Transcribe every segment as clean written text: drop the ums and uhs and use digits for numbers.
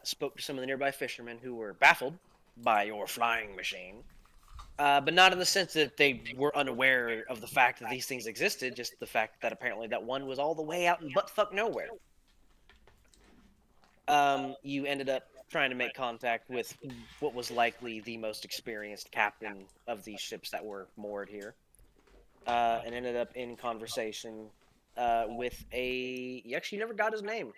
spoke to some of the nearby fishermen who were baffled by your flying machine. But not in the sense that they were unaware of the fact that these things existed, just the fact that apparently that one was all the way out in buttfuck nowhere. You ended up trying to make contact with what was likely the most experienced captain of these ships that were moored here, and ended up in conversation with a. You actually never got his name,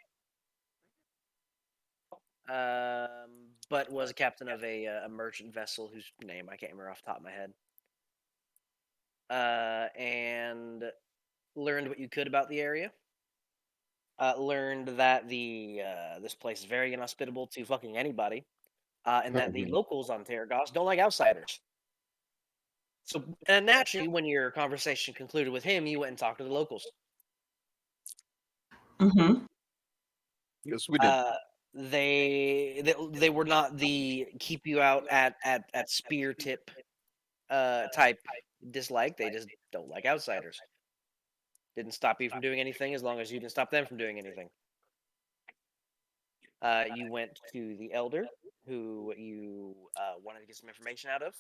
but was a captain of a merchant vessel whose name I can't remember off the top of my head. And learned what you could about the area. Learned that this place is very inhospitable to fucking anybody, and that the locals on Terragos don't like outsiders. So, and naturally, when your conversation concluded with him, you went and talked to the locals. Mm-hmm. Yes, we did. They were not the keep you out at spear tip type dislike. They just don't like outsiders. Didn't stop you from doing anything as long as you didn't stop them from doing anything. You went to the elder, who you wanted to get some information out of.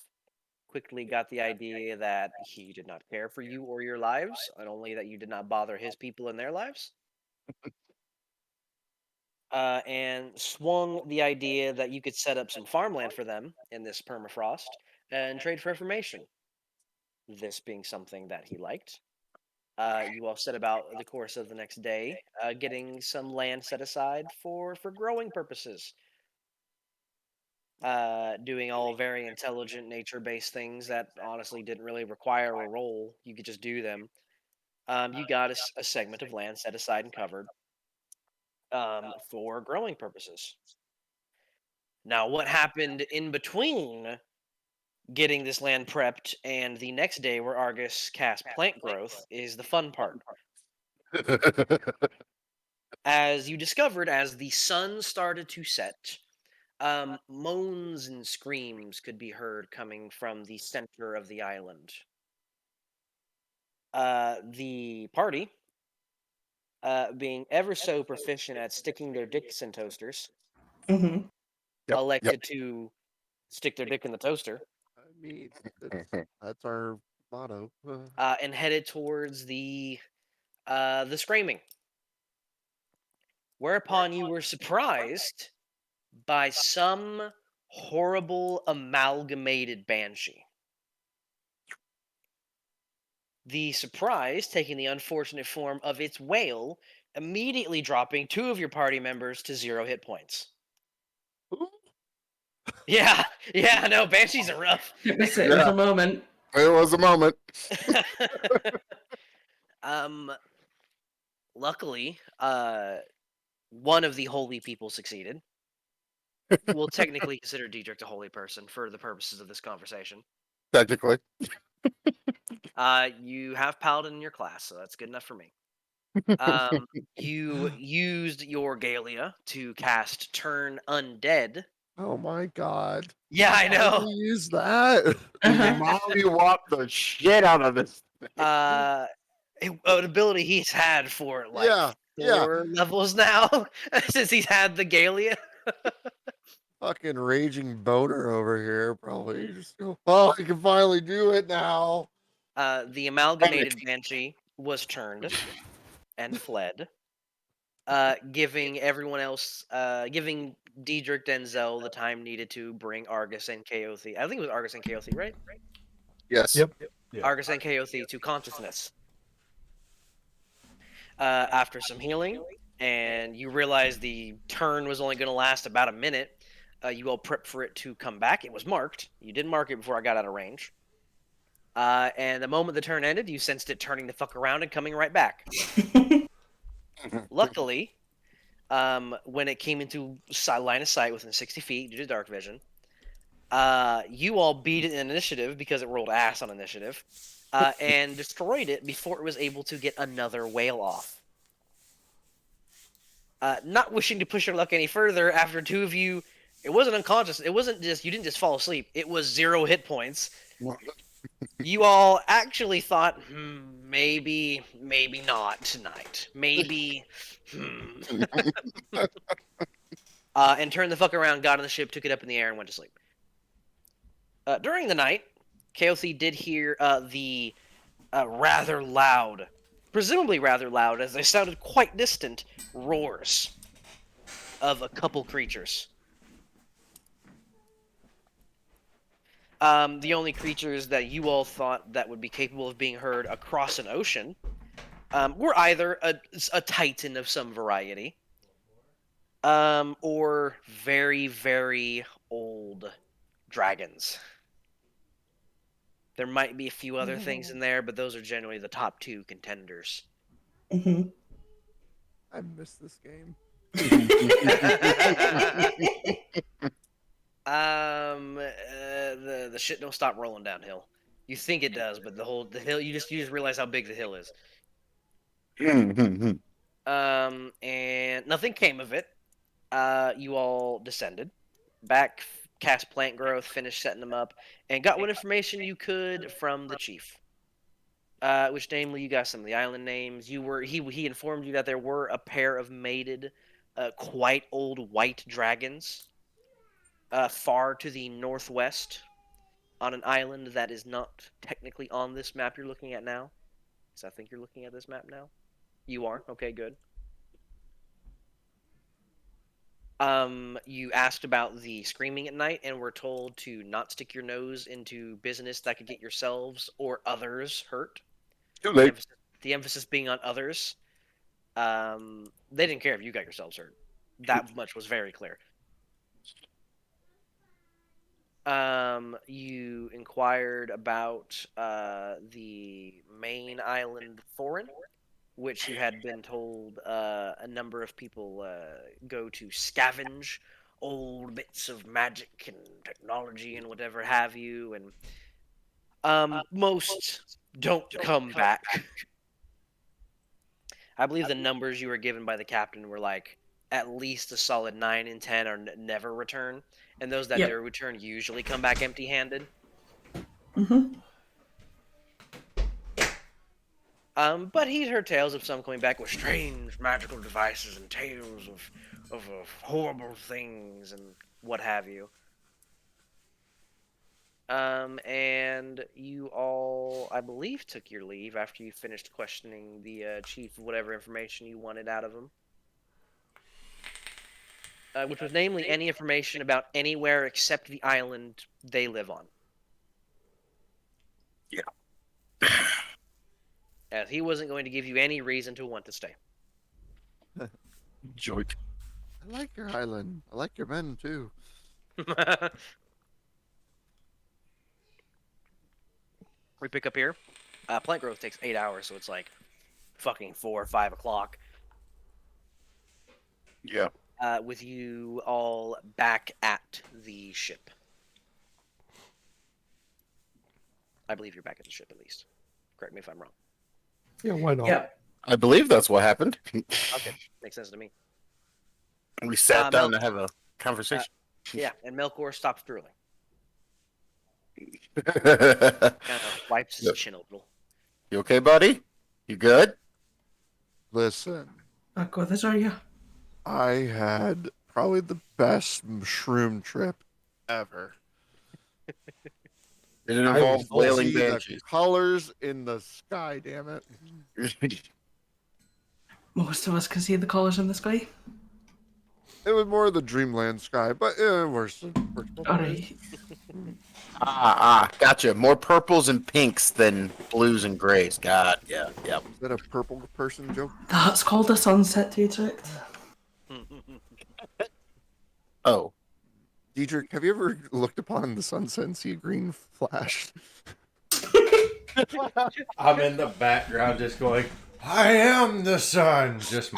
Quickly got the idea that he did not care for you or your lives, and only that you did not bother his people in their lives. And swung the idea that you could set up some farmland for them in this permafrost and trade for information. This being something that he liked. You all set about the course of the next day, getting some land set aside for growing purposes. Doing all very intelligent nature-based things that honestly didn't really require a roll. You could just do them. You got a segment of land set aside and covered for growing purposes. Now, what happened in between getting this land prepped and the next day where Argus cast plant growth is the fun part. As you discovered, as the sun started to set, moans and screams could be heard coming from the center of the island. The party, being ever so proficient at sticking their dicks in toasters, Mm-hmm. elected to stick their dick in the toaster, I mean, that's our motto. and headed towards the screaming. Whereupon you were surprised by some horrible amalgamated banshee. The surprise taking the unfortunate form of its whale, immediately dropping 2 of your party members to 0 hit points. Yeah, no, banshees are rough. It was a moment. It was a moment. Luckily, one of the holy people succeeded. We'll technically consider Diedrich a holy person for the purposes of this conversation. Technically. You have Paladin in your class, so that's good enough for me. You used your Galia to cast Turn Undead. Oh my god. Yeah, I know. How do you use that? Molly walked the shit out of this. An ability he's had for like 4 levels now since he's had the Galia. Fucking raging boner over here, probably. Just go, oh, I can finally do it now. The amalgamated banshee was turned and fled, giving everyone else, giving Diedrich Denzel the time needed to bring Argus and Kaothi. I think it was Argus and Kaothi, right? Yes. Yep. Yeah. Argus and Kaothi to consciousness. After some healing, and you realize the turn was only going to last about a minute, you all prep for it to come back. It was marked. You didn't mark it before I got out of range. And the moment the turn ended, you sensed it turning the fuck around and coming right back. Luckily, when it came into line of sight within 60 feet due to dark vision, you all beat it in initiative because it rolled ass on initiative, and destroyed it before it was able to get another whale off. Not wishing to push your luck any further, after 2 of you, it wasn't unconscious. It wasn't just, you didn't just fall asleep. It was 0 hit points. You all actually thought, maybe not tonight. Maybe, and turned the fuck around, got on the ship, took it up in the air, and went to sleep. During the night, KOC did hear the rather loud, presumably rather loud, as they sounded quite distant, roars of a couple creatures. The only creatures that you all thought that would be capable of being heard across an ocean were either a titan of some variety, or very, very old dragons. There might be a few other things in there, but those are generally the top two contenders. Mm-hmm. I miss this game. The shit don't stop rolling downhill. You think it does, but the hill, you just realize how big the hill is. And nothing came of it. You all descended back, cast plant growth, finished setting them up, and got what information you could from the chief. Which namely, you got some of the island names. He informed you that there were a pair of mated, quite old white dragons, far to the northwest, on an island that is not technically on this map you're looking at now. So I think you're looking at this map now. You are? Okay, good. You asked about the screaming at night and were told to not stick your nose into business that could get yourselves or others hurt. Too late. The emphasis being on others. They didn't care if you got yourselves hurt. That much was very clear. You inquired about the main island, Thorin, which you had been told a number of people go to scavenge old bits of magic and technology and whatever have you, and most don't come back. I believe the numbers you were given by the captain were like at least a solid 9 and 10 or never return, and those that do return usually come back empty-handed. Mm-hmm. But he'd heard tales of some coming back with strange magical devices and tales of horrible things and what have you. And you all, I believe, took your leave after you finished questioning the chief of whatever information you wanted out of him. Which was namely any information about anywhere except the island they live on. Yeah. As he wasn't going to give you any reason to want to stay. Joke. I like your island. I like your men too. We pick up here. Plant growth takes 8 hours, so it's like fucking 4 or 5 o'clock. Yeah. With you all back at the ship. I believe you're back at the ship, at least. Correct me if I'm wrong. Yeah, why not? Yeah. I believe that's what happened. Okay, makes sense to me. We sat down to have a conversation. Yeah, and Melkor stops drooling. Kind of wipes his chin a little. You okay, buddy? You good? Listen, Go this are you. I had probably the best mushroom trip ever. It involved whaling banshees. Colors in the sky, damn it. Most of us can see the colours in the sky. It was more of the dreamland sky, but worse. Alright. Gotcha. More purples and pinks than blues and grays. God, yeah, yep. Is that a purple person joke? That's called a sunset Dietrich. Oh. Dietrich, have you ever looked upon the sunset and see a green flash? I'm in the background just going, I am the sun. Just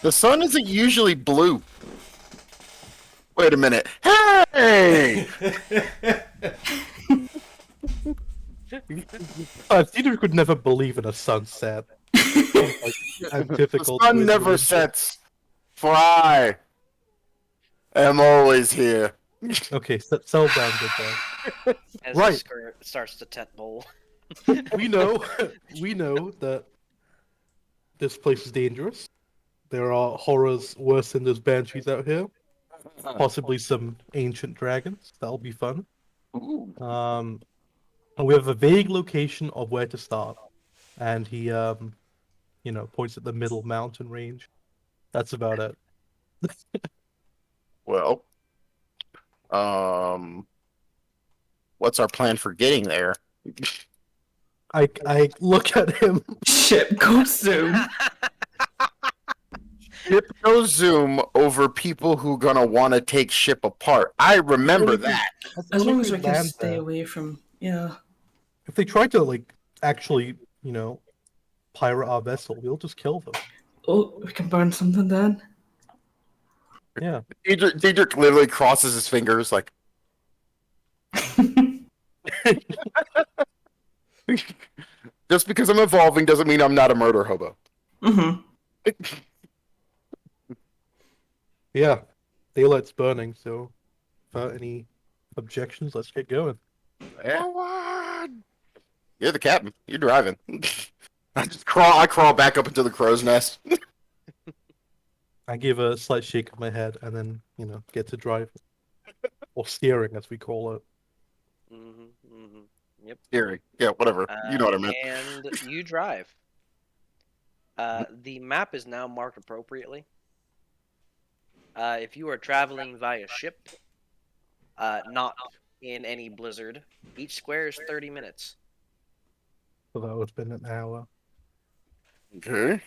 The sun isn't usually blue. Wait a minute. Hey! Cedar could never believe in a sunset. How difficult. The sun never sets, for I am always here. Okay, settle down, good guy. As Right. the skirt starts to tent bowl. We know that this place is dangerous. There are horrors worse than those banshees out here. Possibly some ancient dragons. That'll be fun. Ooh. And we have a vague location of where to start. And he, points at the middle mountain range. That's about it. Well, what's our plan for getting there? I look at him. Ship go zoom. Ship no zoom over people who gonna want to take ship apart. I remember that. As long as we can land stay there. away from, yeah. If they try to actually, pirate our vessel, we'll just kill them. Oh, we can burn something then. Yeah. Diedrich literally crosses his fingers like. Just because I'm evolving doesn't mean I'm not a murder hobo. Mm-hmm. Yeah. Daylight's burning, so without any objections, let's get going. You're the captain. You're driving. I crawl back up into the crow's nest. I give a slight shake of my head and then, get to drive. Or steering, as we call it. Yep. Steering. Yeah, whatever. You know what I meant. And you drive. The map is now marked appropriately. If you are traveling via ship, not in any blizzard, each square is 30 minutes. So that would have been an hour. Okay.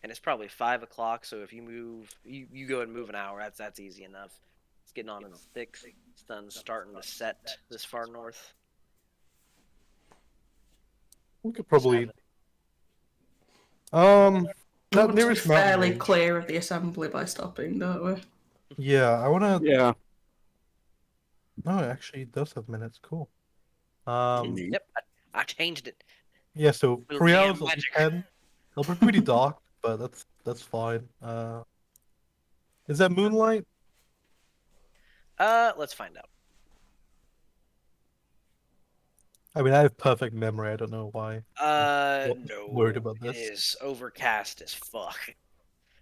And it's probably 5 o'clock, so if you move, you go and move an hour, that's easy enough. It's getting on in the sticks. Sun's starting to set this far north. We could probably... That that nearest mountain fairly range. clear of the assembly by stopping, don't we? Yeah, I wanna... Yeah. No, it actually does have minutes. Cool. Yep, I changed it. Yeah, so Will 3 be hours will be magic. 10. It'll be pretty dark, but that's fine. Is that moonlight? Let's find out. I mean, I have perfect memory. I don't know why. No. Worried about It this. is overcast as fuck.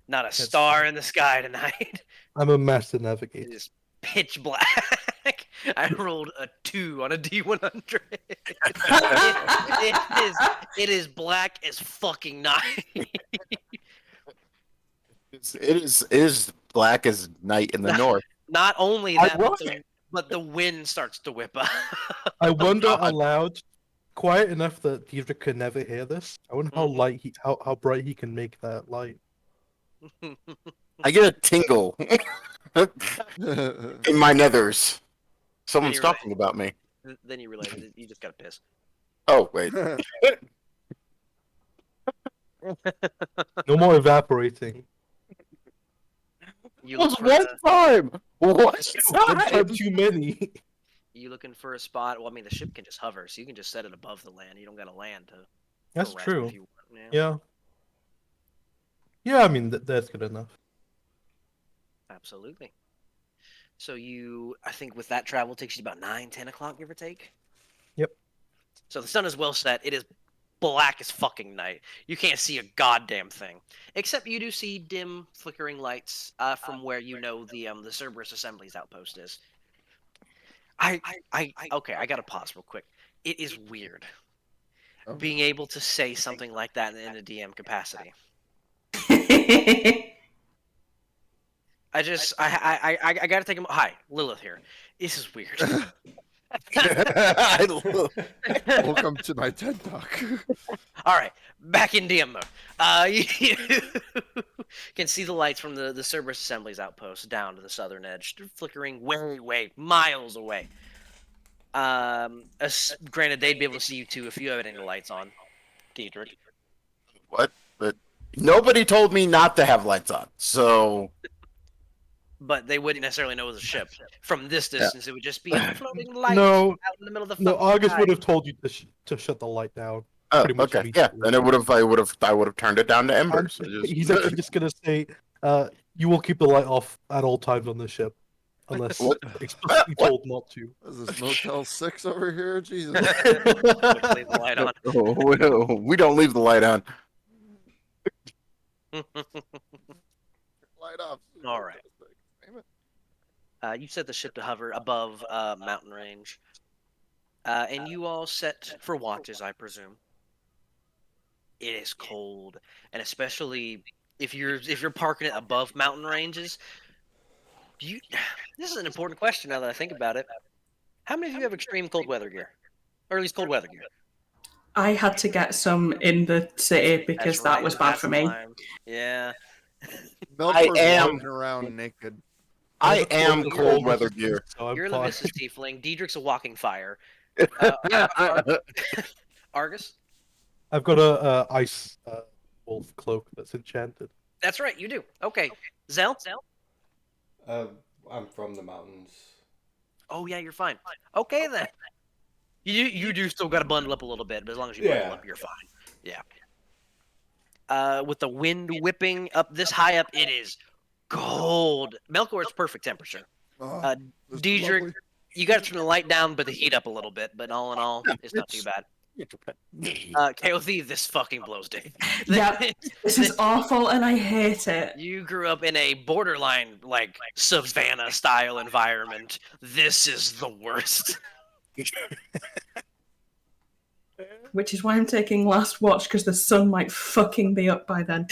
Not a star in the sky tonight. I'm a master It navigator. is pitch black. I rolled a 2 on a D100. It is black as fucking night. It is black as night in the north. Not only I that, was- but the wind starts to whip up. I wonder God. aloud, quiet enough that Diedrich could never hear this. I wonder how Mhm. how bright he can make that light. I get a tingle in my nethers. Someone's You're talking about me. Then you realize that you just gotta piss. Oh wait. No more evaporating. You was look for one a, time. One One time. time too many. you looking for a spot? Well, I mean, the ship can just hover, so you can just set it above the land. You don't gotta land to. That's harass true. if you want. Yeah. Yeah, I mean that's good enough. Absolutely. So I think with that travel takes you about 9-10 o'clock, give or take. Yep. So the sun is well set. It is black as fucking night. You can't see a goddamn thing, except you do see dim, flickering lights from where the Cerberus Assembly's outpost is. Okay, I gotta pause real quick. It is weird being able to say something like that in a DM capacity. I gotta take him. Hi, Lilith here. This is weird. Welcome to my TED Talk. All right, back in DM mode. You can see the lights from the Cerberus Assembly's outpost down to the southern edge, flickering way miles away. Granted, they'd be able to see you too if you have any lights on, Diedrich. What? But nobody told me not to have lights on. So But they wouldn't necessarily know it was a ship. From this distance, it would just be a floating light No, out in the middle of the no. fucking August sky. would have told you to shut the light down. oh, Pretty much okay, yeah. immediately. Then I would have turned it down to embers. He's actually just gonna say, "You will keep the light off at all times on the ship, unless What? explicitly told not to." Is this Motel 6 over here? Jesus. Leave the light on. Oh, we don't leave the light on. Light off. All right. Damn it. You set the ship to hover above mountain range, and you all set for watches, I presume. It is cold, and especially if you're parking it above mountain ranges. You, this is an important question now that I think about it. How many of you have extreme cold weather gear, or at least cold weather gear? I had to get some in the city because That's that right, was bad that's for me. why. Yeah. Melkor's am- walking around naked. I have a am cloak of cold cold weather resistance, gear. So I'm You're fine. Levis's tiefling. Diedrich's a walking fire. Argus? I've got a ice wolf cloak that's enchanted. That's right, you do. Okay. Zell? I'm from the mountains. Oh yeah, you're fine. Okay then. You do still got to bundle up a little bit, but as long as you bundle Yeah. up, you're fine. Yeah. With the wind whipping up this high up, it is cold. Melkor, it's perfect temperature. Oh, Uh, this is Diedrich, lovely. you got to turn the light down, but the heat up a little bit. But all in all, it's not too bad. KOC, this fucking blows, dude. Yeah. This is awful and I hate it. You grew up in a borderline, like, savannah style environment. This is the worst. Which is why I'm taking last watch because the sun might fucking be up by then.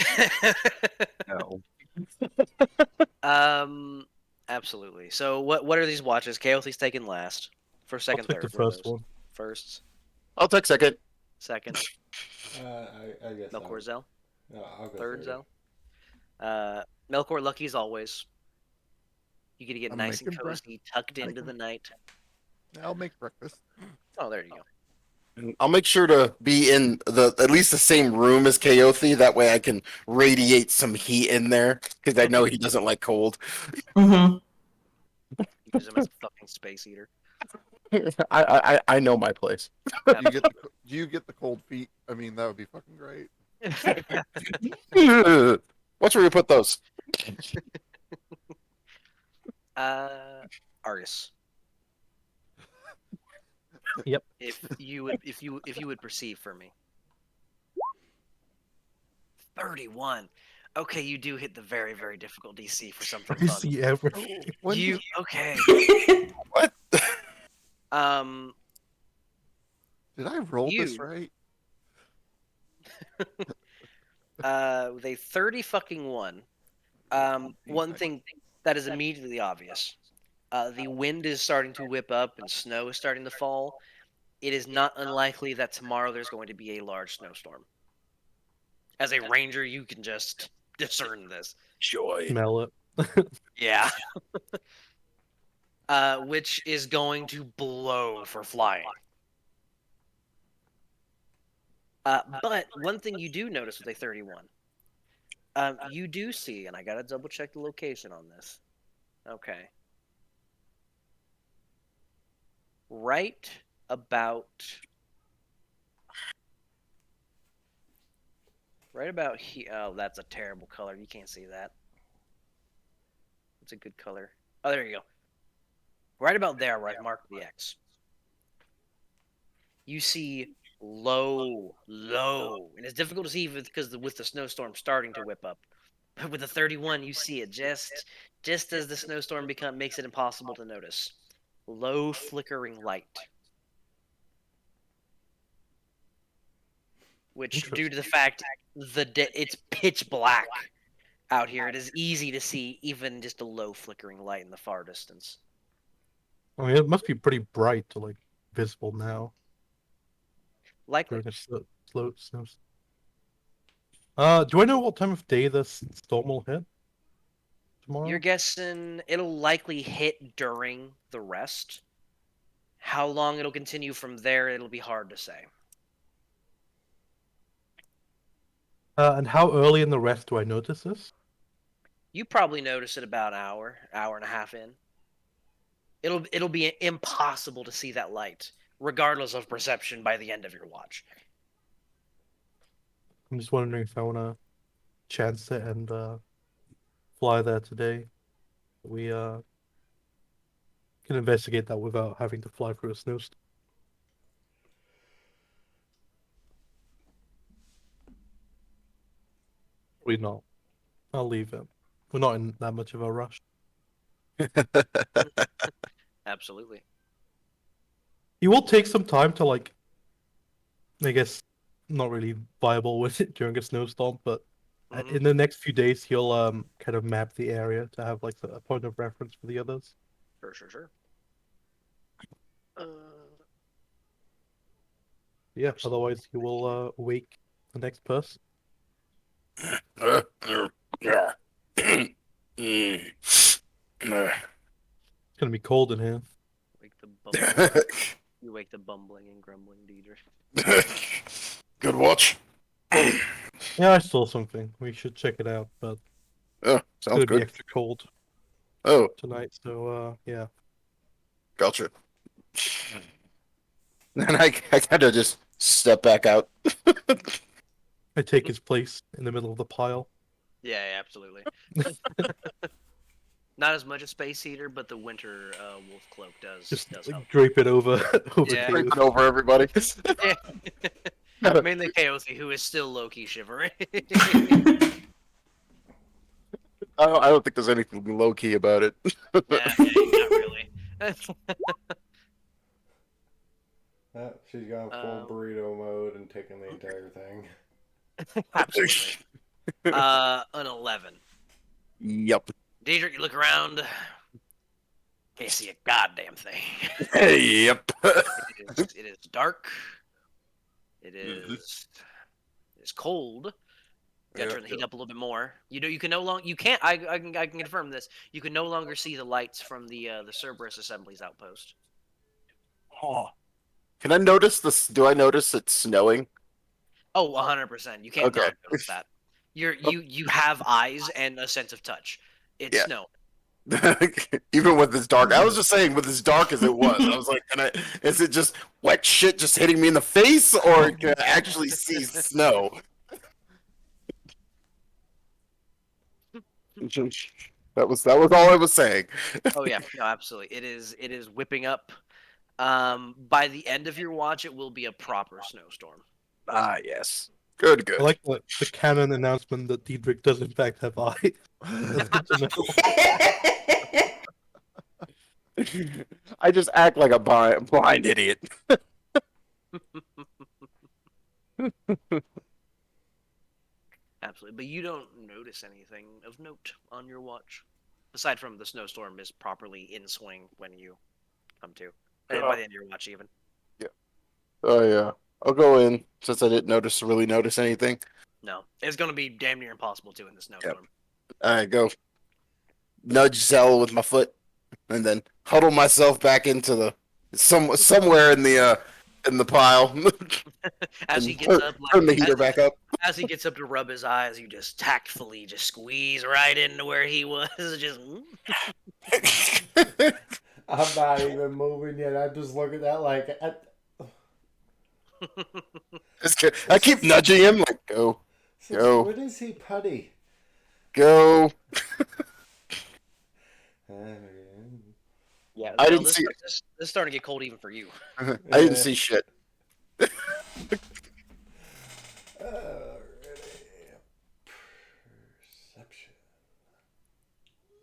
No. Absolutely. So, what are these watches? KOC's taking last. First, I'll second, take third. the What are first those? one. First, I'll take second. second. I guess. Melkor Zell. I'll go Third Zell. Melkor, lucky as always. You get to get I'm nice and making breakfast. cozy, tucked into the night. I'll make breakfast. Oh, there you go. And I'll make sure to be in at least the same room as Kaothi. That way I can radiate some heat in there because I know he doesn't like cold. Mm-hmm. Use him as a fucking space eater. I know my place. Do you get the cold feet? I mean, that would be fucking great. What's where you put those? Argus. Yep. If you would perceive for me. 31. Okay, you do hit the very, very difficult DC for something You fun. see everything. When You okay? What? did I roll this you- right? With a 30 fucking one. One thing that is immediately obvious. The wind is starting to whip up and snow is starting to fall. It is not unlikely that tomorrow there's going to be a large snowstorm. As a ranger, you can just discern this. Joy. Smell it. Yeah. Which is going to blow for flying. But one thing you do notice with a 31, you do see, and I gotta double check the location on this. Okay. Right about here. Oh, that's a terrible color. You can't see that. It's a good color. Oh, there you go. Right about there, where I marked the X. You see low, and it's difficult to see because with the snowstorm starting to whip up. But with the 31, you see it just as the snowstorm makes it impossible to notice. Low flickering light. Which, due to the fact it's pitch black out here, it is easy to see even just a low flickering light in the far distance. I mean, it must be pretty bright to like visible now Likely. during a slow snow. Do I know what time of day the storm will hit tomorrow? You're guessing it'll likely hit during the rest. How long it'll continue from there, it'll be hard to say. And how early in the rest do I notice this? You probably notice it about an hour and a half in. It'll be impossible to see that light, regardless of perception, by the end of your watch. I'm just wondering if I want to chance it and fly there today. We can investigate that without having to fly through a snowstorm. We not. I'll leave it. We're not in that much of a rush. Absolutely. He will take some time to like, I guess, not really viable with it during a snowstorm, but Mhm. in the next few days he'll kind of map the area to have like a point of reference for the others. Sure. Yeah. Otherwise, he will wake the next person. It's gonna be cold in here. Wake the bumbling. You wake the bumbling and grumbling Deidre. Good watch. Yeah, I saw something. We should check it out, but Oh, it's gonna sounds be good. extra cold Oh, tonight. So yeah. gotcha. And I kind of just step back out. I take his place in the middle of the pile. Yeah, absolutely. Not as much a space heater, but the winter wolf cloak does Just help. like, drape it over over Yeah. Drape Chaos. it over everybody. Mainly Chaosi, who is still low-key shivering. I don't think there's anything low key about it. yeah, not really. She's gone full burrito mode and taking the entire thing. Absolutely. An 11. Yep. Deidre, you look around. Can't see a goddamn thing. Yep. It is dark. It is cold. You gotta turn the heat up a little bit more. You can no longer I can confirm this. You can no longer see the lights from the Cerberus Assembly's outpost. Oh. Can I notice this? Do I notice it's snowing? Oh, 100%. You can't Okay. not notice that. You have eyes and a sense of touch. It's Yeah. snow. Even with this dark, I was just saying, with as dark as it was, I was like, is it just wet shit just hitting me in the face, or can I actually see snow? That was all I was saying. Oh yeah, no, absolutely. It is whipping up. By the end of your watch, it will be a proper snowstorm. Ah, yes. Good. I like the canon announcement that Diedrich does in fact have eyes. That's good to know. I just act like a blind idiot. Absolutely, but you don't notice anything of note on your watch, aside from the snowstorm is properly in swing when you come to. And by the end of your watch, even. Oh yeah, I'll go in since I didn't really notice anything. No, it's going to be damn near impossible to in the snowstorm. All right, go. Nudge Zell with my foot, and then huddle myself back into the somewhere in the pile. As he and gets up, turn the heater back up. As he gets up to rub his eyes, you just tactfully just squeeze right into where he was. Just. I'm not even moving yet. I just look at that like. I keep nudging him like, go. What is he putty? Go. Yeah, I didn't this, see this is starting to get cold even for you. I didn't see shit. Perception.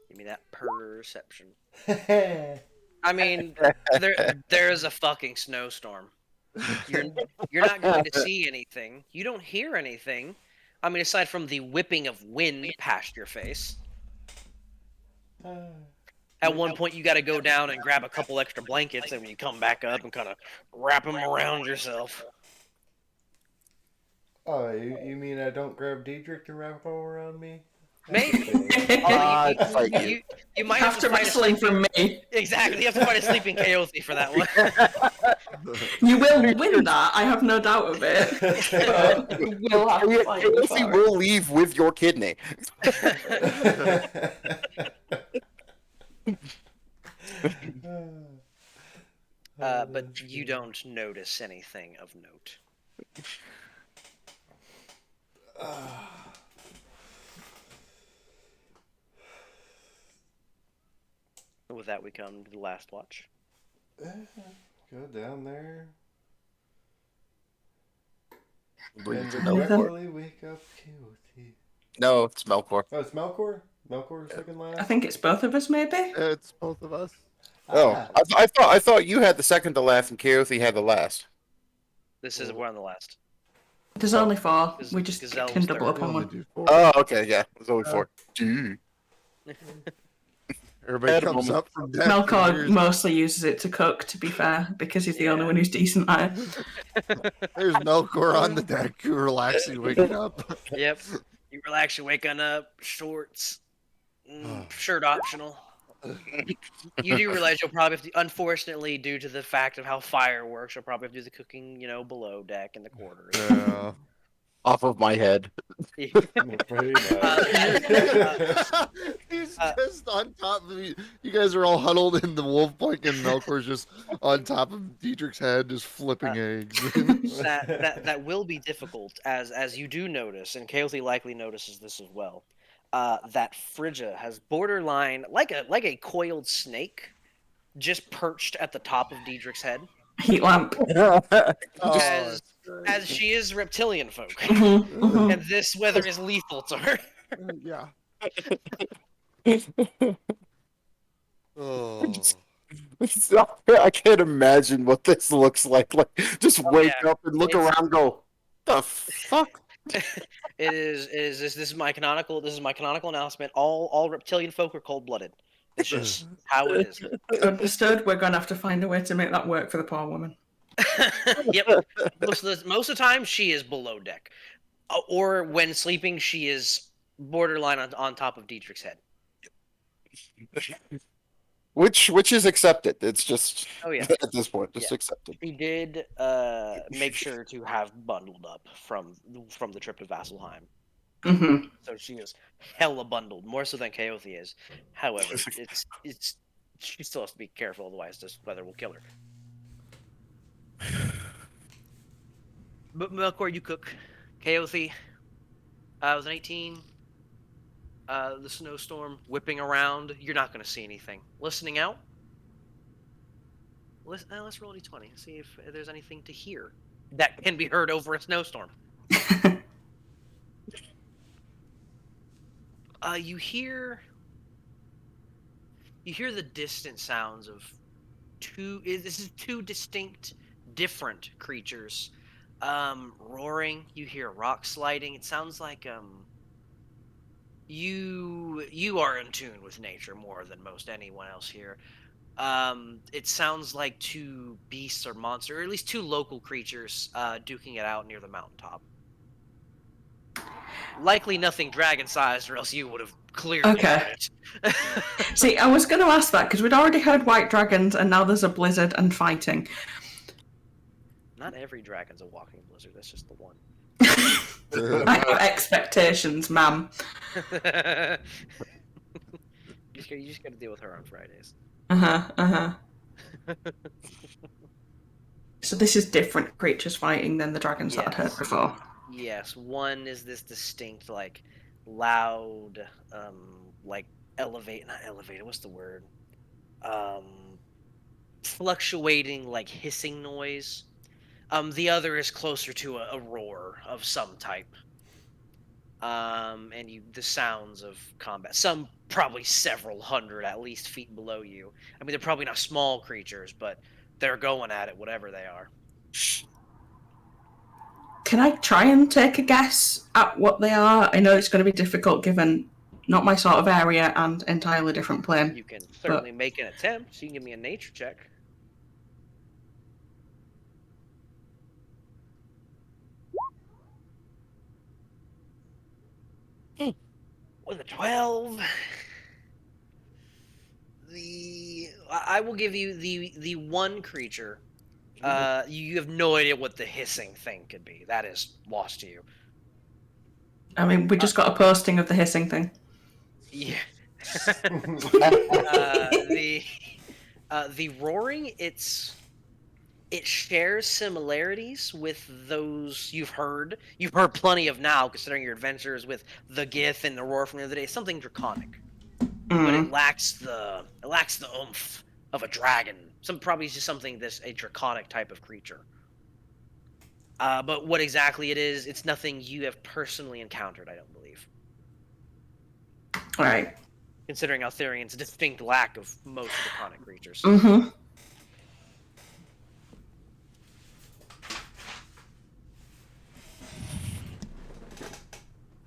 Give me that perception. I mean, there's a fucking snowstorm. You're not going to see anything. You don't hear anything. I mean, aside from the whipping of wind past your face. At one point, you got to go down and grab a couple extra blankets, and when you come back up and kind of wrap them around yourself. Oh, you mean I don't grab Diedrich to wrap him around me? Maybe. You might have to wrestling from me. Exactly. You have to fight a sleeping Chaosi for that one. You will win that, I have no doubt of it. But you will have to fight me He for it. will leave with your kidney. But you don't notice anything of note. With that, we come to the last watch. Go down there. Breathe And to no regretfully wake up Chaosi. No, it's Melkor. Oh, it's Melkor. Melkor's second last. I think it's both of us, maybe. It's both of us. Oh, Ah, I thought you had the second to last and Kaothi had the last. This is we're on the last. There's only 4. Gaz- We just Gazelle's can double third. up on Only one. do 4. Oh, okay, yeah. There's only 4. Gee. Everybody Had a comes moment. up from death. Melkor mostly uses it to cook, to be fair, because he's the only one who's decent at it. There's Melkor on the deck, relaxing, waking up. Yep. You relax, you're waking up, shorts, shirt optional. You do realize you'll probably have to, unfortunately, due to the fact of how fire works, you'll probably have to do the cooking, below deck in the quarters. Yeah. Off of my head. pretty much. He's just on top of me. You guys are all huddled in the wolf point, and Melkor's just on top of Dietrich's head, just flipping eggs. that will be difficult, as you do notice, and Kaothi likely notices this as well. That Frigga has borderline like a coiled snake, just perched at the top of Dietrich's head, Heat lamp. Oh, as she is reptilian folk, Mhm. and this weather is lethal to her. yeah. Oh. I can't imagine what this looks like. Like, just wake yeah. up and look It's- around and go, the fuck? It is. This is my canonical. This is my canonical announcement. All reptilian folk are cold blooded. It's just how it is. Understood. We're gonna have to find a way to make that work for the poor woman. Yep. Most of the time, she is below deck, or when sleeping, she is borderline on top of Dietrich's head. Which is accepted. It's just Oh yeah. at this point, just Yeah. accepted. She did make sure to have bundled up from the trip to Vasselheim, Hmm. so she is hella bundled, more so than Kaothi is. However, it's she still has to be careful, otherwise this weather will kill her. But Melkor, you cook. Kaothi, was an 18. The snowstorm whipping around. You're not going to see anything. Listening out. Let's roll a d20 and see if there's anything to hear that can be heard over a snowstorm. You hear the distant sounds of two distinct, different creatures roaring. You hear rock sliding. It sounds like you are in tune with nature more than most anyone else here. It sounds like two beasts or monsters, or at least two local creatures duking it out near the mountaintop. Likely nothing dragon-sized, or else you would have clearly Okay. heard it. See, I was going to ask that because we'd already heard white dragons, and now there's a blizzard and fighting. Not every dragon's a walking blizzard. That's just the one. I have expectations, ma'am. You just got to deal with her on Fridays. So this is different creatures fighting than the dragons that I'd heard Yes. before. Yes, one is this distinct, like, loud, like, not elevated, what's the word? Fluctuating, like, hissing noise. The other is closer to a roar of some type. And the sounds of combat. Some probably several hundred, at least, feet below you. I mean, they're probably not small creatures, but they're going at it, whatever they are. Can I try and take a guess at what they are? I know it's going to be difficult given not my sort of area and entirely different plane. You can certainly make an attempt. So you can give me a nature check. With a 12, I will give you the one creature. You have no idea what the hissing thing could be. That is lost to you. I mean, we just got a posting of the hissing thing. Yeah. The roaring, it shares similarities with those you've heard. You've heard plenty of now, considering your adventures with the Gith and the roar from the other day. Something draconic, but it lacks the oomph of a dragon. Probably just something a draconic type of creature. But what exactly it is, it's nothing you have personally encountered, I don't believe. All right. considering Altharian's distinct lack of most of the conic creatures. Mm-hmm.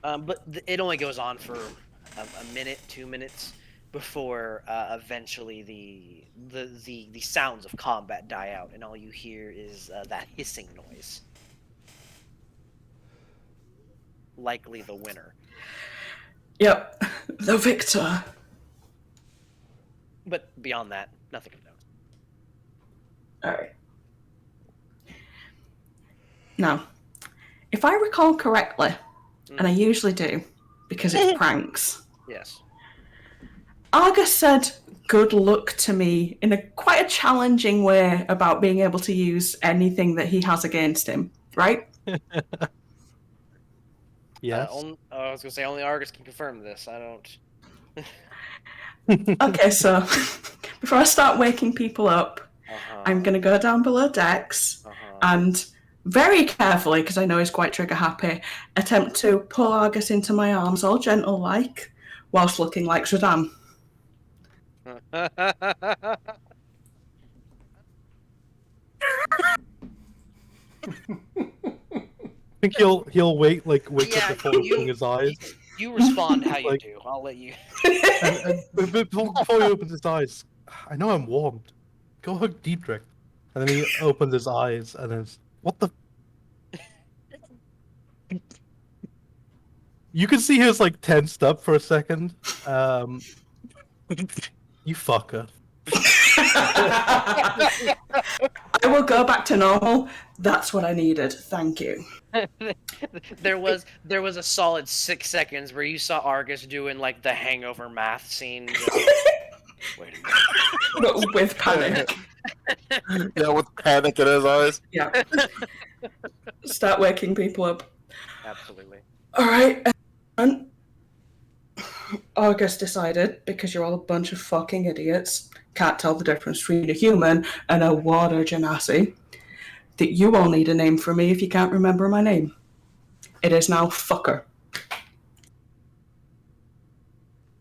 But it only goes on for a minute, 2 minutes before eventually the sounds of combat die out, and all you hear is that hissing noise. Likely the winner. Yep. The victor. But beyond that, nothing of note. All right. Now, if I recall correctly, and I usually do, because it's pranks, Yes. Argus said good luck to me in a quite a challenging way about being able to use anything that he has against him, right? Yes. I was gonna say only Argus can confirm this. I don't. Okay, so before I start waking people up, Uh-huh. I'm going to go down below decks Uh-huh. and very carefully, because I know he's quite trigger happy, attempt to pull Argus into my arms, all gentle like, whilst looking like Shazam. I think he'll wake Yeah, up before opening his eyes. You respond how you Like- do. I'll let you. And before he opens his eyes, I know I'm warmed. Go hug Diedrich. And then he opens his eyes and then what the? You can see his like tensed up for a second. You fucker. I will go back to normal. That's what I needed. Thank you. there was a solid 6 seconds where you saw Argus doing like the hangover math scene. Just, wait a minute. But with panic. Yeah, with panic in his eyes. Yeah. Start waking people up. Absolutely. All right. And Argus decided, because you're all a bunch of fucking idiots, can't tell the difference between a human and a water genasi, that you all need a name for me if you can't remember my name. It is now Fucker.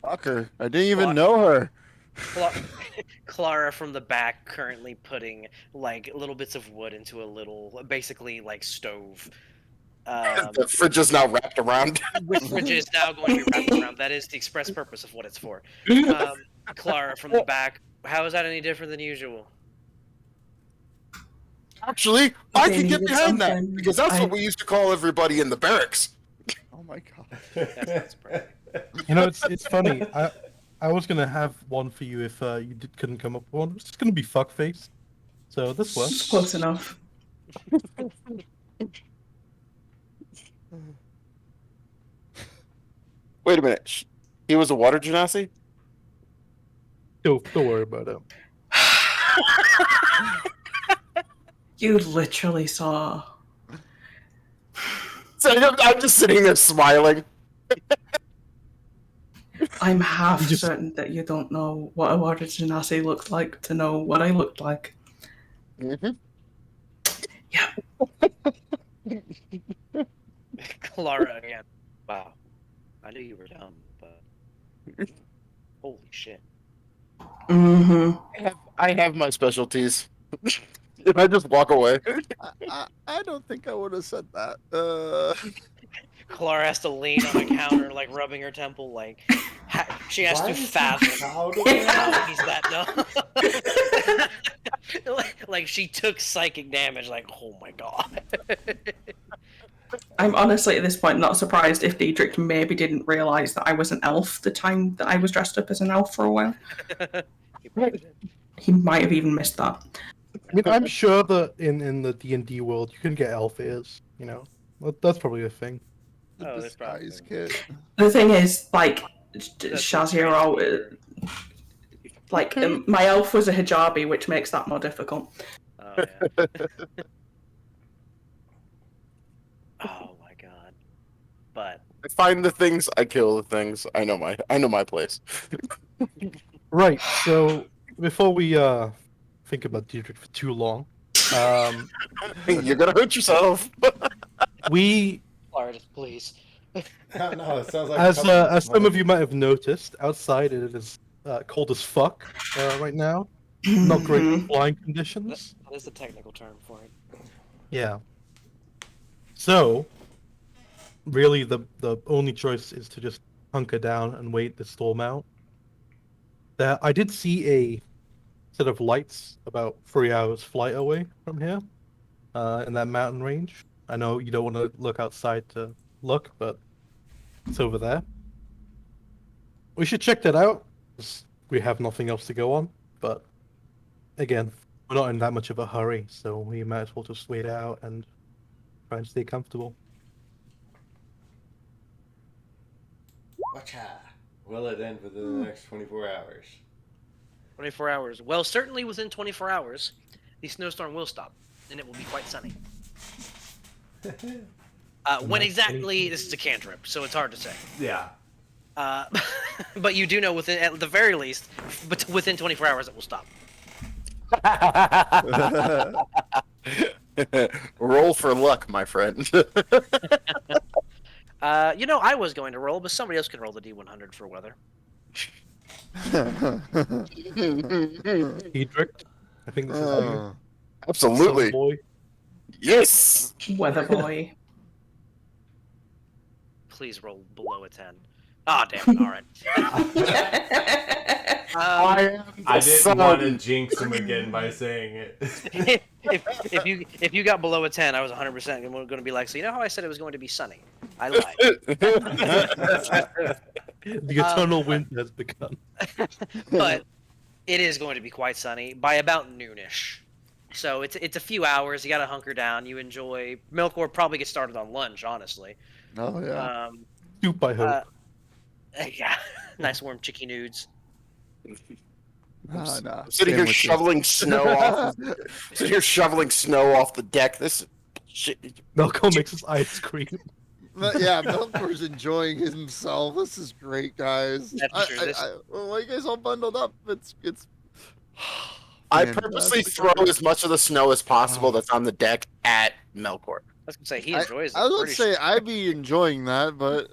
Fucker. I didn't even Fuck. know her. Clara from the back currently putting like little bits of wood into a little, basically like stove. The fridge is now wrapped around. Which fridge is now going to be wrapped around. That is the express purpose of what it's for. Clara from the back. How is that any different than usual? Actually, I They can get needed behind that something. because that's what we used to call everybody in the barracks. Oh my god. That's not surprising. You know, it's funny. I was gonna have one for you if you couldn't come up with one. It's just gonna be fuckface. So this works. Close enough. Wait a minute. He was a water genasi? Don't worry about it. You literally saw. So I'm just sitting there smiling. I'm half You just- certain that you don't know what a water genasi looked like to know what I looked like. Mm-hmm. Clara again. Wow. I knew you were dumb, but holy shit. Mm-hmm. I have my specialties. If I just walk away. I don't think I would have said that. Clara has to lean on a counter, like rubbing her temple, like she has Why to is he fathom shouting how that? he's that dumb. like she took psychic damage. Like, oh my god. I'm honestly at this point not surprised if Diedrich maybe didn't realise that I was an elf the time that I was dressed up as an elf for a while. He probably did. He might have even missed that. I mean, I'm sure that in the D&D world you can get elf ears. You know, that's probably a thing. The Oh, there's probably- disguise kit. The thing is, like, That's Shazir, like, my elf was a hijabi, which makes that more difficult. Oh yeah. Oh my god. But I find the things, I kill the things. I know my place. Right. So before we think about Diedrich for too long, You're gonna hurt yourself. we Clara, just please. No, it sounds like As some of you might have noticed, outside it is cold as fuck right now. Not great Mhm. flying conditions. That is the technical term for it. Yeah. So, really, the only choice is to just hunker down and wait the storm out. I did see a set of lights about 3 hours flight away from here, in that mountain range. I know you don't want to look outside to look, but it's over there. We should check that out, 'cause we have nothing else to go on. But again, we're not in that much of a hurry, so we might as well just wait it out and try and stay comfortable. Watcha. Will it end within the next 24 hours? 24 hours. Well, certainly within 24 hours, the snowstorm will stop, and it will be quite sunny. When Nice. exactly, this is a cantrip, so it's hard to say. Yeah. But you do know within, at the very least, but within 24 hours it will stop. Roll for luck, my friend. I was going to roll, but somebody else can roll the D100 for weather. Hedrick, I think this is you. Absolutely. Son boy. Yes. Weather boy. Please roll below a 10. Ah, damn it. All right. I didn't want to jinx him again by saying it. if you got below a 10, I was 100% going to be like, so you know how I said it was going to be sunny? I lied. The eternal winter has begun. But it is going to be quite sunny by about noonish. So it's a few hours. You got to hunker down. You enjoy. Melkor probably gets started on lunch, honestly. Oh yeah. Soup, I hope. Yeah, nice warm chicken nudes. Nah. I'm sitting here shoveling snow off. Sitting here shoveling snow off the deck. This shit. Malcolm makes his ice cream. But yeah, Melkor's enjoying himself. This is great, guys. That's true. Why are you guys all bundled up? It's. I Man, purposely that's throw great. as much of the snow as possible that's on the deck at Melkor. I was gonna say he enjoys it. I was gonna Pretty say I'd be enjoying that, but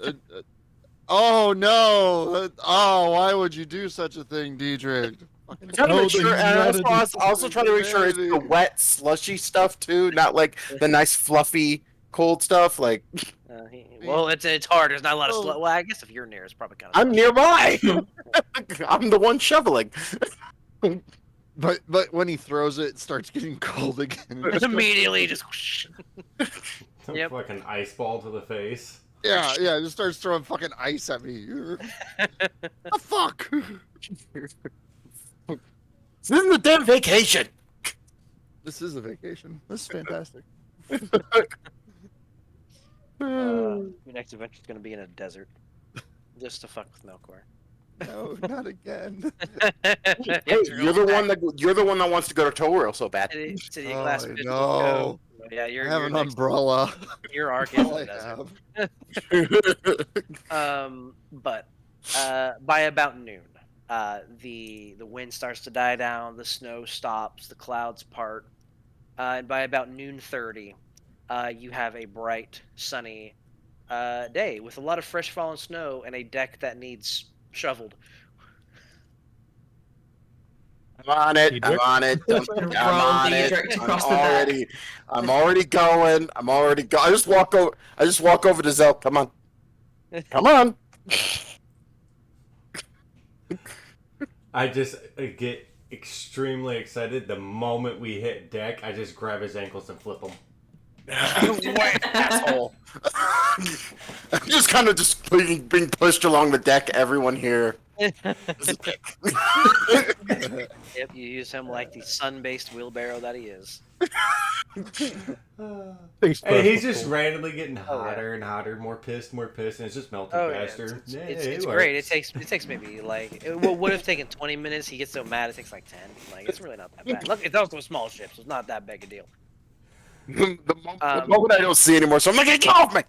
oh no! Why would you do such a thing, Diedrich? I'm trying to No, make the sure, and humanity- I was also trying to make sure it's the wet, slushy stuff too, not like the nice, fluffy, cold stuff. Like well, it's hard. There's not a lot of Oh. well, I guess if you're near, it's probably kind of. I'm nearby. I'm the one shoveling. But when he throws it, it starts getting cold again. It's immediately just. Yep. Fucking ice ball to the face. Yeah, it just starts throwing fucking ice at me. The fuck? This isn't a damn vacation. This is a vacation. This is fantastic. Your next adventure is gonna be in a desert, just to fuck with Melkor. No, not again. You're the one that wants to go to Toril so bad. City Oh, Glass I Physical know. Code. Yeah, I you're have an next- umbrella. Your arc is All in I the desert. have. But by about noon, the wind starts to die down, the snow stops, the clouds part, and by about noon 30, you have a bright, sunny day with a lot of fresh fallen snow and a deck that needs shoveled. I'm on it. I'm Hedrick? on it. I'm Roll on it. Hedrick across the deck. I'm already going. I just walk over to Zel. Come on. Come on. I just get extremely excited the moment we hit deck. I just grab his ankles and flip him. Asshole. I'm just kind of just being pushed along the deck. Everyone here. Yep, you use him like the sun-based wheelbarrow that he is. Thanks, Hey, he's first just of all. randomly getting Oh, yeah. hotter and hotter, more pissed, and it's just melting Oh yeah, faster. it's, Yeah, it's it great. works. It takes maybe like it would have taken 20 minutes. He gets so mad it takes like 10. Like it's really not that bad. Look, it's also a small ship, so it's not that big a deal. The moment I don't see anymore, so I'm like, get off me.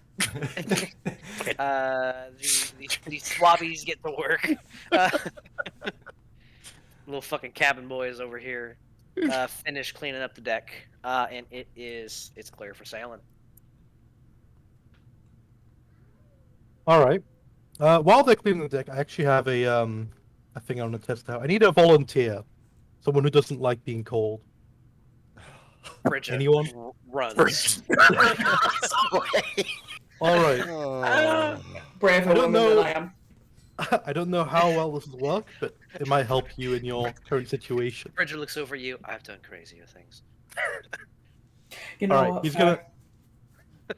The swabbies get to work. Little fucking cabin boys over here finish cleaning up the deck, and it's clear for sailing. All right. While they're cleaning the deck, I actually have a thing I want to test out. I need a volunteer, someone who doesn't like being cold. Bridget Anyone? runs. All right. Oh. Braver I don't woman than know. I am. I don't know how well this will work, but it might help you in your current situation. Bridget looks over you. I've done crazier things. You know All right. what?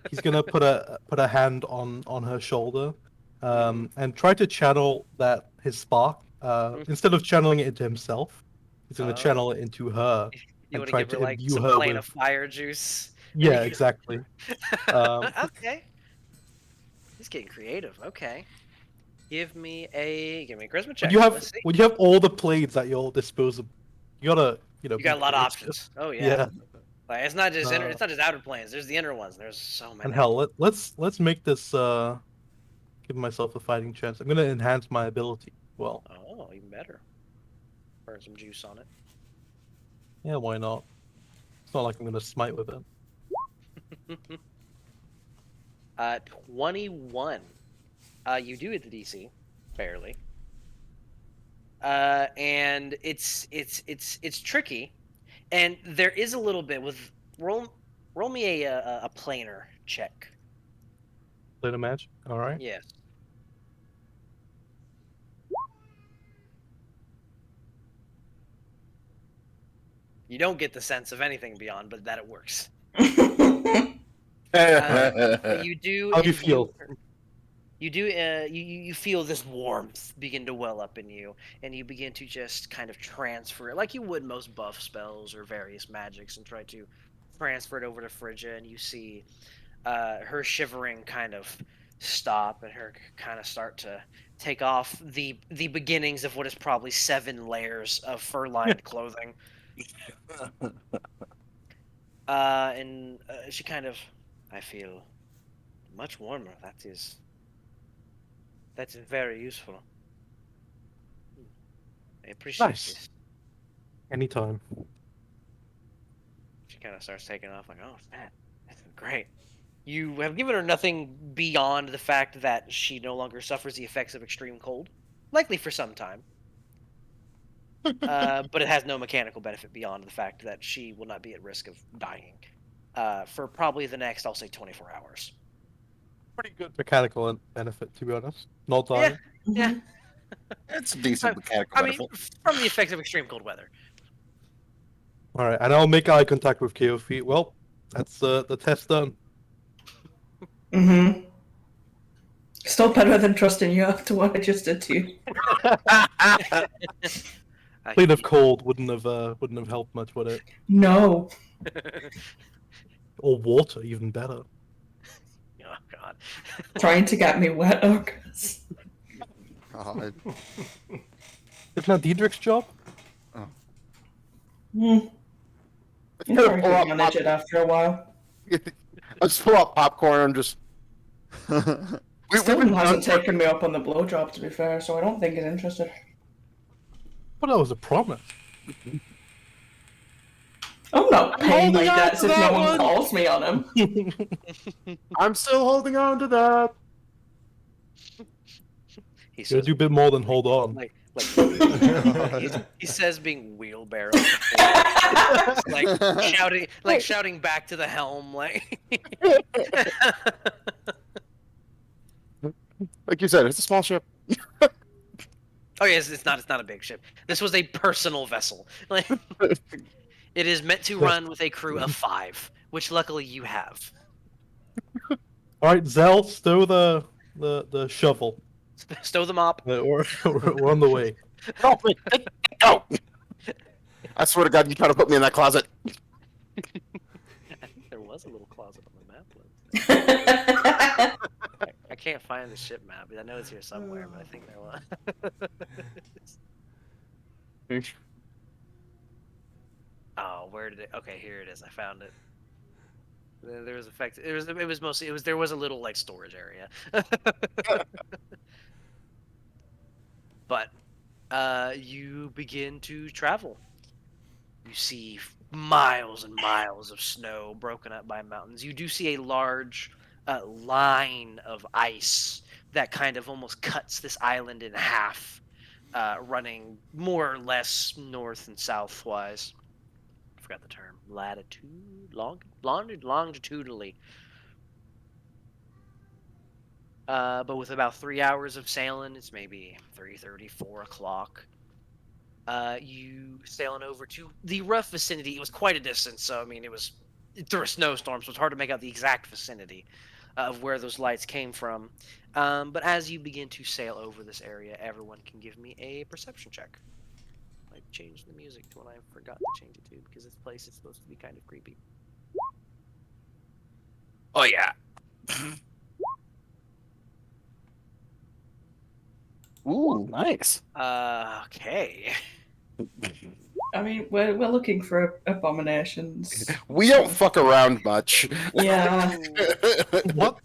He's gonna put a hand on her shoulder, and try to channel his spark. Instead of channeling it into himself, he's gonna Oh. channel it into her. You And want to try give her to like imbue some her plane with- of fire juice? Yeah, exactly. Okay. He's getting creative. Okay. Give me a charisma check. Let's see. When you have all the blades at your disposal, you gotta You be got a lot of creative. options. Oh yeah. Yeah. Like, it's not just Uh, it's not just outer planes. There's the inner ones. There's so many. And hell, let's make this give myself a fighting chance. I'm gonna enhance my ability. Well, Oh, even better. Burn some juice on it. yeah, why not? It's not like I'm gonna smite with it. 21. You do hit the DC, barely. And it's tricky, and there is a little bit with roll me a planar check. Play the match. All right. Yes. You don't get the sense of anything beyond, but that it works. You do. How do you feel? You do. You feel this warmth begin to well up in you, and you begin to just kind of transfer it, like you would most buff spells or various magics, and try to transfer it over to Phrygia, and you see her shivering kind of stop, and her kind of start to take off the beginnings of what is probably 7 layers of fur-lined clothing. And she kind of, I feel much warmer. That is very useful. I appreciate Nice. this. Anytime. She kind of starts taking off, like, oh, man, this is great. You have given her nothing beyond the fact that she no longer suffers the effects of extreme cold, likely for some time. But it has no mechanical benefit beyond the fact that she will not be at risk of dying for probably the next, I'll say, 24 hours. Pretty good mechanical benefit, to be honest. Not Yeah. dying. Yeah. It's a decent mechanical I mean, benefit. from the effects of extreme cold weather. All right, and I'll make eye contact with Keofi. Well, that's the test done. Mm-hmm. Still better than trusting you after what I just did to you. Plane of cold wouldn't have helped much, would it? No. Or water, even better. Oh God. Trying to get me wet, Arcus. God. Isn't that Diedrich's job? Hmm. You Pull never up can manage it after a while. I just pull out popcorn. I'm just. Still hasn't taken me up on the blowjob, to be fair, so I don't think he's interested. Well, that was a promise. I'm not paying my holding on debts to if no that one one. calls me on him. I'm still holding on to that. He You gotta says, do a bit more than hold on. like he says, being wheelbarrow, like shouting back to the helm, like. Like you said, it's a small ship. Oh yes, it's not a big ship. This was a personal vessel. Like, it is meant to run with a crew of 5, which luckily you have. All right, Zell, stow the shovel. Stow the mop. We're on the way. Oh, wait, go! I swear to God, you try to put me in that closet. I think there was a little closet on the map. I can't find the ship map. I know it's here somewhere, but I think there was. Oh, where did it? Okay, here it is. I found it. There was effect. It was mostly. There was a little like storage area. But you begin to travel. You see miles and miles of snow broken up by mountains. You do see a large line of ice that kind of almost cuts this island in half, running more or less north and southwise. I forgot the term. Latitude, longitudinally. But with about 3 hours of sailing, it's maybe 3:30, 4 o'clock. You sailing over to the rough vicinity. It was quite a distance, so I mean, it was through a snowstorm, so it's hard to make out the exact vicinity of where those lights came from. But as you begin to sail over this area, everyone can give me a perception check. I changed the music to when I forgot to change it to because this place is supposed to be kind of creepy. Oh yeah. Ooh, nice. Okay. I mean, we're looking for abominations. We don't fuck around much. Yeah. What?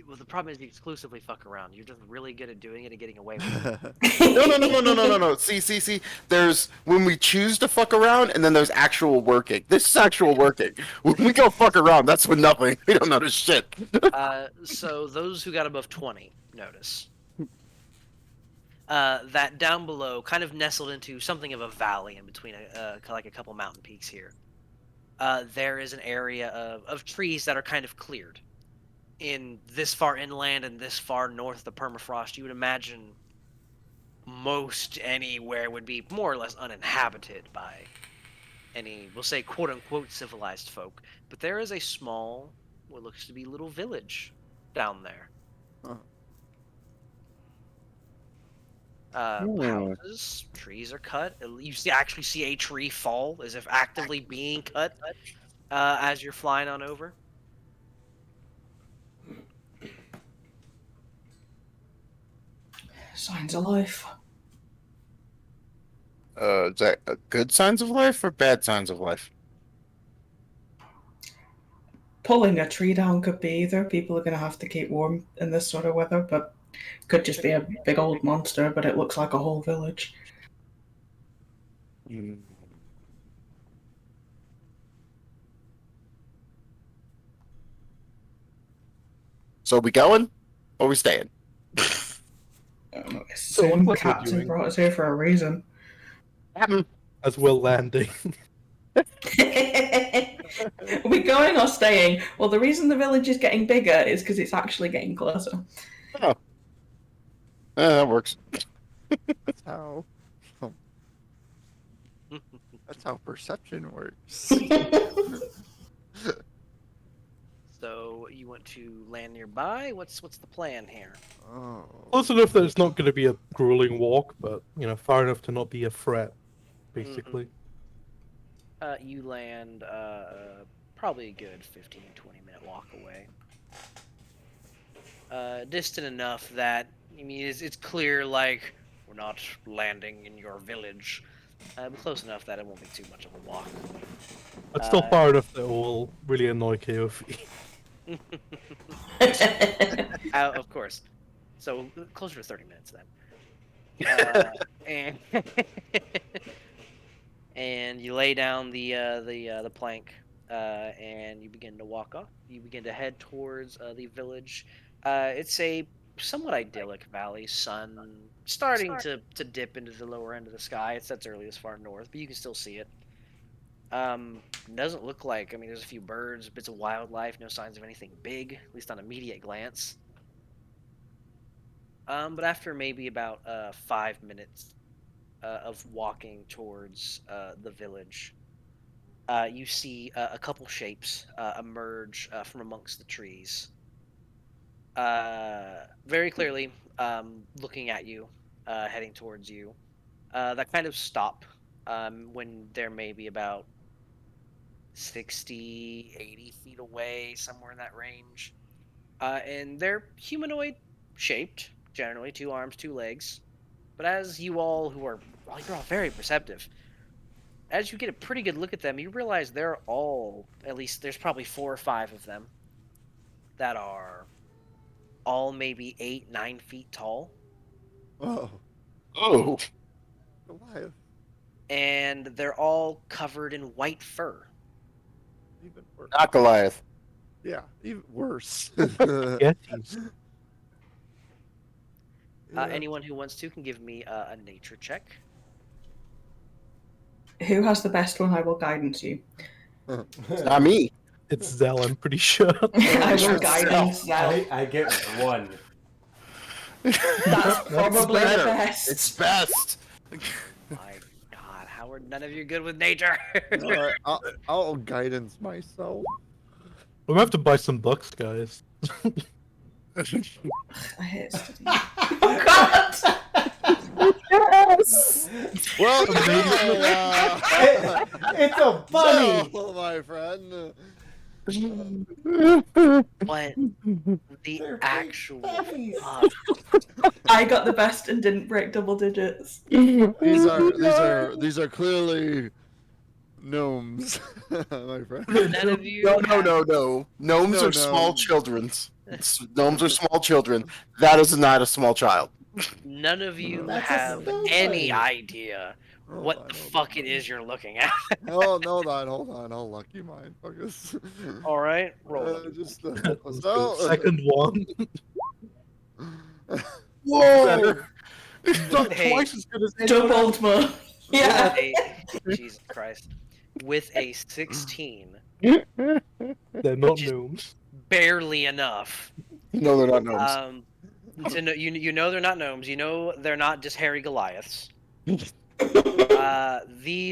Well, the problem is you exclusively fuck around. You're just really good at doing it and getting away with it. No. See. There's when we choose to fuck around, and then there's actual working. This is actual working. When we go fuck around, that's when nothing. We don't notice shit. So those who got above 20 notice. That down below, kind of nestled into something of a valley in between like a couple mountain peaks here, there is an area of trees that are kind of cleared. In this far inland and this far north of the permafrost, you would imagine most anywhere would be more or less uninhabited by any, we'll say, quote-unquote civilized folk. But there is a small, what looks to be little village down there. Houses, trees are cut. You actually see a tree fall as if actively being cut as you're flying on over. Signs of life. Is that good signs of life or bad signs of life? Pulling a tree down could be either. People are going to have to keep warm in this sort of weather, but could just be a big old monster, but it looks like a whole village. So we going or we staying? Some what's captain doing? brought us here for a reason. As well landing. Are we going or staying? Well, the reason the village is getting bigger is because it's actually getting closer. That works. That's how. That's how perception works. So you want to land nearby? What's the plan here? Oh. Close enough that it's not going to be a grueling walk, but far enough to not be a threat, basically. You land probably a good 15, 20-minute walk away. Distant enough that, I mean, it's clear, like, we're not landing in your village. But close enough that it won't be too much of a walk. But still far enough that it will really annoy KOV. Of course. So closer to 30 minutes then. And and you lay down the plank, and you begin to walk off. You begin to head towards the village. It's a somewhat idyllic valley. Sun starting to dip into the lower end of the sky. It sets early as far north, but you can still see it. Doesn't look like, I mean, there's a few birds, bits of wildlife, no signs of anything big, at least on immediate glance. But after maybe about 5 minutes of walking towards the village, you see a couple shapes emerge from amongst the trees. Very clearly looking at you, heading towards you. That kind of stop when they're maybe about 60, 80 feet away, somewhere in that range. And they're humanoid shaped, generally, 2 arms, 2 legs. But as you all who are, well, you're all very perceptive. As you get a pretty good look at them, you realize they're all, at least there's probably 4 or 5 of them, that are all maybe 8, 9 feet tall. Oh. Oh. Goliath. And they're all covered in white fur. Even worse. Not Goliath. Yeah, even worse. Yetis. Yeah. Anyone who wants to can give me a nature check. Who has the best one? I will guidance you. It's not me. It's Zell, I'm pretty sure. I will Sure, guidance Zell. I get 1. That's probably the better. best. It's best. My God, how are none of you good with nature? Alright, I'll guidance myself. We'll have to buy some books, guys. I hate studying. Oh God! Well, It's a bunny. so, my friend. But the They're big actual bunnies. fuck. I got the best and didn't break double digits. These are clearly gnomes, my friend. None of you. No. Gnomes No, are small no. children. Gnomes are small children. That is not a small child. None of you That's a have stone any bunny. idea what the fuck it is you're looking at. Oh no, hold on, I'll lucky mind, fuckers. All right, roll. it. Just Let's go. so. Second one. Whoa! Not Hey. twice as good as Doubled more. Yeah. Jesus Christ. With a 16, They're not Just- gnomes. barely enough. No, they're not gnomes. To know, you know they're not gnomes. You know they're not just hairy Goliaths. These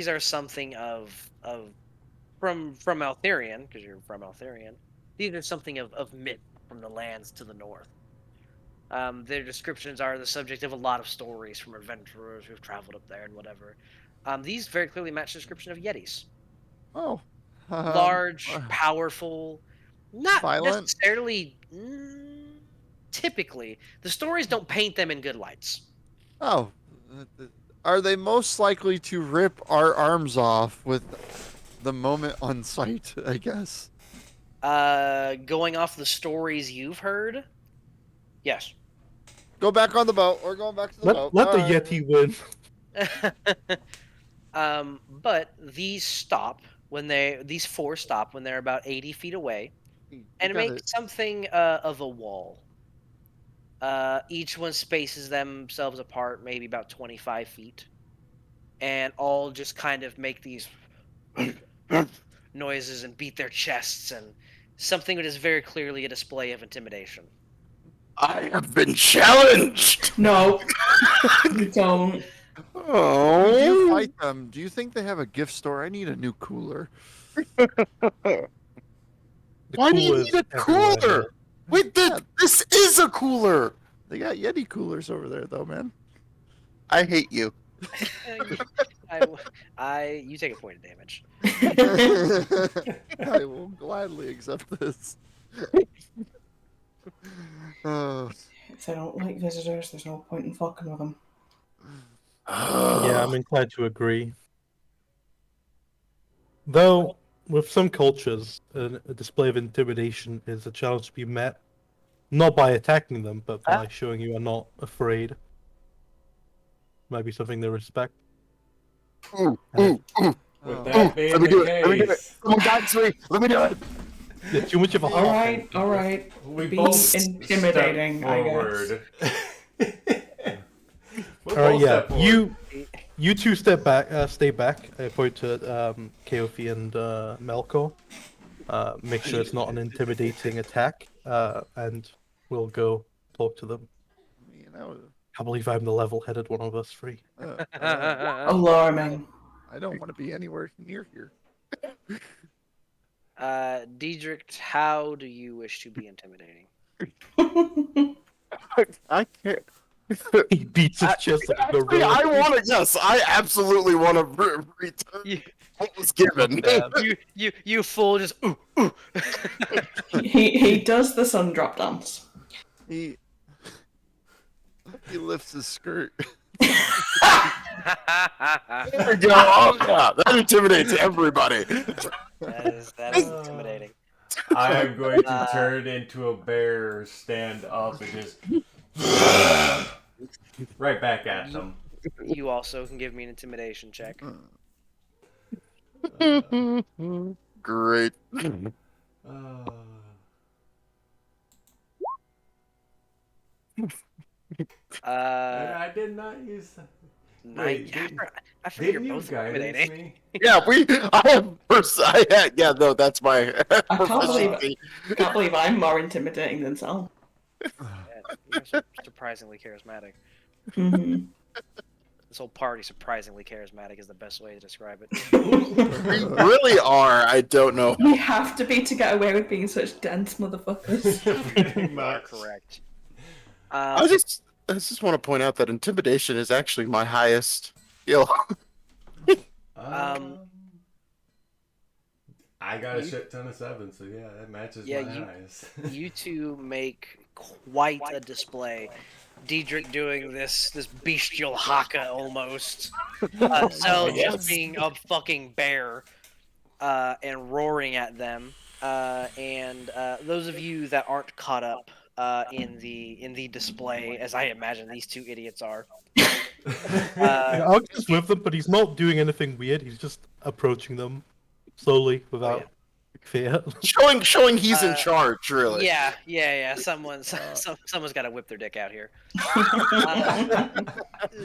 are something of from Altherian, because you're from Altherian. These are something of myth from the lands to the north. Their descriptions are the subject of a lot of stories from adventurers who've traveled up there and whatever. These very clearly match the description of Yetis. Oh. Large, powerful, not Violent? necessarily. Typically, the stories don't paint them in good lights. Oh. Are they most likely to rip our arms off with the moment on sight, I guess? Going off the stories you've heard, yes. Go back on the boat. We're going back to the boat. Let the Alright. Yeti win. But these four stop when they're about 80 feet away, and Got make it. something of a wall. Each one spaces themselves apart, maybe about 25 feet, and all just kind of make these noises and beat their chests, and something that is very clearly a display of intimidation. I have been challenged. No. You don't. When Oh. you fight them, do you think they have a gift store? I need a new cooler. The Why do you coolers need a everywhere. cooler? Wait, this is a cooler. They got Yeti coolers over there, though, man. I hate you. You take a point of damage. I will gladly accept this. Oh, If they don't like visitors, there's no point in fucking with them. Yeah, I'm inclined to agree. Though, with some cultures, a display of intimidation is a challenge to be met, not by attacking them, but by showing you are not afraid. Might be something they respect. Ooh, ooh, ooh. With that being Let me the do it. Let me do it. case, Someone guides me. Let me do it. Yeah, too much of a All hawk. right, all right. we Be both intimidating, step I guess. forward. We'll All right, both yeah. step forward. You two step back. Stay back. I point to Keofi and Melkor. Make sure it's not an intimidating attack, and we'll go talk to them. you know, I believe I'm the level-headed one of us three. Alarming. I don't want to be anywhere near here. Diedrich, how do you wish to be intimidating? I can't. He beats his chest like a Actually, gorilla. I want to. Yes, I absolutely want to return You- what was given. You full just ooh ooh. he does the sun drop dance. He lifts his skirt. There we go. Oh, yeah, that intimidates everybody. That is intimidating. I am going to Uh, turn into a bear, stand up, and just right back at them. You also can give me an intimidation check. Great. Uh, I did not use that. nine. Wait, I forget you're didn't you both guidance intimidating. me? Yeah, yeah, no, that's my I can't believe proficiency. can't believe I'm more intimidating than Sal. Yeah, you're surprisingly charismatic. Mm-hmm. This whole party surprisingly charismatic is the best way to describe it. We really are. I don't know. We have to be to get away with being such dense motherfuckers. Pretty You are much. correct. I just want to point out that intimidation is actually my highest skill. I got a you- shit ton of 7, so yeah, that matches Yeah, my you- highest. You two make quite a display. Diedrich doing this bestial haka almost. Zell just being a fucking bear and roaring at them. And those of you that aren't caught up in the display, as I imagine these two idiots are. Yeah, Argus is with them, but he's not doing anything weird. He's just approaching them slowly without fear. Showing he's in Uh, charge, really. Yeah. Someone's got to whip their dick out here.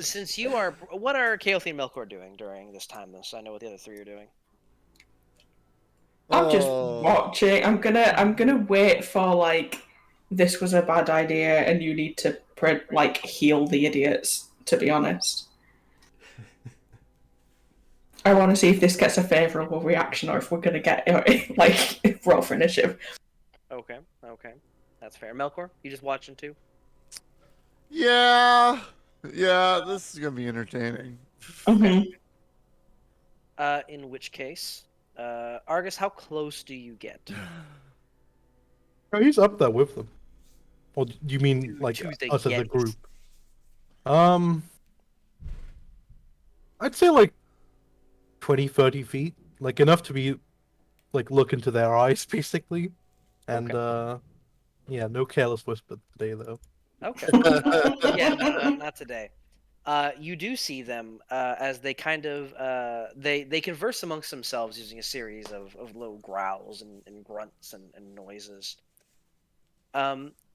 Since you are, what are Kaothi and Melkor doing during this time? Then, so I know what the other three are doing. I'm just Oh. watching. I'm gonna wait for like this was a bad idea and you need to heal the idiots. To be honest, I want to see if this gets a favourable reaction or if we're gonna get roll for initiative. Okay, that's fair. Melkor, you just watching too? Yeah. Yeah, this is gonna be entertaining. Mm-hmm. In which case, Argus, how close do you get? Oh, he's up there with them. Or do you mean like To the us as a Yetis. group? I'd say like 20, 30 feet. Like enough to be like look into their eyes basically. And yeah, no careless whisper today though. Okay. Yeah, no, not today. You do see them as they kind of they converse amongst themselves using a series of low growls and grunts and noises.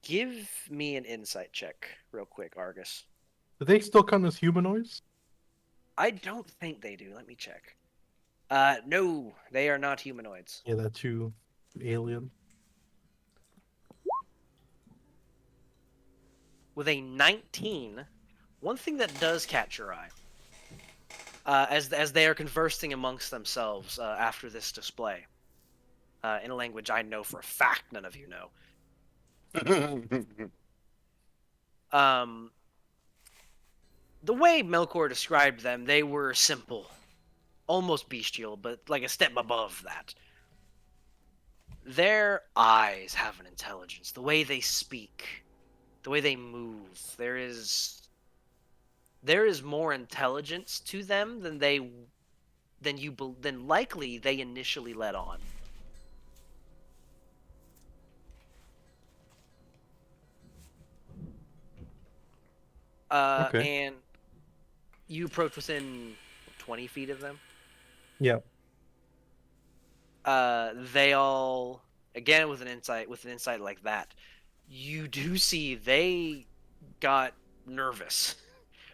Give me an insight check real quick, Argus. Do they still count as humanoids? I don't think they do. Let me check. No, they are not humanoids. Yeah, they're too alien. With a 19, one thing that does catch your eye, as they are conversing amongst themselves after this display, in a language I know for a fact none of you know. The way Melkor described them, they were simple, almost bestial, but like a step above that. Their eyes have an intelligence. The way they speak, the way they move, there is more intelligence to them than likely they initially let on. Okay. And you approach within 20 feet of them. Yeah. They all, again with an insight like that, you do see they got nervous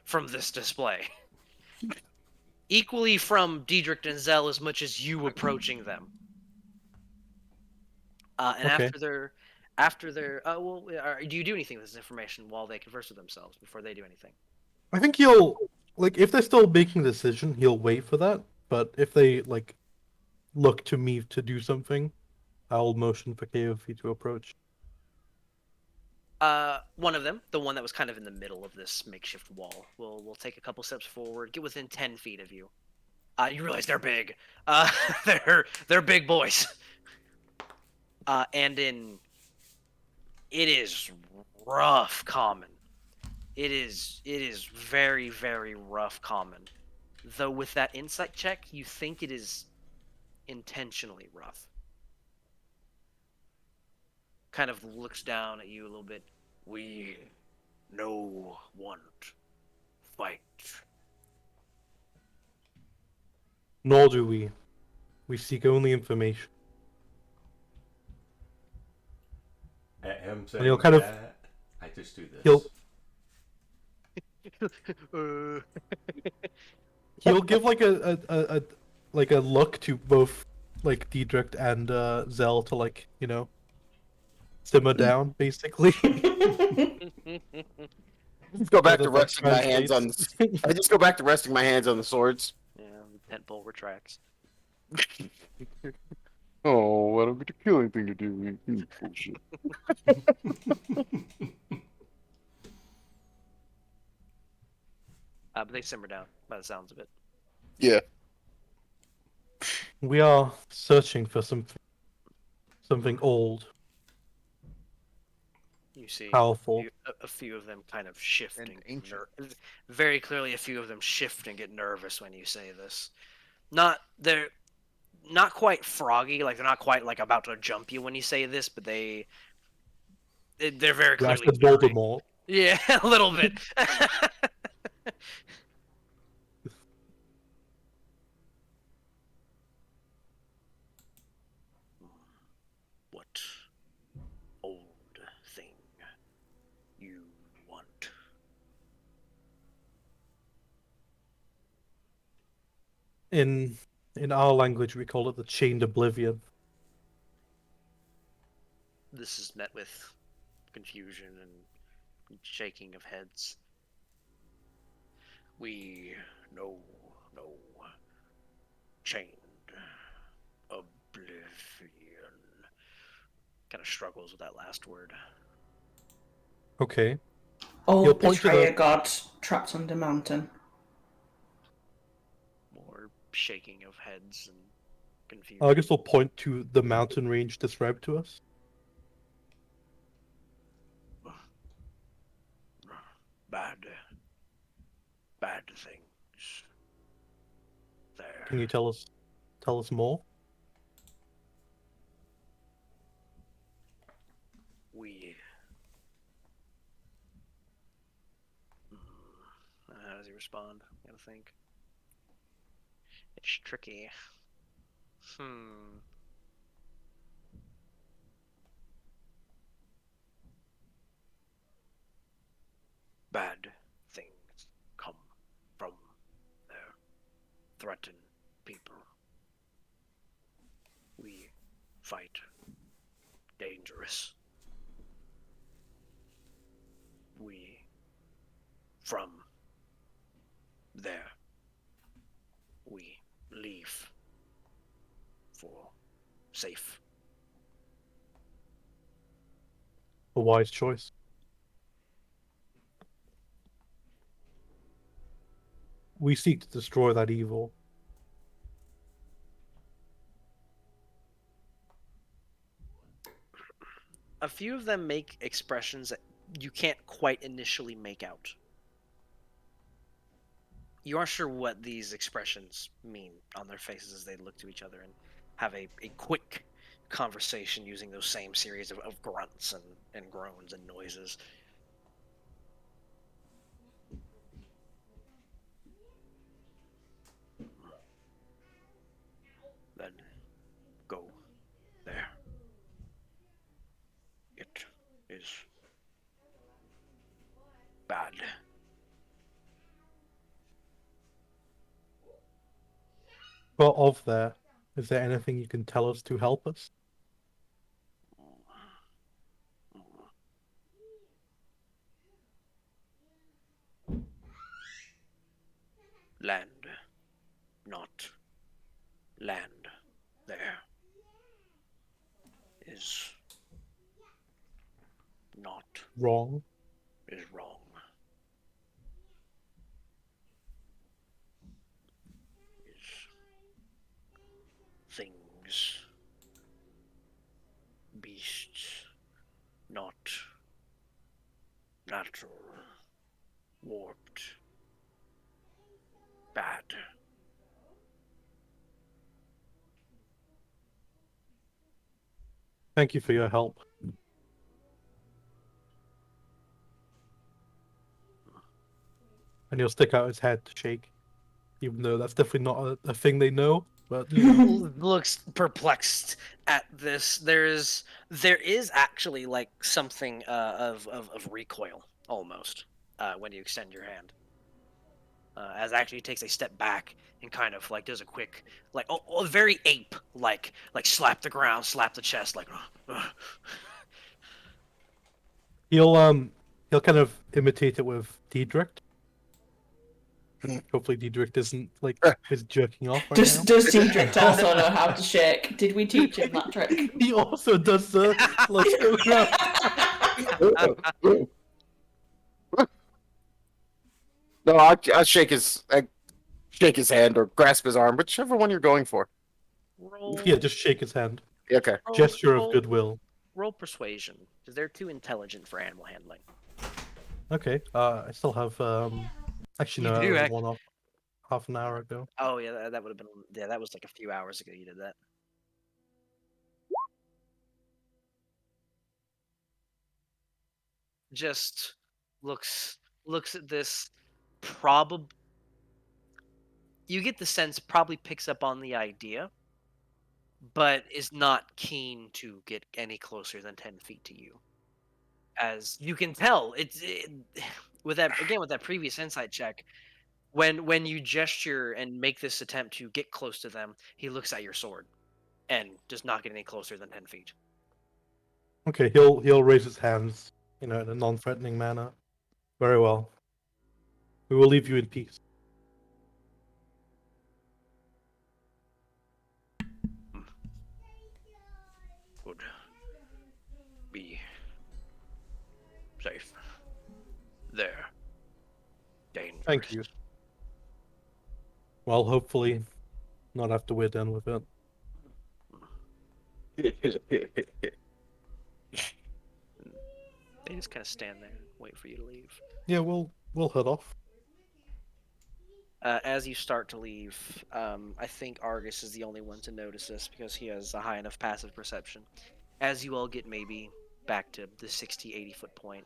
from this display. Equally from Diedrich and Zell as much as you approaching them. And Okay. after their do you do anything with this information while they converse with themselves before they do anything? I think he'll like if they're still making a decision, he'll wait for that. But if they like look to me to do something, I'll motion for KOF to approach. One of them, the one that was kind of in the middle of this makeshift wall, will take a couple steps forward, get within 10 feet of you. You realize they're big. They're big boys. And it is rough common. It is very, very rough common. Though with that insight check, you think it is intentionally rough. Kind of looks down at you a little bit. We no want fight. Nor do we. We seek only information. At him And he'll saying kind of- that. I just do this. He'll- Uh, He'll give like a like a look to both like Diedrich and Zell to like, you know, simmer down basically. Just go back Whether to that resting my hands on. translates. I just go back to resting my hands on the swords. yeah, the tent pole retracts. Oh, I don't get a killing thing to do. Bullshit. But they simmer down by the sounds of it. Yeah. We are searching for something old, You see powerful. a few of them kind of shift And and get ancient. very clearly a few of them shift and get nervous when you say this. They're not quite froggy, like they're not quite like about to jump you when you say this, but they're very Yeah, I clearly said nervous. Voldemort. Yeah, a little bit. What old thing you want? In our language, we call it the Chained Oblivion. This is met with confusion and shaking of heads. We no chained oblivion. Kind of struggles with that last word. Okay. Old You'll point to betrayer the- gods trapped under mountain. More shaking of heads and confusion. I guess we'll point to the mountain range described to us. Bad things. There. Can you tell us more? We. How does he respond? I gotta think. It's tricky. Bad things come from there. Threaten people. We fight dangerous. We from there we leave for safe. A wise choice. We seek to destroy that evil. A few of them make expressions that you can't quite initially make out. You aren't sure what these expressions mean on their faces as they look to each other and have a quick conversation using those same series of grunts and groans and noises. Then go there. It is bad. But of there, is there anything you can tell us to help us? Land, not land there is not Wrong. is wrong. Is things, beasts, not natural, warped, bad. Thank you for your help. And he'll stick out his head to shake, even though that's definitely not a thing they know. but you know. looks perplexed at this. There is actually like something of recoil almost when you extend your hand. As actually he takes a step back and kind of like does a quick like very ape like slap the ground, slap the chest like. He'll kind of imitate it with Diedrich. Hopefully Diedrich isn't like is jerking off right Does now. Diedrich also know how to shake? Did we teach him that trick? He also does the like No, I'll shake his hand or grasp his arm, whichever one you're going for. Roll, yeah, just shake his hand. Okay. Gesture of roll- goodwill. Roll persuasion because they're too intelligent for animal handling. Okay. I still have actually You no, do I act- one off half an hour ago. Oh yeah, that would have been that was like a few hours ago you did that. Just looks at this you get the sense probably picks up on the idea, but is not keen to get any closer than 10 feet to you. As you can tell, with that previous insight check, when you gesture and make this attempt to get close to them, he looks at your sword and does not get any closer than 10 feet. Okay, he'll raise his hands, you know, in a non-threatening manner. Very well. We will leave you in peace. Would be safe. There. Dangerous. Thank you. Well, hopefully, not after we're done with it. They just kind of stand there and wait for you to leave. Yeah, we'll head off. As you start to leave, I think Argus is the only one to notice this because he has a high enough passive perception. As you all get maybe back to the 60-80 foot point,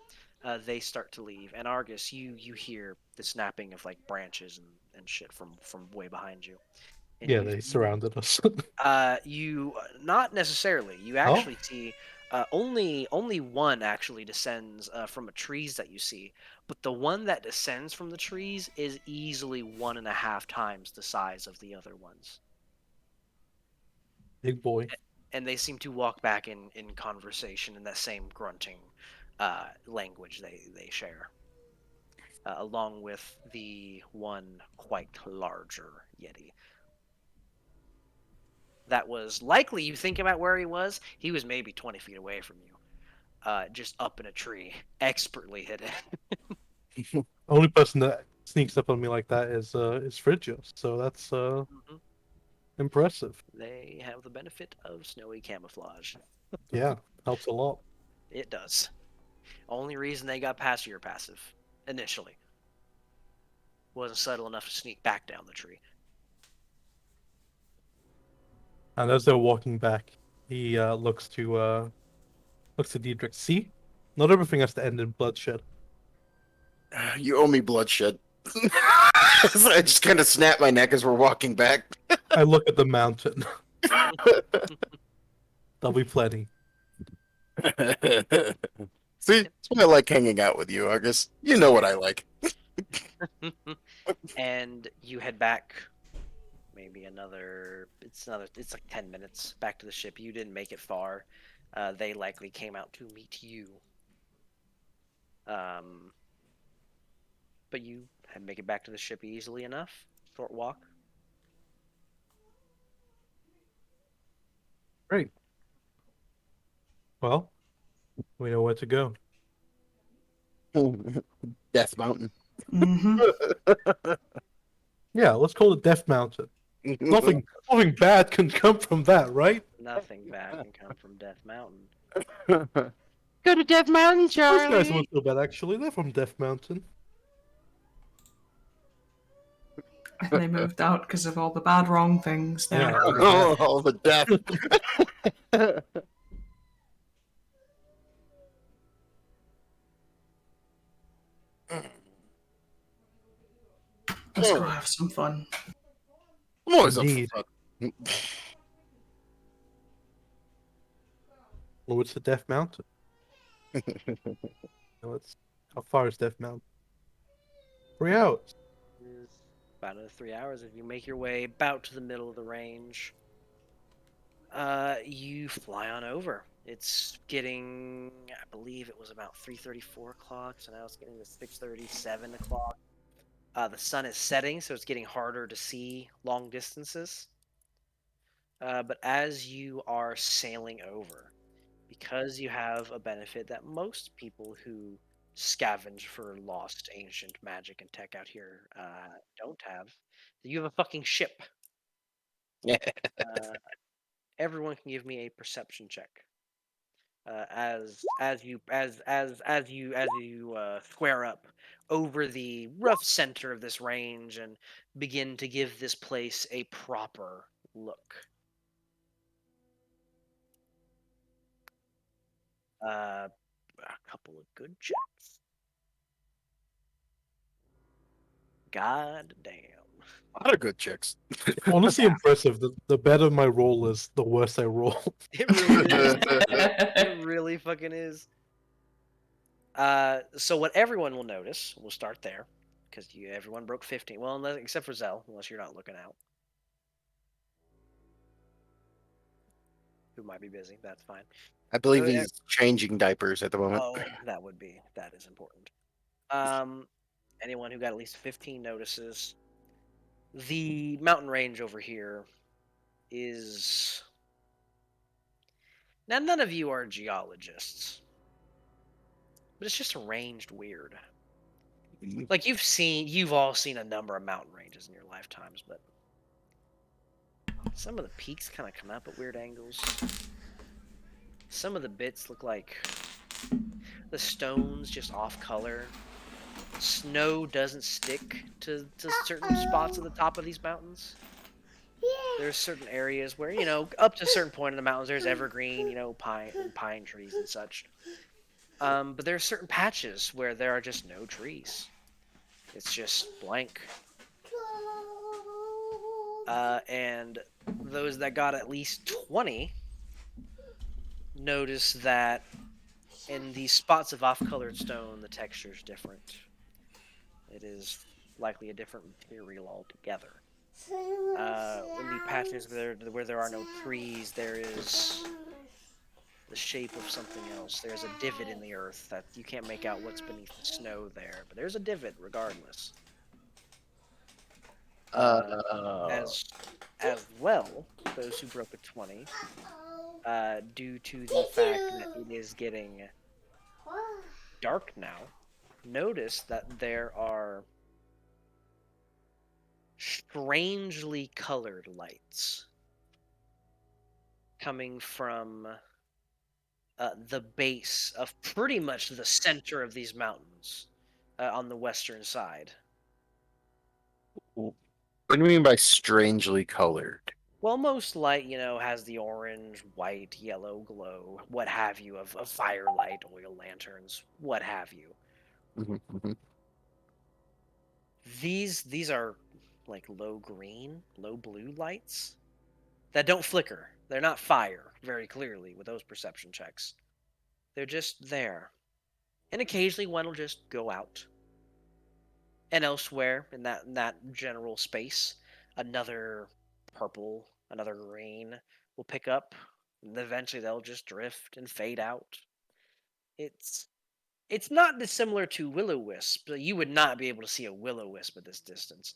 they start to leave. And Argus, you hear the snapping of like branches and shit from way behind you. And Yeah, you- they surrounded us. you not necessarily. You actually see only one actually descends from a trees that you see, but the one that descends from the trees is easily 1.5 times the size of the other ones, Big boy. and they seem to walk back in conversation in that same grunting language they share, along with the one quite larger Yeti. That was likely, you think about where he was maybe 20 feet away from you, just up in a tree, expertly hidden. Only person that sneaks up on me like that is Frigios, so that's impressive. They have the benefit of snowy camouflage. Yeah, helps a lot. It does. Only reason they got past your passive, initially, wasn't subtle enough to sneak back down the tree. And as they're walking back, he looks to Diedrich. See, not everything has to end in bloodshed. You owe me bloodshed. So I just kind of snap my neck as we're walking back. I look at the mountain. There'll be plenty. See, that's why I like hanging out with you, Argus. You know what I like. And you head back maybe it's like 10 minutes back to the ship. You didn't make it far. They likely came out to meet you. But you make it back to the ship easily enough. Short walk. Great. Well, we know where to go. Death Mountain. Hmm. Yeah, let's call it Death Mountain. Nothing bad can come from that, right? Nothing bad can come from Death Mountain. Go to Death Mountain, Those guys Charlie. weren't so bad, actually. They're from Death Mountain. And they moved out because of all the bad, wrong things. There. Yeah. Oh, all the death. Let's go have some fun. I'm always up for Indeed. fun. Well, what's the Death Mountain? How far is Death Mountain? 3 hours. Is about another 3 hours if you make your way about to the middle of the range. You fly on over. It's getting, I believe it was about 3:30, 4 o'clock, so now it's getting to 6:30, 7 o'clock. The sun is setting, so it's getting harder to see long distances. But as you are sailing over, because you have a benefit that most people who scavenge for lost ancient magic and tech out here don't have, you have a fucking ship. Uh, everyone can give me a perception check. As you square up over the rough center of this range and begin to give this place a proper look. A couple of good checks. God damn. A lot of good chicks. Honestly, impressive. The better my roll is, the worse I roll. It really is. It really fucking is. So what everyone will notice, we'll start there, because everyone broke 15. Well, except for Zell, unless you're not looking out. Who might be busy. That's fine. I believe Oh, yeah. he's changing diapers at the moment. Oh, that is important. Anyone who got at least 15 notices. The mountain range over here is. Now, none of you are geologists, but it's just arranged weird. Like you've all seen a number of mountain ranges in your lifetimes, but some of the peaks kind of come up at weird angles. Some of the bits look like the stones just off color. Snow doesn't stick to certain spots at the top of these mountains. There's certain areas where, up to a certain point in the mountains, there's evergreen, pine trees and such. But there are certain patches where there are just no trees. It's just blank. And those that got at least 20 notice that in these spots of off-colored stone, the texture is different. It is likely a different material altogether. In the patches where there are no trees, there is the shape of something else. There's a divot in the earth that you can't make out what's beneath the snow there, but there's a divot regardless. As well, those who broke a 20, due to the fact that it is getting dark now, notice that there are strangely colored lights coming from the base of pretty much the center of these mountains on the western side. What do you mean by strangely colored? Well, most light, has the orange, white, yellow glow, what have you, of firelight, oil lanterns, what have you. These are like low green, low blue lights that don't flicker. They're not fire, very clearly, with those perception checks. They're just there. And occasionally one will just go out. And elsewhere in that general space, another purple, another green will pick up, and eventually they'll just drift and fade out. It's not dissimilar to will-o-wisp, but you would not be able to see a will-o-wisp at this distance.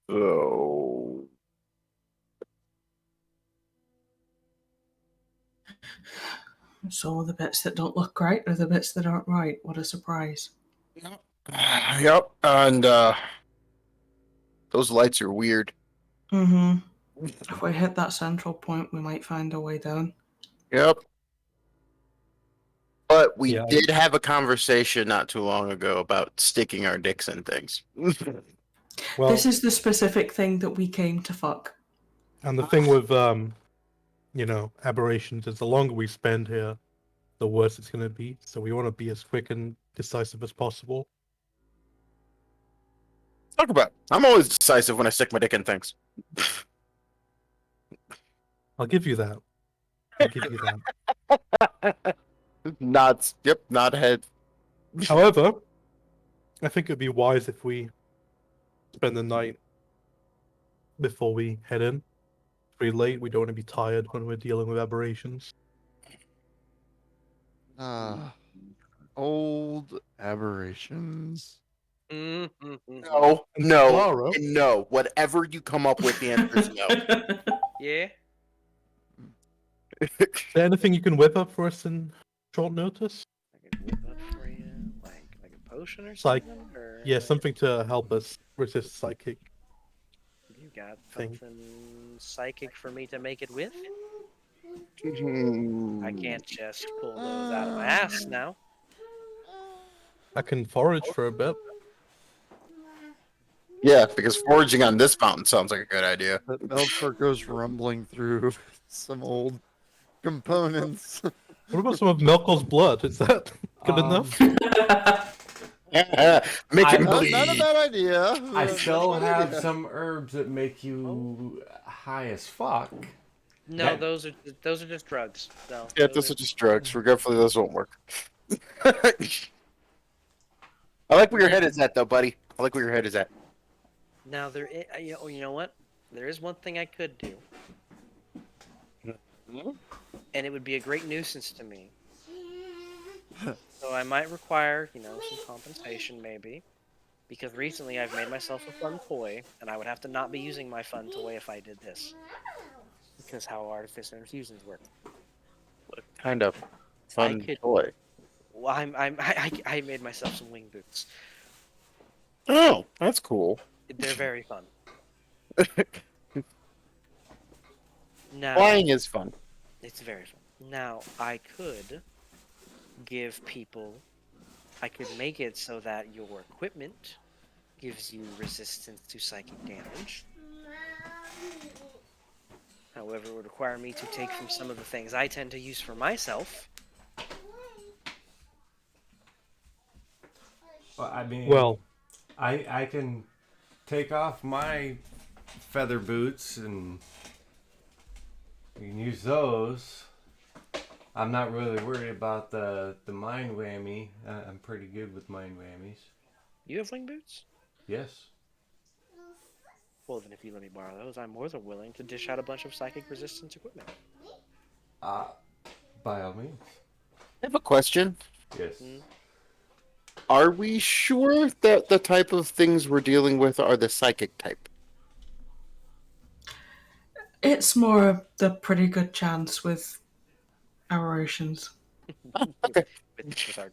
So So the bits that don't look right are the bits that aren't right. What a surprise. Yep, and those lights are weird. Mm-hmm. If we hit that central point, we might find a way down. Yep. But we Yeah. did have a conversation not too long ago about sticking our dicks in things. Well, This is the specific thing that we came to fuck. and the thing with aberrations is the longer we spend here, the worse it's going to be. So we want to be as quick and decisive as possible. Talk about it. I'm always decisive when I stick my dick in things. I'll give you that. I'll give you that. Nods. Yep, nod head. However, I think it'd be wise if we spend the night before we head in. It's pretty late. We don't want to be tired when we're dealing with aberrations. Old aberrations. Mm-hmm. No, And no, tomorrow- and no. Whatever you come up with, the answer is no. Yeah. Is there anything you can whip up for us in short notice? I can whip up for you, like a potion or Like, something. Or Yeah, something to help us resist psychic. You got thing. something psychic for me to make it with? I I can't just pull those out of my ass now. I can forage for a bit. Yeah, because foraging on this mountain sounds like a good idea. But Melkor goes rumbling through some old components. What about some of Melkor's blood? Is that good enough? Make I- it Not, bleed. not a bad idea. I Not a still bad have idea. some herbs that make you high as fuck. No, That- those are just drugs. No. Yeah, those are just drugs. Regretfully, those won't work. I like where your head is at, though, buddy. I like where your head is at. Now you know what? There is one thing I could do, and it would be a great nuisance to me. So I might require, some compensation maybe, because recently I've made myself a fun toy, and I would have to not be using my fun toy if I did this, because how artificial infusions work. What kind of fun could- toy? Well, I made myself some wing boots. Oh, that's cool. They're very fun. Now, Flying is fun. it's very fun. Now, I could give people. I could make it so that your equipment gives you resistance to psychic damage. However, it would require me to take from some of the things I tend to use for myself. Well, I mean, Well, I can take off my feather boots and you can use those. I'm not really worried about the mind whammy. I'm pretty good with mind whammies. You have wing boots? Yes. Well, then if you let me borrow those, I'm more than willing to dish out a bunch of psychic resistance equipment. By all means. I have a question. Yes. Mm. Are we sure that the type of things we're dealing with are the psychic type? It's more of the pretty good chance with aberrations.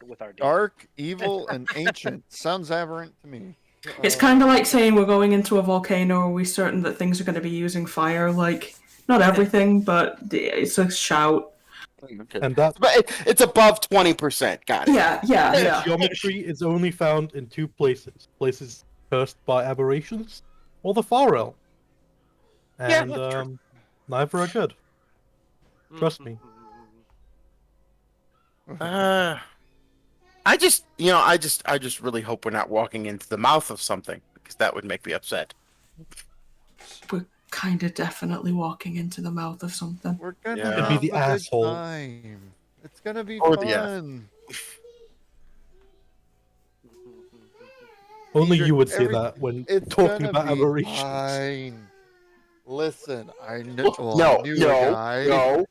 With our Dark, evil, and ancient. Sounds aberrant to me. It's kind of like saying we're going into a volcano. Are we certain that things are going to be using fire? Like, not everything, but it's a shout. Okay. and that But it's above 20%. Got it. Yeah. geometry is only found in two places: places cursed by aberrations, or the far realm. Yeah, And that's true. neither are good. Trust me. I just really hope we're not walking into the mouth of something because that would make me upset. We're kind of definitely walking into the mouth of something. We're gonna Yeah. have It'd be the a good asshole. time. It's gonna be Or fun. the ass. Only Peter, you would say every- that when It's talking gonna about be aberrations. fine. Listen, I know. Well, No, I knew a guy. no.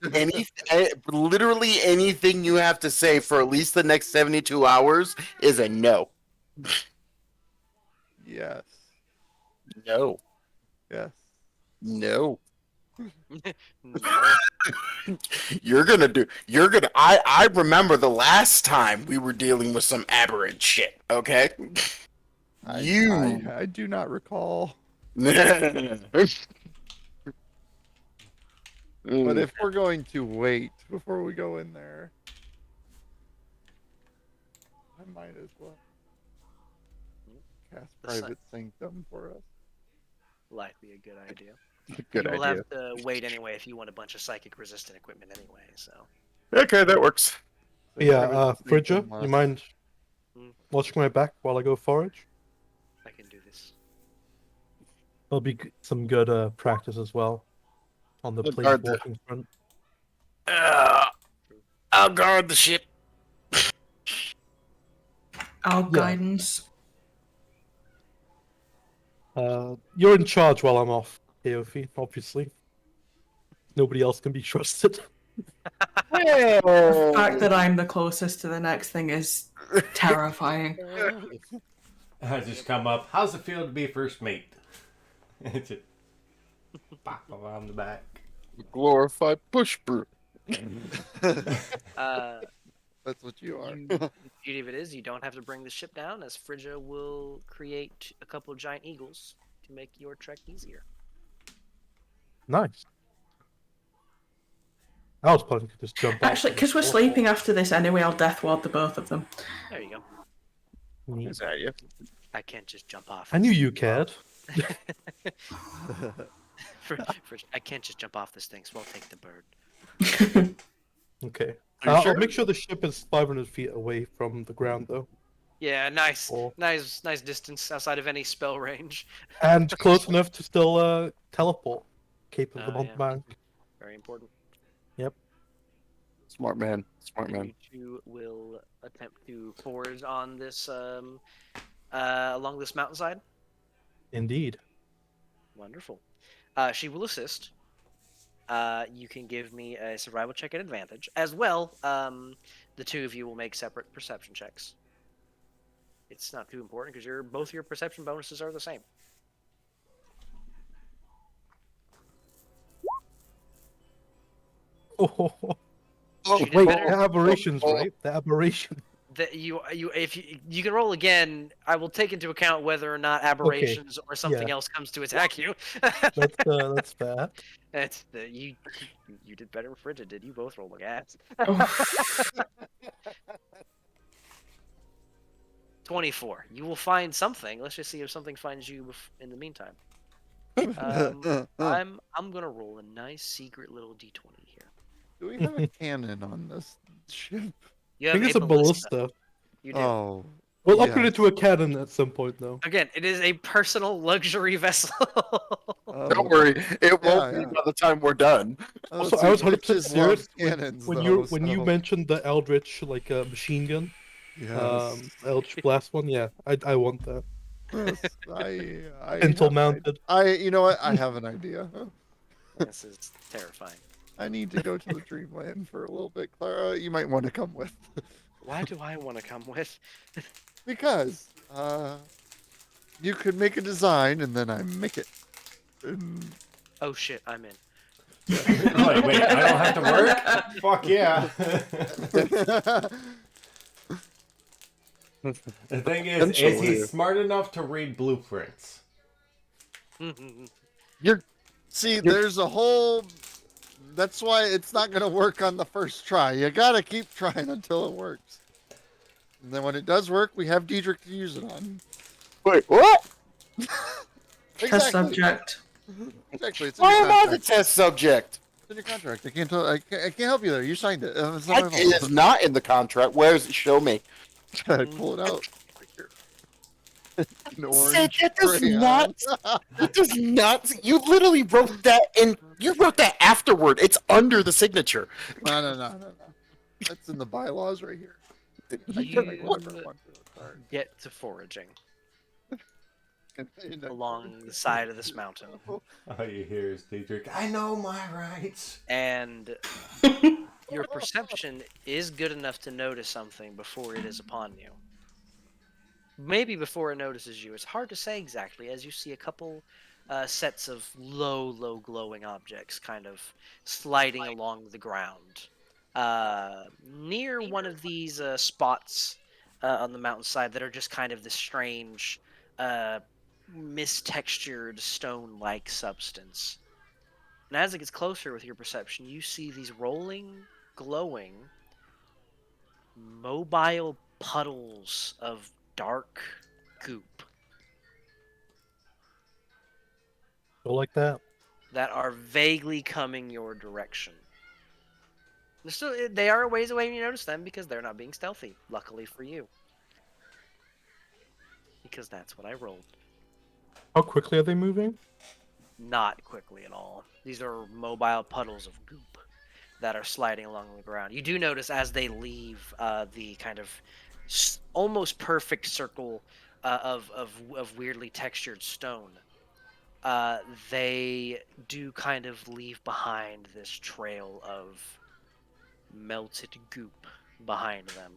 Literally anything you have to say for at least the next 72 hours is a no. Yes. No. Yes. No. No. I remember the last time we were dealing with some aberrant shit, okay? I do not recall. But if we're going to wait before we go in there, I might as well cast The si- Private Sanctum for us. Likely a good idea. Good you will idea. have to wait anyway if you want a bunch of psychic resistant equipment anyway. So Okay, that works. So Yeah, Private Fridger, Sanctum you must- mind Mm. watching my back while I go forage? I can do this. There'll be some good practice as well on the We'll guard the- walking front. I'll guard the ship. Our Yeah. guidance. You're in charge while I'm off, Aofi, obviously. Nobody else can be trusted. The fact that I'm the closest to the next thing is terrifying. I just come up. How's it feel to be first mate? Just pop around the back. Glorified push brute. Uh, That's what you are. the beauty of it is you don't have to bring the ship down, as Frigga will create a couple of giant eagles to make your trek easier. Nice. I was planning to just jump off. Actually, because we're sleeping after this anyway, I'll death ward the both of them. There you go. Neat. Is that you? I can't just jump off. I knew you cared. I can't just jump off this thing, so I'll take the bird. Okay. Are you I'll sure? make sure the ship is 500 feet away from the ground, though. Yeah, nice, Or- nice distance outside of any spell range. And close enough to still teleport. Cape of the Oh, yeah. Montbank. Very important. Smart man. Smart You man. two will attempt to forge on this along this mountainside. Indeed. Wonderful. She will assist. You can give me a survival check at advantage. As well, the two of you will make separate perception checks. It's not too important because both your perception bonuses are the same. Oh, She did wait, better. the aberrations, right? The aberration. That if you can roll again, I will take into account whether or not aberrations or something yeah. else comes to attack you. That's fair. You did better with Frigid, did you? Both roll like ass. Oh, 24. You will find something. Let's just see if something finds you in the meantime. I'm gonna roll a nice secret little d20 here. Do we have a cannon on this ship? You I have think it's a ballista. You do. Oh, We'll yeah. upgrade it to a cannon at some point, though. Again, it is a personal luxury vessel. Don't worry, it won't Yeah, be yeah. by the time we're done. Also, I was 100% Witches serious love cannons, When though, you so- mentioned the Eldritch machine gun, Yes. Eldritch blast one, yeah, I want that. Yes, I Pintle have an mounted. you know what? I have an idea. This is terrifying. I need to go to the dreamland for a little bit, Clara. You might want to come with. Why do I want to come with? Because you could make a design and then I make it. And Oh shit, I'm in. Like, wait, I don't have to work? Fuck yeah. The thing is he Potentially. smart enough to read blueprints? See, there's a whole. That's why it's not going to work on the first try. You got to keep trying until it works. And then when it does work, we have Diedrich to use it on. Wait, what? test subject. Exactly. It's in Why your am I the contract. test subject? It's in your contract. I can't tell. I can't help you there. You signed it. It's I, not my it fault. is not in the contract. Where is it? Show me. I pull it out. An orange That does crayon. not. It does not. You literally wrote that in. You wrote that afterward. It's under the signature. No. That's in the bylaws right here. I You can make whatever I want to. It's hard. get to foraging And- along the side of this mountain. All you hear is Diedrich, I know my rights. And your perception is good enough to notice something before it is upon you. Maybe before it notices you. It's hard to say exactly, as you see a couple sets of low glowing objects kind of sliding along the ground. Near one of these spots on the mountainside that are just kind of this strange, mistextured stone-like substance. And as it gets closer with your perception, you see these rolling, glowing, mobile puddles of dark goop Go like that. that are vaguely coming your direction. They are a ways away when you notice them because they're not being stealthy, luckily for you. Because that's what I rolled. How quickly are they moving? Not quickly at all. These are mobile puddles of goop that are sliding along the ground. You do notice as they leave the kind of almost perfect circle of weirdly textured stone, they do kind of leave behind this trail of melted goop behind them.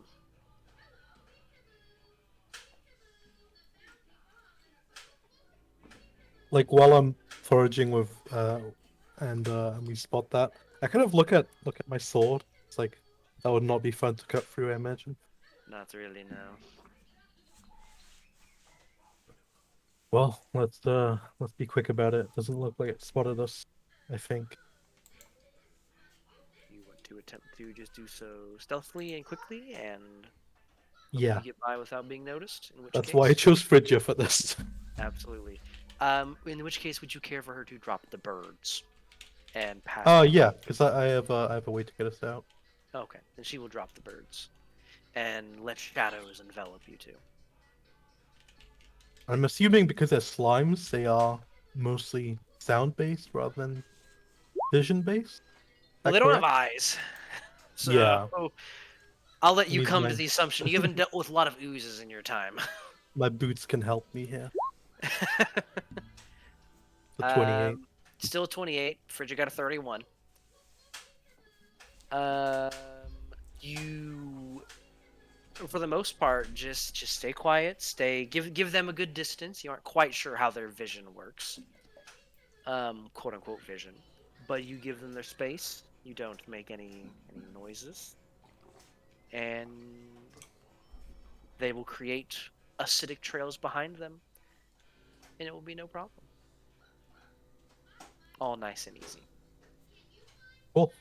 Like while I'm foraging with and we spot that, I kind of look at my sword. It's like that would not be fun to cut through, I imagine. Not really, no. Well, let's be quick about it. Doesn't look like it spotted us, I think. You want to attempt to just do so stealthily and quickly and Yeah, hopefully get by without being noticed. In which that's case, why I chose Phrygia for this. absolutely. In which case, would you care for her to drop the birds and pass? Yeah, because I have a way to get us out. Okay, then she will drop the birds and let shadows envelop you two. I'm assuming because they're slimes, they are mostly sound-based rather than vision-based. Well, they don't have eyes, so Yeah. I'll let you Need come to my- the assumption. You haven't dealt with a lot of oozes in your time. My boots can help me here. The 28. Still 28. Frigid got a 31. You, for the most part, just stay quiet. Give them a good distance. You aren't quite sure how their vision works, quote unquote vision, but you give them their space. You don't make any noises, and they will create acidic trails behind them, and it will be no problem. All nice and easy. Cool.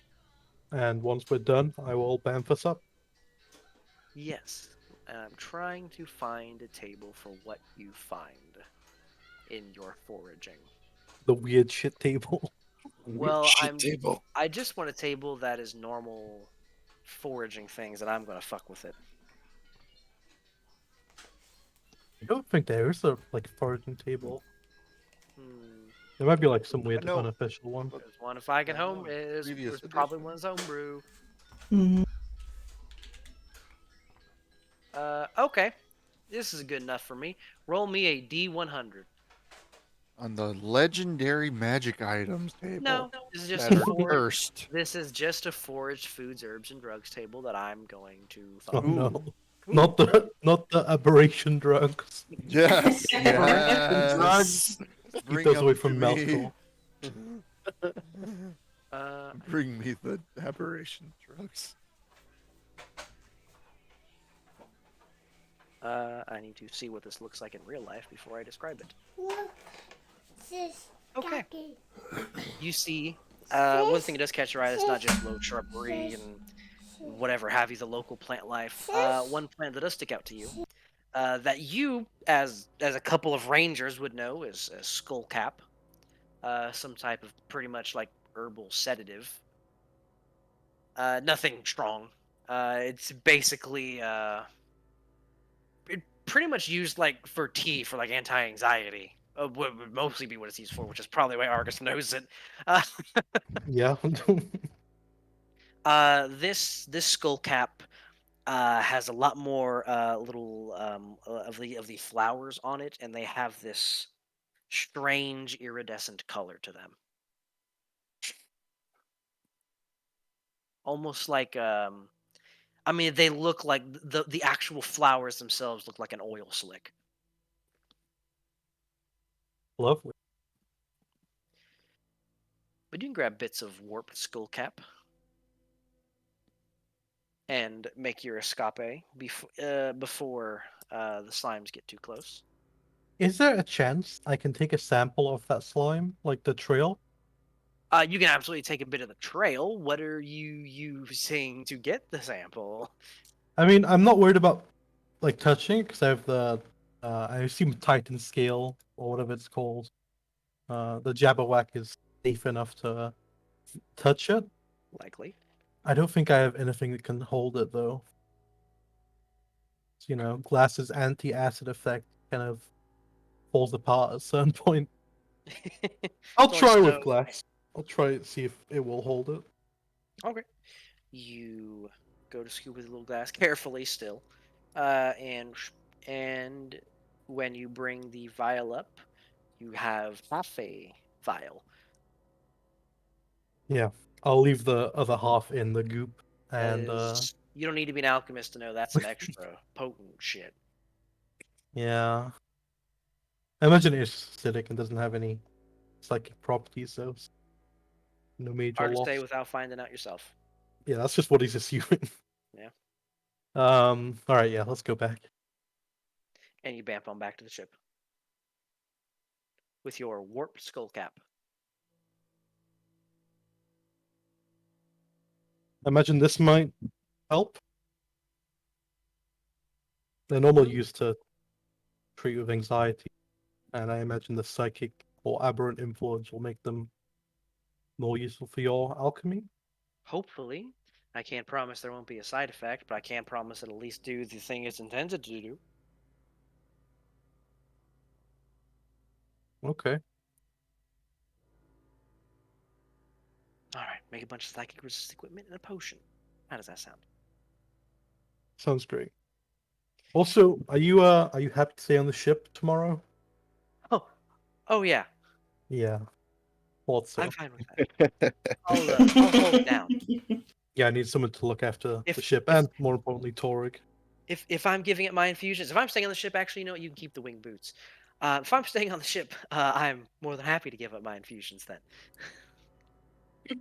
And once we're done, I will bamf us up. Yes, and I'm trying to find a table for what you find in your foraging. The weird shit table. Well, Shit table. I just want a table that is normal foraging things, and I'm gonna fuck with it. I don't think there is a like foraging table. Hmm. There might be like some weird know. unofficial one. There's one if I get I know, home. Is previous probably edition. one's homebrew. Mm. Okay. This is good enough for me. Roll me a D100. On the legendary magic items table. No, this is just That a are forage. cursed. This is just a foraged foods, herbs, and drugs table that I'm going to. Oh Thumb. no. Not the aberration drugs. Yes. Yes. Keep Bring those them away to from me. Melkor. Bring me the aberration drugs. I need to see what this looks like in real life before I describe it. Look, sis. Okay. Daddy. You see, one thing that does catch your eye is not just low shrubbery and whatever have you, the local plant life. One plant that does stick out to you, that you, as a couple of rangers, would know is a skullcap, some type of pretty much like herbal sedative. Nothing strong. It's basically it pretty much used like for tea for like anti-anxiety. Would mostly be what it's used for, which is probably why Argus knows it. Yeah. This skull cap has a lot more little of the flowers on it, and they have this strange iridescent color to them, almost like I mean, they look like the actual flowers themselves look like an oil slick. Lovely. But you can grab bits of warped skull cap and make your escape before the slimes get too close. Is there a chance I can take a sample of that slime, like the trail? You can absolutely take a bit of the trail. What are you using to get the sample? I mean, I'm not worried about like touching because I have the I assume Titan scale or whatever it's called. The Jabberwack is safe enough to touch it. Likely. I don't think I have anything that can hold it though. You know, glass's anti-acid effect kind of falls apart at a certain point. I'll So, try with so- glass. I'll try it, see if it will hold it. Okay. You go to scoop with a little glass carefully still, and when you bring the vial up, you have half a vial. Yeah, I'll leave the other half in the goop, That and is, you don't need to be an alchemist to know that's some extra potent shit. yeah. I imagine it's acidic and doesn't have any psychic properties, so no major Hard to loss. say without finding out yourself. Yeah, that's just what he's assuming. Yeah. All right, yeah, let's go back. And you bamf on back to the ship with your warped skull cap. I imagine this might help. They're normally used to treat with anxiety, and I imagine the psychic or aberrant influence will make them more useful for your alchemy. Hopefully, I can't promise there won't be a side effect, but I can promise it'll at least do the thing it's intended to do. Okay, All right, make a bunch of psychic resist equipment and a potion. How does that sound? sounds great. Also, are you happy to stay on the ship tomorrow? Oh yeah, Yeah. Thought so. I'm fine with that. I'll hold it down. Yeah, I need someone to look after the If- ship, if- and more importantly, Torig. If I'm giving it my infusions, if I'm staying on the ship, actually, you know what? You can keep the wing boots. If I'm staying on the ship, I'm more than happy to give up my infusions then. She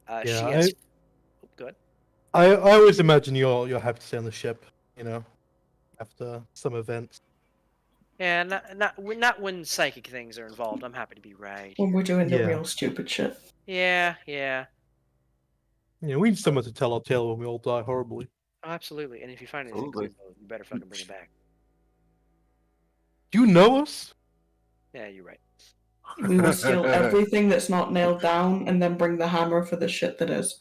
Yeah, has. Oh, good. I always imagine you're happy to stay on the ship, you know, after some events. Yeah, not when psychic things are involved. I'm happy to be right. When we're doing the Yeah. real stupid shit. Yeah. You know, we need someone to tell our tale when we all die horribly. Oh, absolutely. And if you find anything Absolutely. cool, though, you better fucking bring it back. Do you know us? Yeah, you're right. We will steal everything that's not nailed down and then bring the hammer for the shit that is.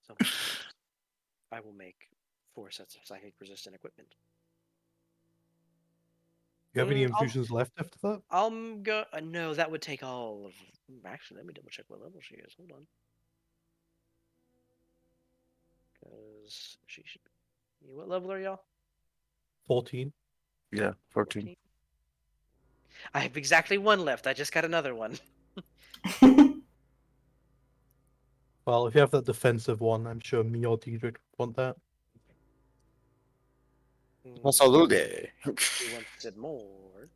So I will make 4 sets of psychic resistant equipment. Do you have any I'll- infusions left after that? I'll go. No, that would take all of. Actually, let me double check what level she is. Hold on. Because she should. What level are y'all? 14. Yeah, 14. 14? I have exactly 1 left. I just got another one. Well, if you have that defensive one, I'm sure me or Diedrich want that. Salute. He wants it more.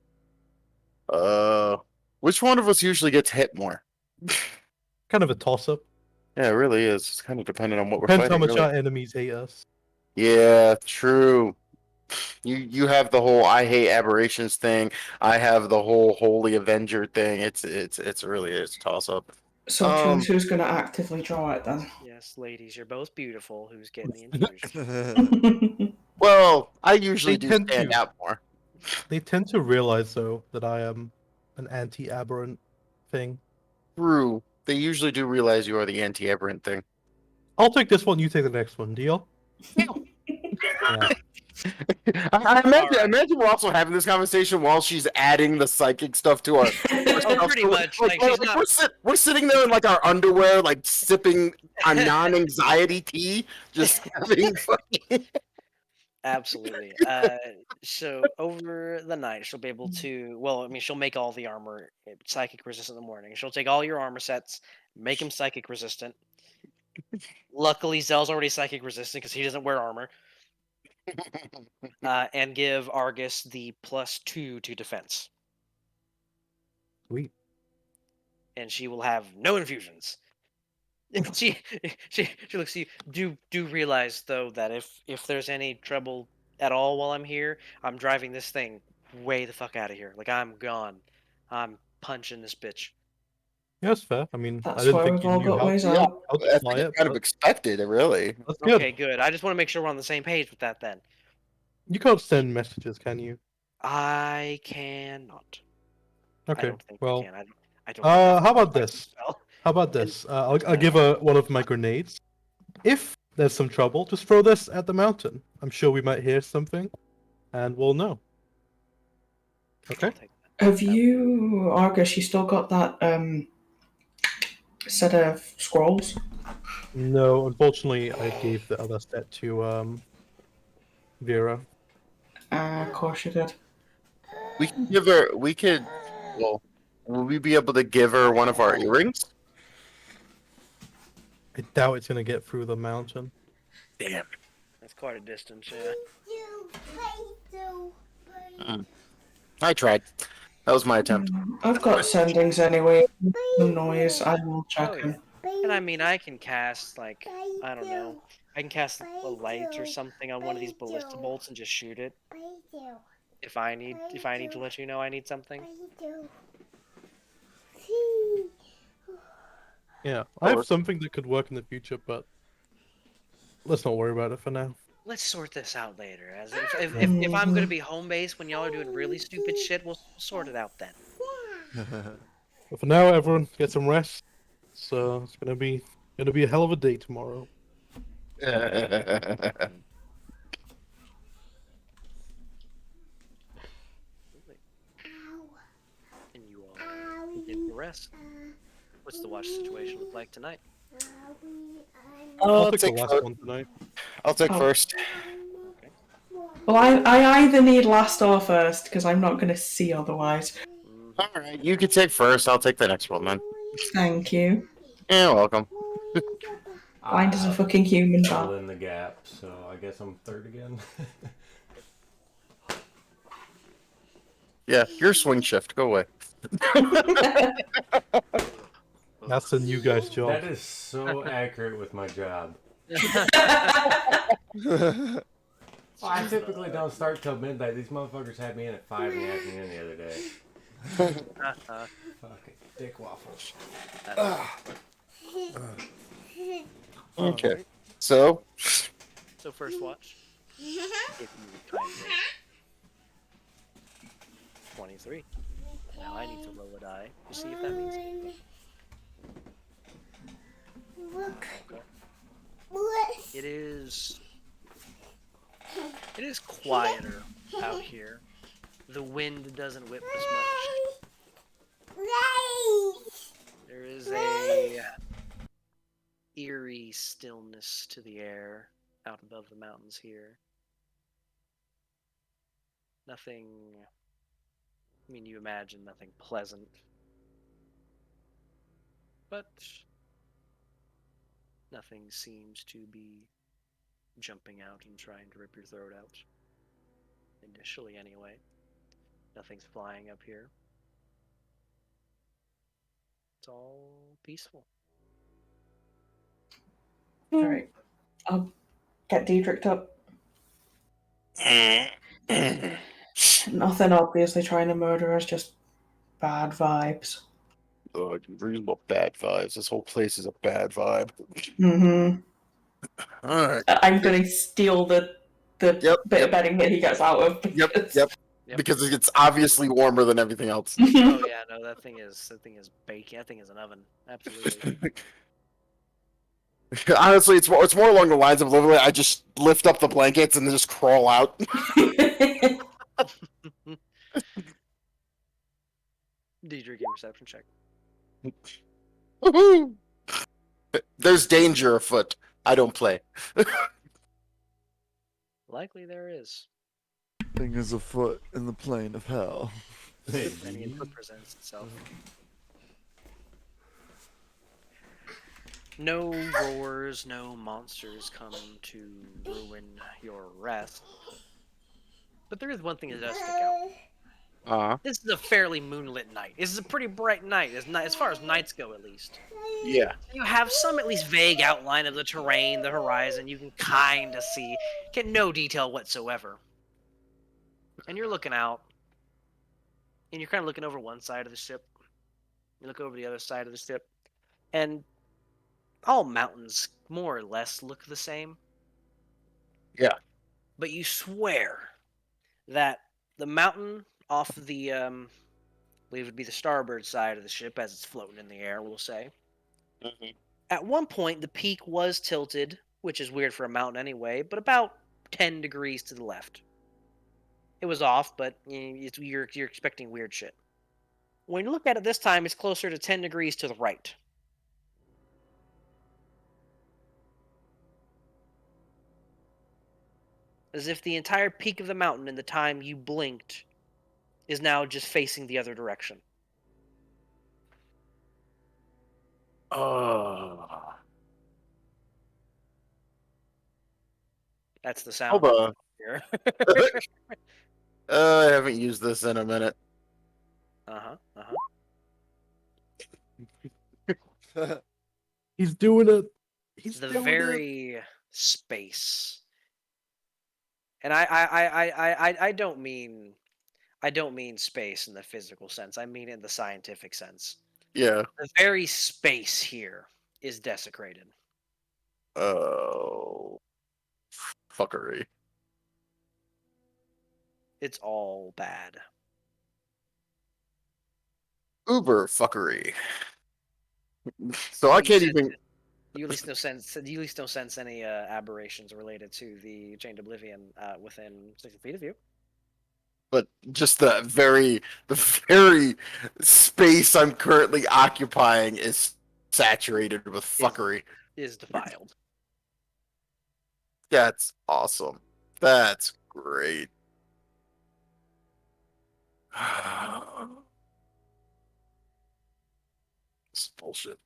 Which one of us usually gets hit more? Kind of a toss-up. Yeah, it really is. It's kind of dependent on what we're Depends fighting. how much really. our enemies hate us. Yeah, true. You have the whole I hate aberrations thing. I have the whole Holy Avenger thing. It's really is a toss up. So choose who's going to actively draw it then. Yes, ladies, you're both beautiful. Who's getting the infusion? Well, I usually They do tend stand to. out more. They tend to realize, though, that I am an anti-aberrant thing. True. They usually do realize you are the anti-aberrant thing. I'll take this one, you take the next one. Deal? Yeah. I imagine we're also having this conversation while she's adding the psychic stuff to our. Oh, pretty much. Like, she's not. We're sitting there in like our underwear, like sipping a non-anxiety tea, just having fucking. Absolutely. So over the night, she'll be able to. Well, I mean, she'll make all the armor psychic resistant in the morning. She'll take all your armor sets, make them psychic resistant. Luckily, Zell's already psychic resistant because he doesn't wear armor. And give Argus the +2 to defense, Sweet. and she will have no infusions. And she looks at you. Do realize though that if there's any trouble at all while I'm here, I'm driving this thing way the fuck out of here. Like I'm gone. I'm punching this bitch. Yeah, that's fair. I mean, That's I didn't why think we've you all knew got how, ways Yeah, out. how I to think fly it's it. kind of But expected, really. that's good. Okay, good. I just want to make sure we're on the same page with that. Then You can't send messages, can you? I cannot. I Okay. don't think Well, I can. I don't. think how about I can this? spell. How about this? I'll give her one of my grenades. If there's some trouble, just throw this at the mountain. I'm sure we might hear something. and we'll know. Okay. I'll take that. Have you, Argus, you still got that set of scrolls? No, unfortunately, I gave the other set to Vera. Of course you did. We can give her. We could. Well, will we be able to give her one of our earrings? I doubt it's gonna get through the mountain. Damn. That's quite a distance, yeah. I tried. That was my attempt. I've got sendings anyway. No noise. I will check Oh, yeah. them. And I mean, I can cast, like, I don't know. I can cast a light or something on one of these ballista bolts and just shoot it. If I need to let you know I need something. Yeah, I have something that could work in the future, but let's not worry about it for now. Let's sort this out later. As if I'm gonna be home base when y'all are doing really stupid shit, we'll sort it out then. But for now, everyone get some rest. So it's gonna be a hell of a day tomorrow. And you all begin to rest. What's the watch situation look like tonight? I'll take the take last fir- one tonight. I'll take Oh. first. Well, I either need last or first because I'm not going to see otherwise. Mhm. All right, you can take first. I'll take the next one then. Thank you. You're welcome. Blind as a fucking human. Fill Bat. in the gap, so I guess I'm third again. Yeah, your swing shift. Go away. That's the new guy's job. That is so accurate with my job. Well, I typically don't start till midnight. These motherfuckers had me in at 5 in the afternoon the other day. Fucking dick waffles. Okay. So, So first watch. If you kindly. 23. Now I need to roll a die to see if that means anything. It is quieter out here. The wind doesn't whip as much. There is a eerie stillness to the air out above the mountains here. Nothing, I mean, you imagine nothing pleasant. But nothing seems to be jumping out and trying to rip your throat out. Initially, anyway. Nothing's flying up here. It's all peaceful. Alright. I'll get Diedrich up. Nothing obviously trying to murder us, just bad vibes. reasonable bad vibes. This whole place is a bad vibe. Mm-hmm. All right. I'm gonna steal the bit Yep, of bedding that he gets out of. Yep. because- Yep. Yep. Because it's obviously warmer than everything else. Oh yeah, no, that thing is baking. That thing is an oven. Absolutely. Honestly, it's more along the lines of literally I just lift up the blankets and then just crawl out. Diedrich, give reception check. Woohoo! There's danger afoot. I don't play. Likely there is. Thing is afoot in the plane of hell. Any input presents itself. No roars, no monsters come to ruin your rest. But there is one thing that does stick out. This is a fairly moonlit night. This is a pretty bright night, as far as nights go, at least. Yeah. You have some at least vague outline of the terrain, the horizon. You can kind of see. Get no detail whatsoever. And you're looking out. And you're kind of looking over one side of the ship. You look over the other side of the ship. And all mountains, more or less, look the same. Yeah. But you swear that the mountain off the, I believe it would be the starboard side of the ship as it's floating in the air, we'll say. Mhm. At one point, the peak was tilted, which is weird for a mountain anyway, but about 10 degrees to the left. It was off, but you're expecting weird shit. When you look at it this time, it's closer to 10 degrees to the right. As if the entire peak of the mountain in the time you blinked is now just facing the other direction. Oh. That's the sound. Hold on. Here. I haven't used this in a minute. He's doing it. He's The doing it. very space. And I don't mean space in the physical sense. I mean in the scientific sense. Yeah. The very space here is desecrated. Oh. Fuckery. It's all bad. Uber fuckery. So I can't even. You at least don't sense any aberrations related to the Chained Oblivion within 60 feet of you. But just the very space I'm currently occupying is saturated with fuckery. Is defiled. That's awesome. That's great. This is bullshit.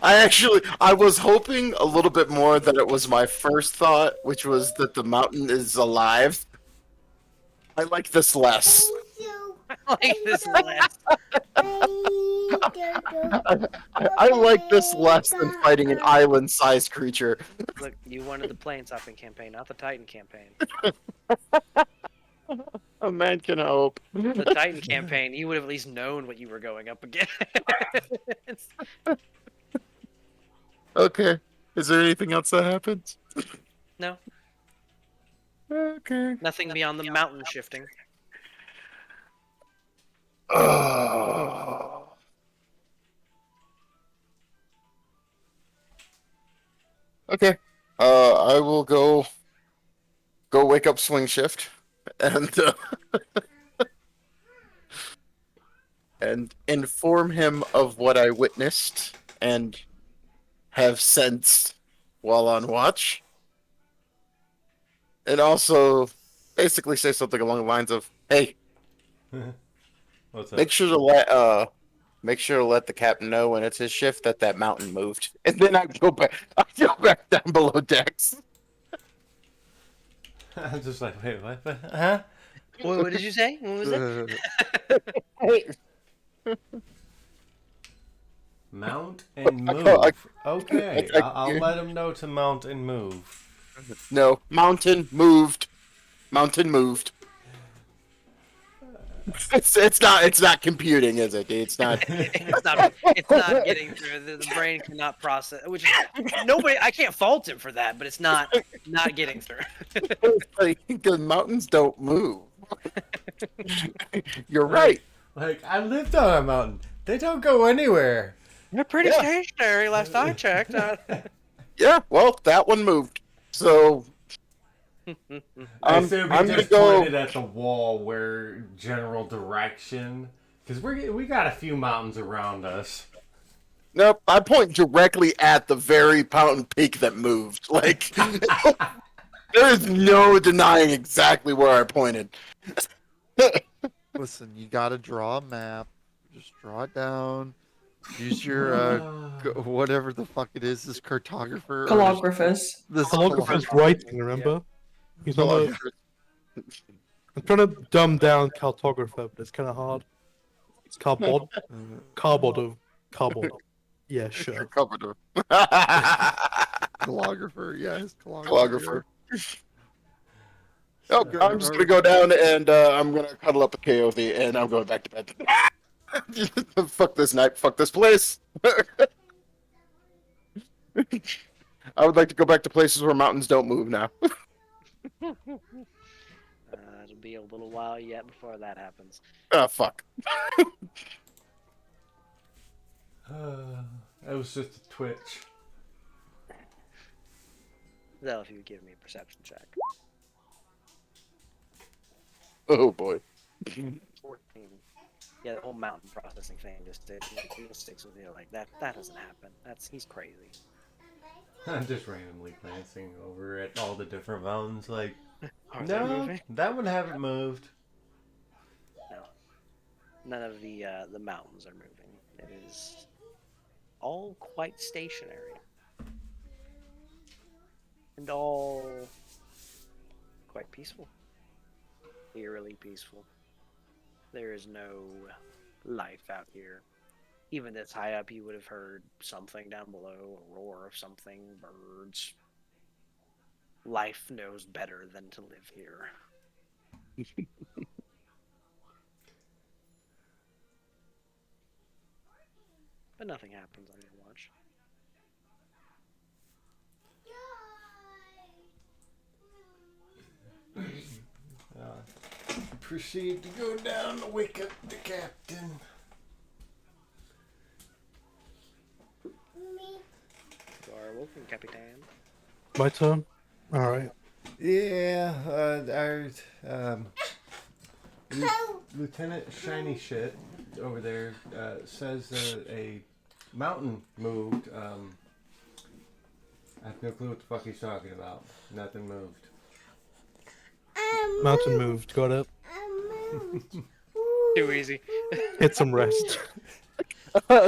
I was hoping a little bit more that it was my first thought, which was that the mountain is alive. I like this less. I like this less. I like this less than fighting an island-sized creature. Look, you wanted the plane stopping campaign, not the Titan campaign. A man can hope. The Titan campaign, you would have at least known what you were going up against. Okay. Is there anything else that happens? No. Okay. Nothing beyond the mountain shifting. Oh. Okay. I will go wake up Swing Shift and and inform him of what I witnessed and have sensed while on watch. And also basically say something along the lines of, "Hey, What's up? make sure to let the captain know when it's his shift that mountain moved." And then I go back down below decks. I'm just like, wait, what? Huh? What did you say? What was it? Mount and move. Okay, I'll let him know to mount and move. No, mountain moved. Mountain moved. It's not computing, is it? It's not. It's not getting through. The brain cannot process. Which nobody. I can't fault him for that, but it's not getting through. Like, the mountains don't move. You're right. Like, I lived on a mountain. They don't go anywhere. They're pretty stationary. Last I checked. Yeah. Well, that one moved. So I assume he I'm just gonna go. pointed at the wall where general direction. Because we got a few mountains around us. Nope, I point directly at the very mountain peak that moved. Like, there is no denying exactly where I pointed. Listen, you gotta draw a map. Just draw it down. Use your whatever the fuck it is, this cartographer. Colographers. This Holographer's writing, remember? He's not a... I'm trying to dumb down cartographer, but it's kind of hard. It's cardboard. Cardboard. Yeah, sure. Calligrapher, yes, Calligrapher. Oh, I'm just gonna go down and I'm gonna cuddle up with KOV and I'm going back to bed. Fuck this night. Fuck this place. I would like to go back to places where mountains don't move now. It'll be a little while yet before that happens. Ah, fuck. It was just a twitch. Though, if you would give me a perception check. Oh boy. 14. Yeah, the whole mountain processing thing just sticks with you. Like that doesn't happen. He's crazy. I'm just randomly glancing over at all the different mountains, like, Are they no, moving? that one haven't moved. No. None of the mountains are moving. It is all quite stationary. And all quite peaceful. Eerily peaceful. There is no life out here. Even this high up, you would have heard something down below, a roar of something, birds. Life knows better than to live here. But nothing happens on your watch. Proceed to go down to wake up the captain. You are woken, Capitan. My turn. All right. Yeah, our Lieutenant Shiny Shit over there says that a mountain moved. I have no clue what the fuck he's talking about. Nothing moved. Mountain moved. Got it. Too easy. Get some rest.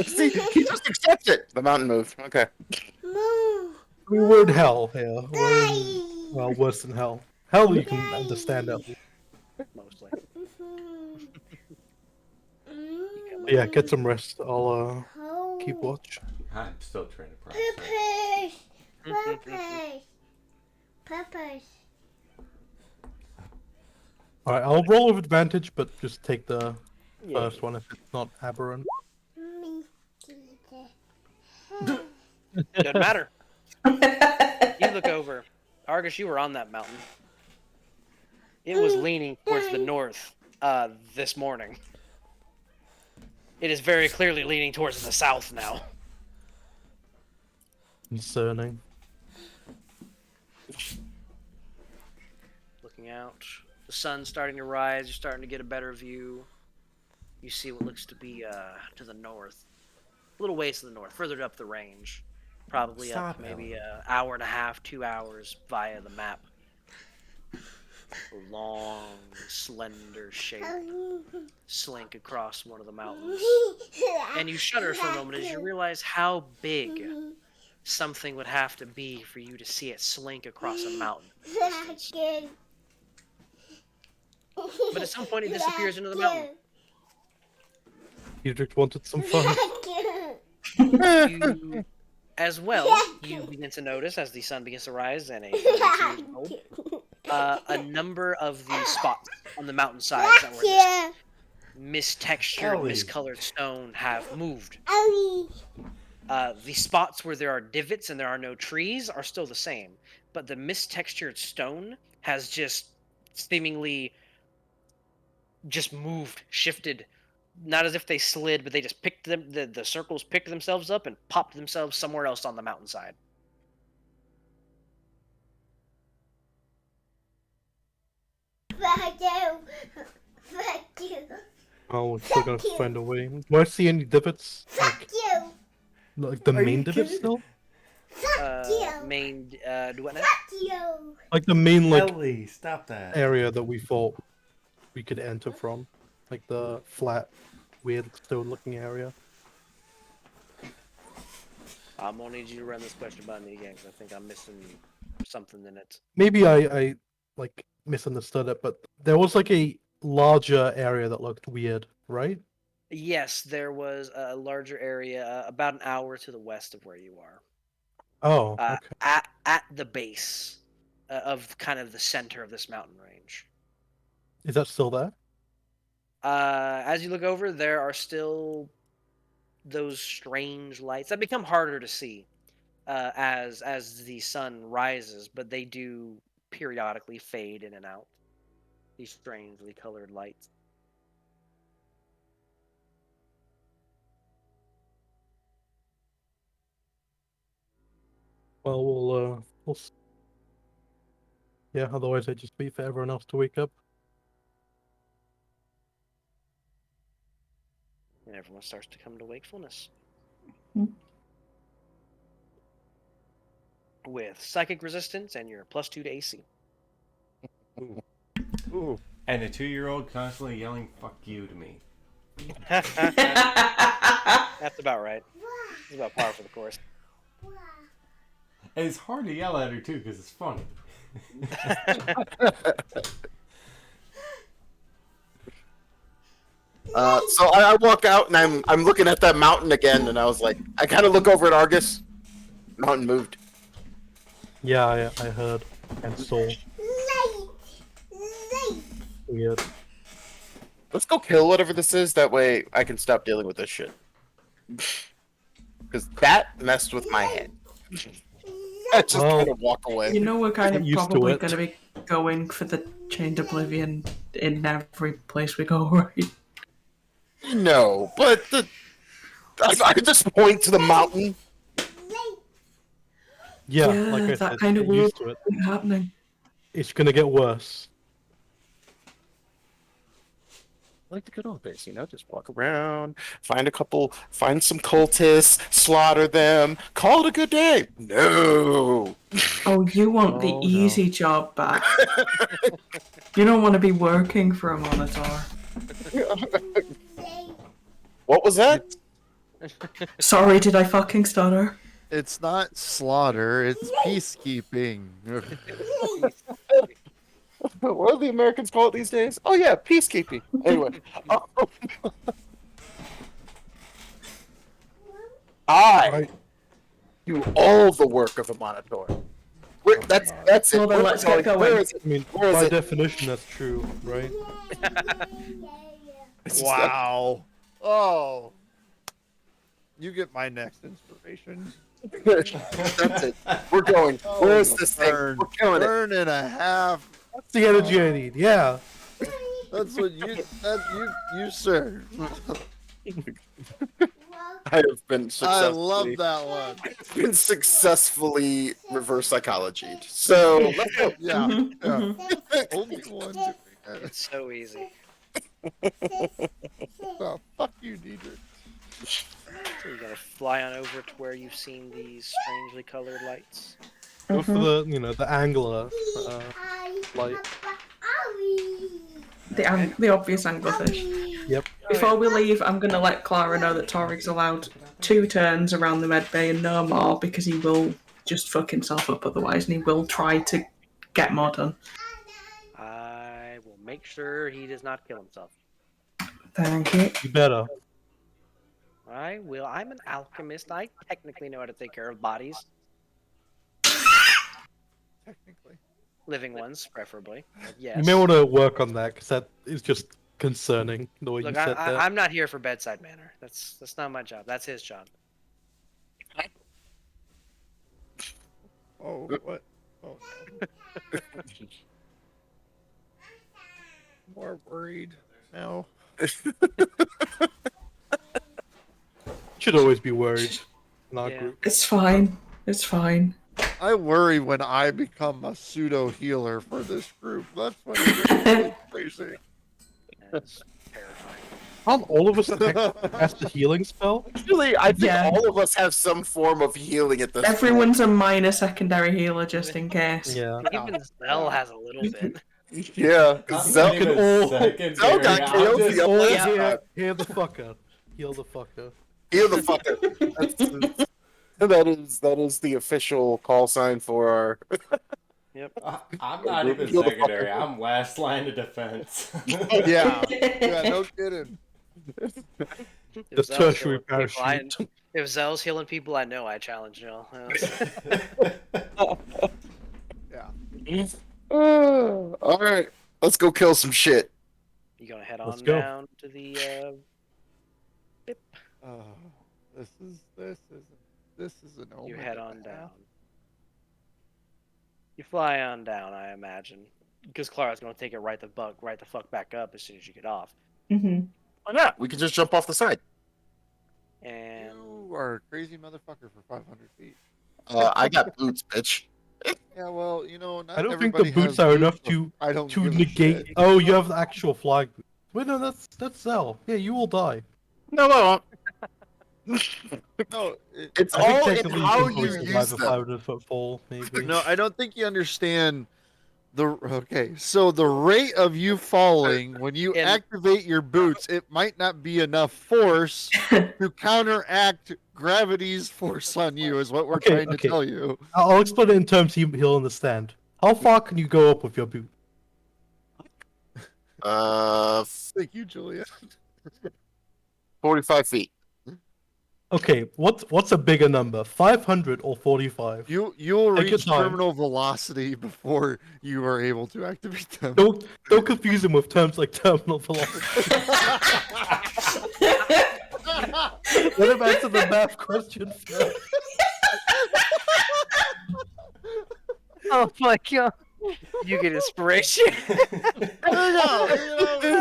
See, he just accepts it. The mountain moved. Okay. We were in hell here. We're in, well, worse than hell. Hell, you can understand at least. Mostly. Yeah, get some rest. I'll keep watch. I'm still trying to process. Peppers. All right, I'll roll with advantage, but just take the first one if it's not aberrant. Doesn't matter. You look over. Argus, you were on that mountain. It was leaning towards the north this morning. It is very clearly leaning towards the south now. Concerning. Looking out. The sun's starting to rise. You're starting to get a better view. You see what looks to be to the north. A little ways to the north, further up the range. Probably Stop, up maybe Ellen. an hour and a half, 2 hours via the map. A long, slender shape slink across one of the mountains. And you shudder for a moment as you realize how big something would have to be for you to see it slink across a mountain. But at some point it disappears into the mountain. You just wanted some fun. You, as well, you begin to notice as the sun begins to rise and a number of the spots on the mountainsides that were this mistextured, Ellie. miscolored stone have moved. The spots where there are divots and there are no trees are still the same, but the mistextured stone has just seemingly just moved, shifted. Not as if they slid, but they just picked them. The circles picked themselves up and popped themselves somewhere else on the mountainside. Oh, we're still gonna find a way. Do I see any divots? Like the Are main you divots kidding? still? Main, do what now? Like the main Ellie, stop that. area that we thought we could enter from, like the flat, weird stone-looking area. I'm gonna need you to run this question by me again, because I think I'm missing something in it. Maybe I like misunderstood it, but there was like a larger area that looked weird, right? Yes, there was a larger area about an hour to the west of where you are. Oh, okay. At the base of kind of the center of this mountain range. Is that still there? As you look over, there are still those strange lights that become harder to see as the sun rises, but they do periodically fade in and out. These strangely colored lights. Well, we'll Yeah, otherwise I'd just wait for everyone else to wake up. And everyone starts to come to wakefulness. Hmm. With psychic resistance and your +2 to AC. Ooh. And a 2-year-old constantly yelling "fuck you" to me. That's about right. It's about par for the course. And it's hard to yell at her too because it's funny. So I walk out and I'm looking at that mountain again, and I was like, I kind of look over at Argus. Mountain moved. Yeah, I heard and saw. Light. Weird. Let's go kill whatever this is. That way I can stop dealing with this shit. Because that messed with my head. I just Well, kind of walk away. You know, we're kind of Get used to probably it. going to be going for the Chained Oblivion in every place we go, right? No, but I just point to the mountain. Yeah, Yeah, like I that said, kind of get used to it. What's happening? It's gonna get worse. Like the good old days, just walk around, find some cultists, slaughter them, call it a good day. No. Oh, you want the Oh, no. easy job back. You don't want to be working for a Monitor. What was that? Sorry, did I fucking stutter? It's not slaughter, it's peacekeeping. What do the Americans call it these days? Oh yeah, peacekeeping. Anyway, I Right. do all the work of a monitor. That's it. Well, then Where let's is it? get going. Where is it? I mean, Where is by it? definition, that's true, right? Wow. Oh. You get my next inspiration. That's it. We're going. Where's this thing? Burn. We're killing it. Burn and a half. That's the energy I need. Yeah. That's what you sir. I have been I successfully. love that one. I've been successfully reverse psychology. So let's go. Yeah. Mhm, yeah. mhm. Only one doing that. It's so easy. Oh, fuck you, Diedrich. So you're gonna fly on over to where you've seen these strangely colored lights. Go for Mhm. the angler light. The obvious anglerfish. Yep. Before we leave, I'm going to let Clara know that Torig's allowed 2 turns around the med bay and no more, because he will just fuck himself up otherwise, and he will try to get more done. I will make sure he does not kill himself. Thank you. You better. I will. I'm an alchemist. I technically know how to take care of bodies. Technically. Living ones, preferably. But yes. You may want to work on that because that is just concerning the way Look, you said that. I'm not here for bedside manner. That's not my job. That's his job. Oh, what? Oh, no. More worried now. Should always be worried in our Yeah. group. It's fine. It's fine. I worry when I become a pseudo healer for this group. That's when it gets really crazy. That's terrifying. Aren't all of us cast the healing spell? Actually, I think Yeah. all of us have some form of healing at this Everyone's a minor secondary healer just in case. Yeah. Even Zell has a little bit. point. Yeah, because Zell can all- Zell got killed the All other Yeah. time. hear the fucker. Heal the fucker. Heal the fucker. That is the official call sign for our. I'm not even Kill the secondary. fucker. I'm last line of defense. Yeah. Yeah, no kidding. If The Zell's tertiary healing people, parachute. if Zell's healing people, I know I challenge y'all. Yeah. All right, let's go kill some shit. You gonna head Let's on go. down to the This is an omen. you head and a on half. down. You fly on down, I imagine. Because Clara's gonna take it right the fuck back up as soon as you get off. hmm Why not? We can just jump off the side. And You are a crazy motherfucker for 500 feet. I got boots, bitch. Yeah, well, you know, not I don't think the everybody boots has are enough so to I don't to give a negate. shit. Oh, you have the actual flag. Wait, no, that's Zell. Yeah, you will die. No, no. No, It's I think all in technically you how can you probably survive use a them. 500-foot fall, maybe. no, I don't think you understand okay. So the rate of you falling when you And- activate your boots, it might not be enough force to counteract gravity's force on you. Is what we're Okay, trying to okay. tell you. I'll explain it in terms he'll understand. How far can you go up with your boot? Thank you, Julia. 45 feet. Okay, what's a bigger number, 500 or 45? You'll Take your reach time. terminal velocity before you are able to activate them. Don't confuse him with terms like terminal velocity. Let him answer the math question first. Oh my god. You get inspiration. There you go. You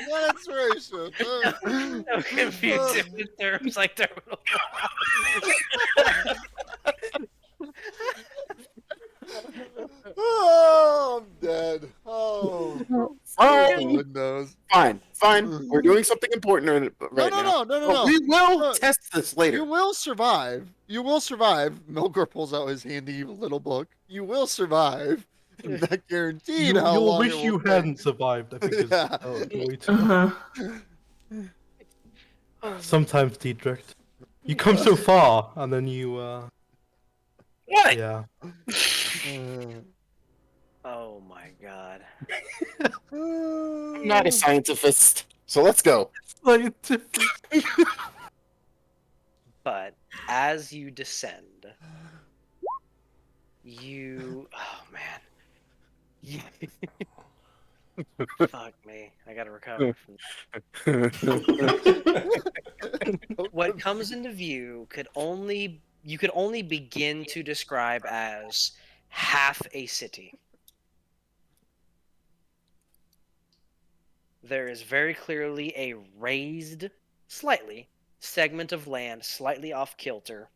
got inspiration. I'm confused with terms like terminal. Oh, I'm dead. Oh, Fine. Windows. Fine. We're doing something important right now. No. We will No. test this later. You will survive. You will survive. Milgor pulls out his handy little book. You will survive. Not guaranteed how You'll long wish it will you take. hadn't survived, I think is Yeah. the way to. Uh-huh. Sometimes, Dietrich. You come so far, and then you, What? yeah. Oh my god. I'm not a scientist, so let's go. But as you descend, oh man. Fuck me. I gotta recover from what comes into view you could only begin to describe as half a city. There is very clearly a raised, slightly, segment of land slightly off kilter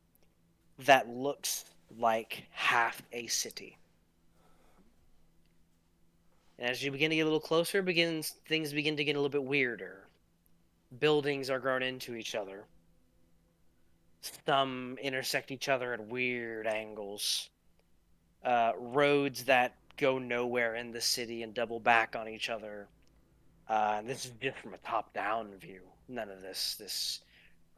that looks like half a city. And as you begin to get a little closer, things begin to get a little bit weirder. Buildings are grown into each other. Some intersect each other at weird angles. Roads that go nowhere in the city and double back on each other. And this is just from a top-down view. None of this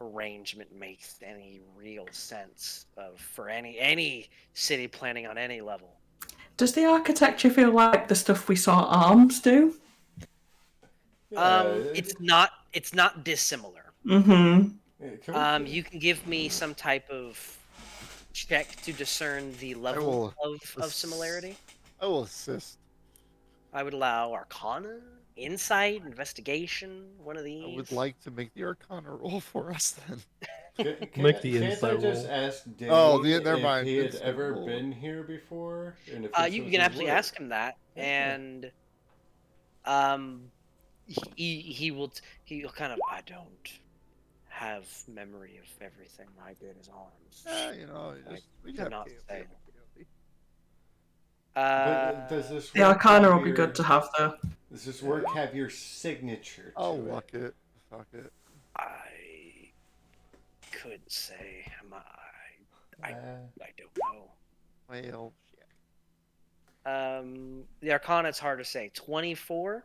arrangement makes any real sense for any city planning on any level. Does the architecture feel like the stuff we saw Arms do? It's not dissimilar. Mm-hmm. You can give me some type of check to discern the level of similarity. I will assist. I would allow Arcana, Insight, Investigation, one of these. I would like to make the Arcana roll for us then. Make the Can't insight I just roll. ask Danny never if mind. he had Instant ever roll. been here before? And if You this can was absolutely his work? ask him that, and he'll kind of, I don't have memory of everything I did as Arms. We could have not KOP. say. But does this The work Arcana have will be your- good to have, though. Does this work have your signature to Oh, it? fuck it. Fuck it. I could say. I don't know. Well, shit. The Arcana, it's hard to say. 24.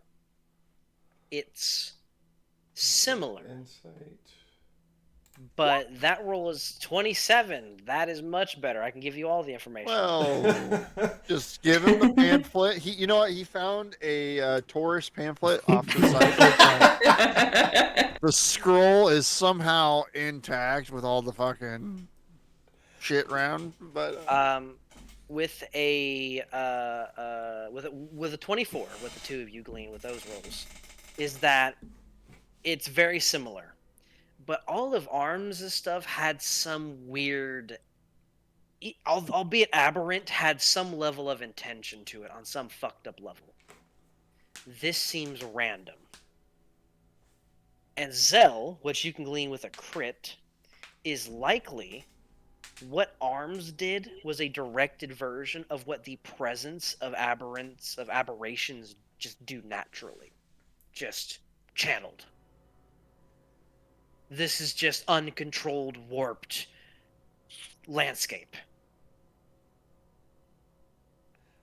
It's similar, Insight. but that roll is 27. That is much better. I can give you all the information. Well, just give him the pamphlet. You know what? He found a Taurus pamphlet off the side. The scroll is somehow intact with all the fucking shit round, but With a 24, with the two of you glean with those rolls, is that it's very similar, but all of Arms' stuff had some weird, albeit aberrant, had some level of intention to it on some fucked up level. This seems random. And Zell, which you can glean with a crit, is likely What Arms did was a directed version of what the presence of aberrations just do naturally. Just channeled. This is just uncontrolled, warped landscape.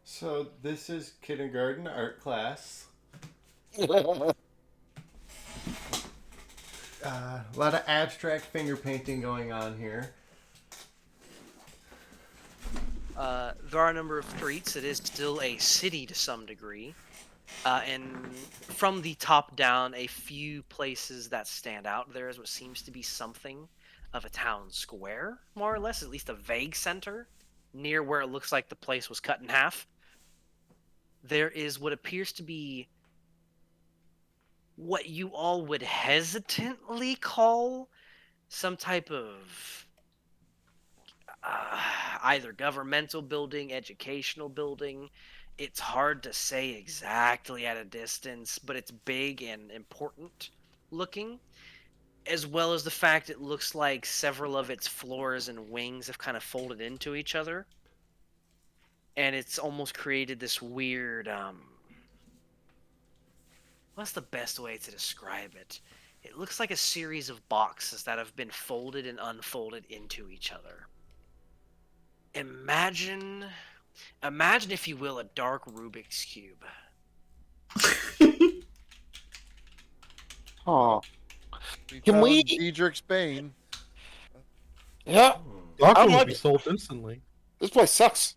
So this is kindergarten art class. A lot of abstract finger painting going on here. There are a number of streets. It is still a city to some degree. And from the top down, a few places that stand out. There is what seems to be something of a town square, more or less, at least a vague center, near where it looks like the place was cut in half. There is what appears to be what you all would hesitantly call some type of either governmental building, educational building. It's hard to say exactly at a distance, but it's big and important looking, as well as the fact it looks like several of its floors and wings have kind of folded into each other. And it's almost created this weird, what's the best way to describe it? It looks like a series of boxes that have been folded and unfolded into each other. Imagine, if you will, a dark Rubik's Cube. Oh, We Can found we- Diedrich's Bane. yeah. Doctor I'm will like- be sold instantly. This place sucks.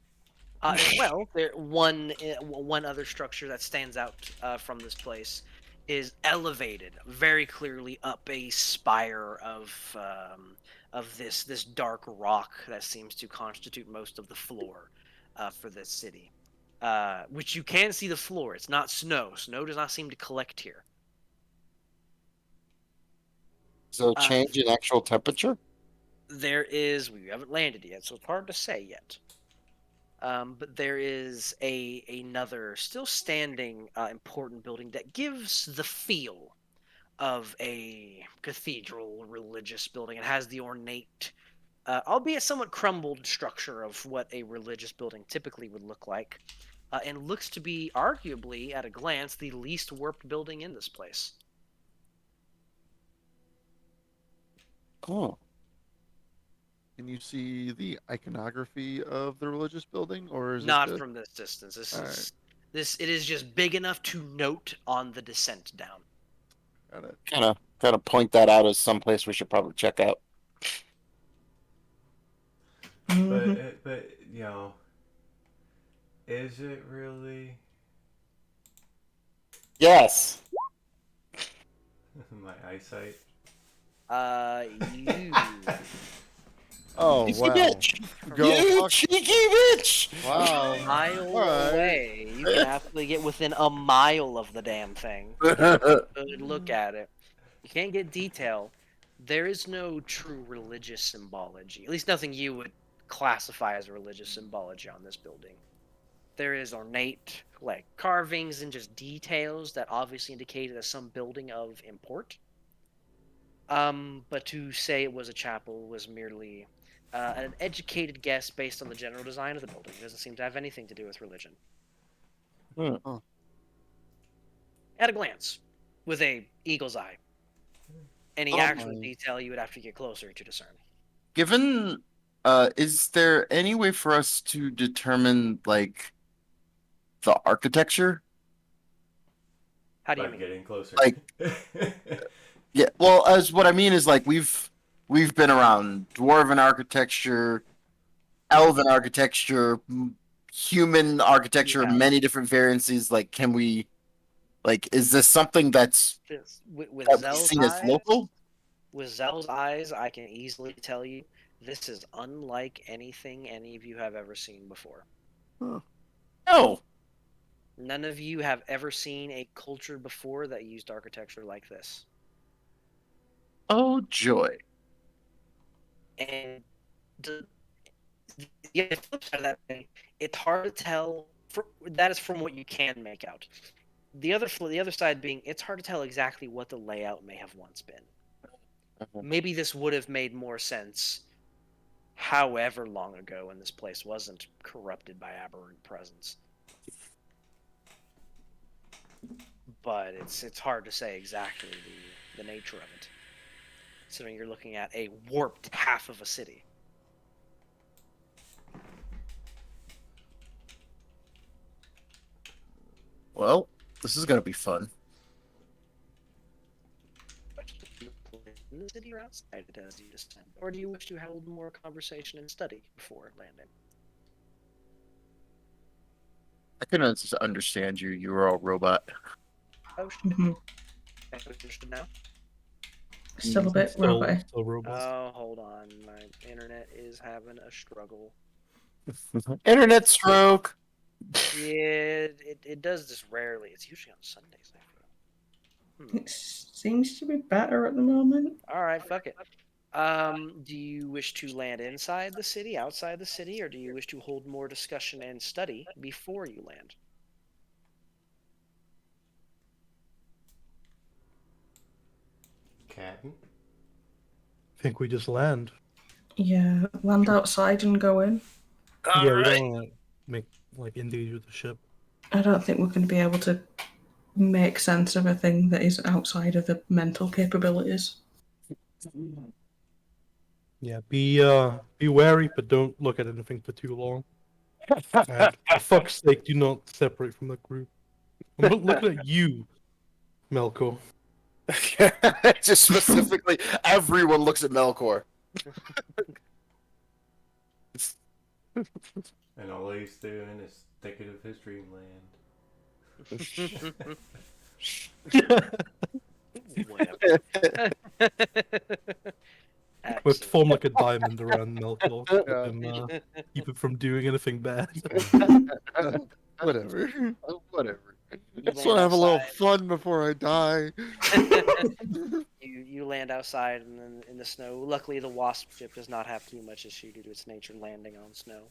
As well, one other structure that stands out from this place is elevated very clearly up a spire of this dark rock that seems to constitute most of the floor for this city. Which you can see the floor. It's not snow. Snow does not seem to collect here. Is there a change in actual temperature? There is. We haven't landed yet, so it's hard to say yet. But there is another still standing important building that gives the feel of a cathedral religious building. It has the ornate, albeit somewhat crumbled structure of what a religious building typically would look like, and looks to be arguably, at a glance, the least warped building in this place. Oh. Can you see the iconography of the religious building, or is Not it from this distance. Alright. It is just big enough to note on the descent down. Got it. Kind of point that out as someplace we should probably check out. But you know, is it really? Yes. My eyesight. You. Oh Cheeky wow! bitch. Go You fuck- cheeky bitch. Wow! Mile Alright. away. You can absolutely get within a mile of the damn thing. Good look at it. You can't get detail. There is no true religious symbology. At least nothing you would classify as a religious symbology on this building. There is ornate, like, carvings and just details that obviously indicate it as some building of import. But to say it was a chapel was merely an educated guess based on the general design of the building. It doesn't seem to have anything to do with religion. Hmm. At a glance, with a eagle's eye. Any Oh actual my. detail you would have to get closer to discern. Given, is there any way for us to determine like the architecture? How do you By mean? getting closer. Like- Yeah. Well, as what I mean is like we've been around dwarven architecture, elven architecture, human architecture, Yeah. many different variances. Like, can we, like, is this something that's With that we've Zell's seen as eyes, local? with Zell's eyes, I can easily tell you this is unlike anything any of you have ever seen before. No. None of you have ever seen a culture before that used architecture like this. Oh joy. And the flip side of that thing, it's hard to tell. That is from what you can make out. The other side being, it's hard to tell exactly what the layout may have once been. Mhm. Maybe this would have made more sense however long ago when this place wasn't corrupted by aberrant presence. But it's hard to say exactly the nature of it. Considering you're looking at a warped half of a city. Well, this is gonna be fun. In the city or outside it as you descend? Or do you wish to hold more conversation and study before landing? I can understand you. You were all robot. Oh shit. Mhm. Interested now? Still a bit Still, robot. still robots. Oh, hold on. My internet is having a struggle. Internet stroke. Yeah, it does this rarely. It's usually on Sundays, I feel. It seems to be better at the moment. All right, fuck it. Do you wish to land inside the city, outside the city, or do you wish to hold more discussion and study before you land? Captain? I think we just land. Yeah, land outside and go in. Yeah, we don't want to make like engage with the ship. I don't think we're going to be able to make sense of a thing that is outside of the mental capabilities. Yeah, be wary, but don't look at anything for too long. And for fuck's sake, do not separate from the group. I'm looking at you, Melkor. Just specifically, everyone looks at Melkor. And all he's doing is thinking of his dreamland. Whatever. Let's form like a diamond around Melkor. Yeah. Keep him from doing anything bad. Whatever. Whatever. Just want to have a little fun before I die. You land outside and in the snow. Luckily, the Wasp ship does not have too much issue due to its nature landing on snow.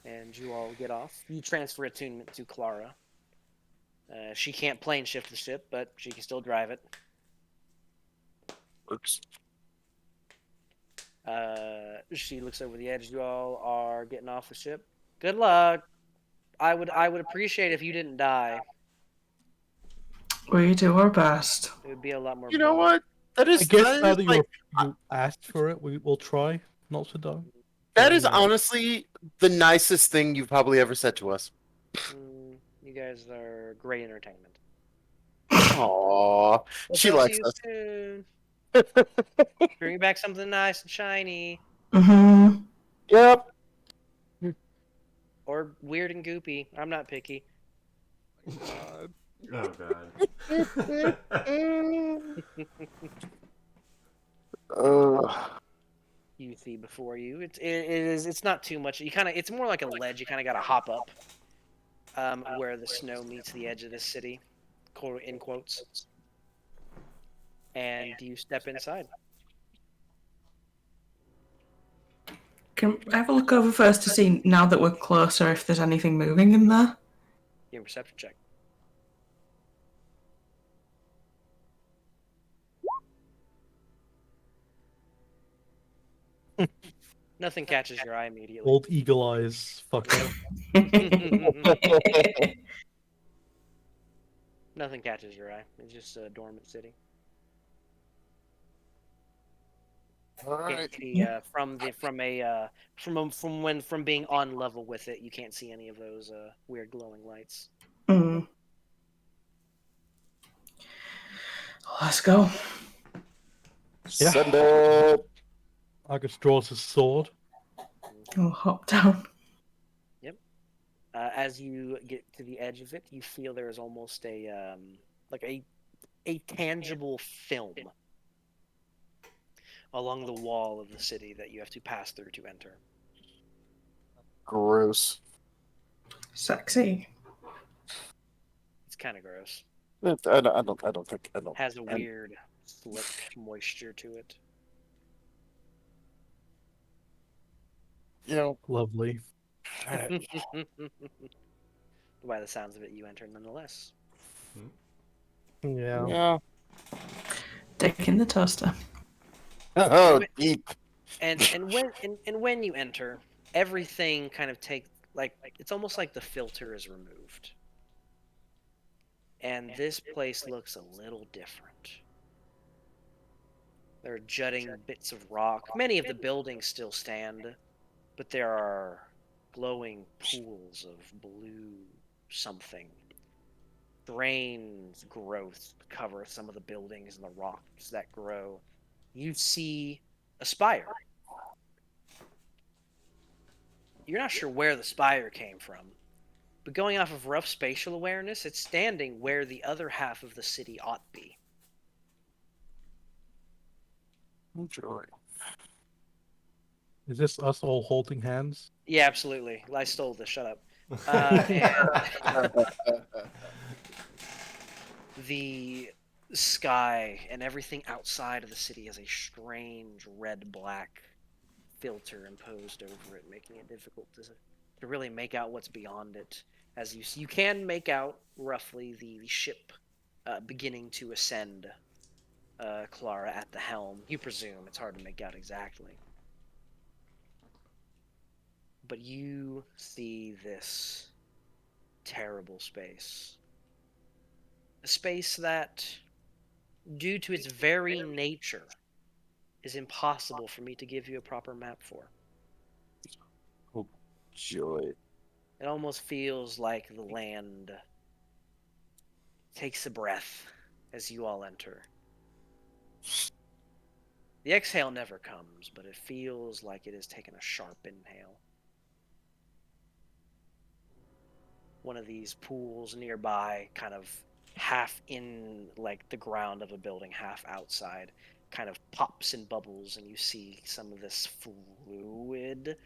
And you all get off. You transfer attunement to Clara. She can't plane shift the ship, but she can still drive it. Works. She looks over the edge. You all are getting off the ship. Good luck. I would appreciate if you didn't die. We do our best. It would be a lot more. You know fun. what? That is. I guess that now is that like, you asked for it, we will try not to die. That is honestly the nicest thing you've probably ever said to us. You guys are great entertainment. Aww, We'll she talk to likes you us. soon. Bring back something nice and shiny, Mm-hmm. Yep. or weird and goopy. I'm not picky. Oh god. You see before you. It's not too much. It's more like a ledge. You kind of got to hop up, where the snow meets the edge of this city, in quotes. And you step inside. Can I have a look over first to see, now that we're closer, if there's anything moving in there? Give a perception check. Nothing catches your eye immediately. Old eagle eyes, fucker. Nothing catches your eye. It's just a dormant city. Alright. From being on level with it, you can't see any of those weird glowing lights. Mm. Let's go. Yeah. Send it. Argus draws his sword. I'll hop down. As you get to the edge of it, you feel there is almost a tangible film along the wall of the city that you have to pass through to enter. Gross. Sexy. It's kind of gross. I don't think. Has a weird, slick moisture to it. You know. Lovely. By the sounds of it, you enter nonetheless. Yeah. Yeah. Dick in the toaster. Oh, deep. And when you enter, everything kind of takes like it's almost like the filter is removed. And this place looks a little different. There are jutting bits of rock. Many of the buildings still stand, but there are glowing pools of blue something. Strange growth cover some of the buildings and the rocks that grow. You see a spire. You're not sure where the spire came from, but going off of rough spatial awareness, it's standing where the other half of the city ought to be. Enjoy. Is this us all holding hands? Yeah, absolutely. I stole this. Shut up. And the sky and everything outside of the city has a strange red-black filter imposed over it, making it difficult to really make out what's beyond it. As you can make out roughly the ship beginning to ascend. Clara at the helm. You presume it's hard to make out exactly. But you see this terrible space. A space that, due to its very nature, is impossible for me to give you a proper map for. Oh, joy. It almost feels like the land takes a breath as you all enter. The exhale never comes, but it feels like it has taken a sharp inhale. One of these pools nearby, kind of half in like the ground of a building, half outside, kind of pops and bubbles, and you see some of this fluid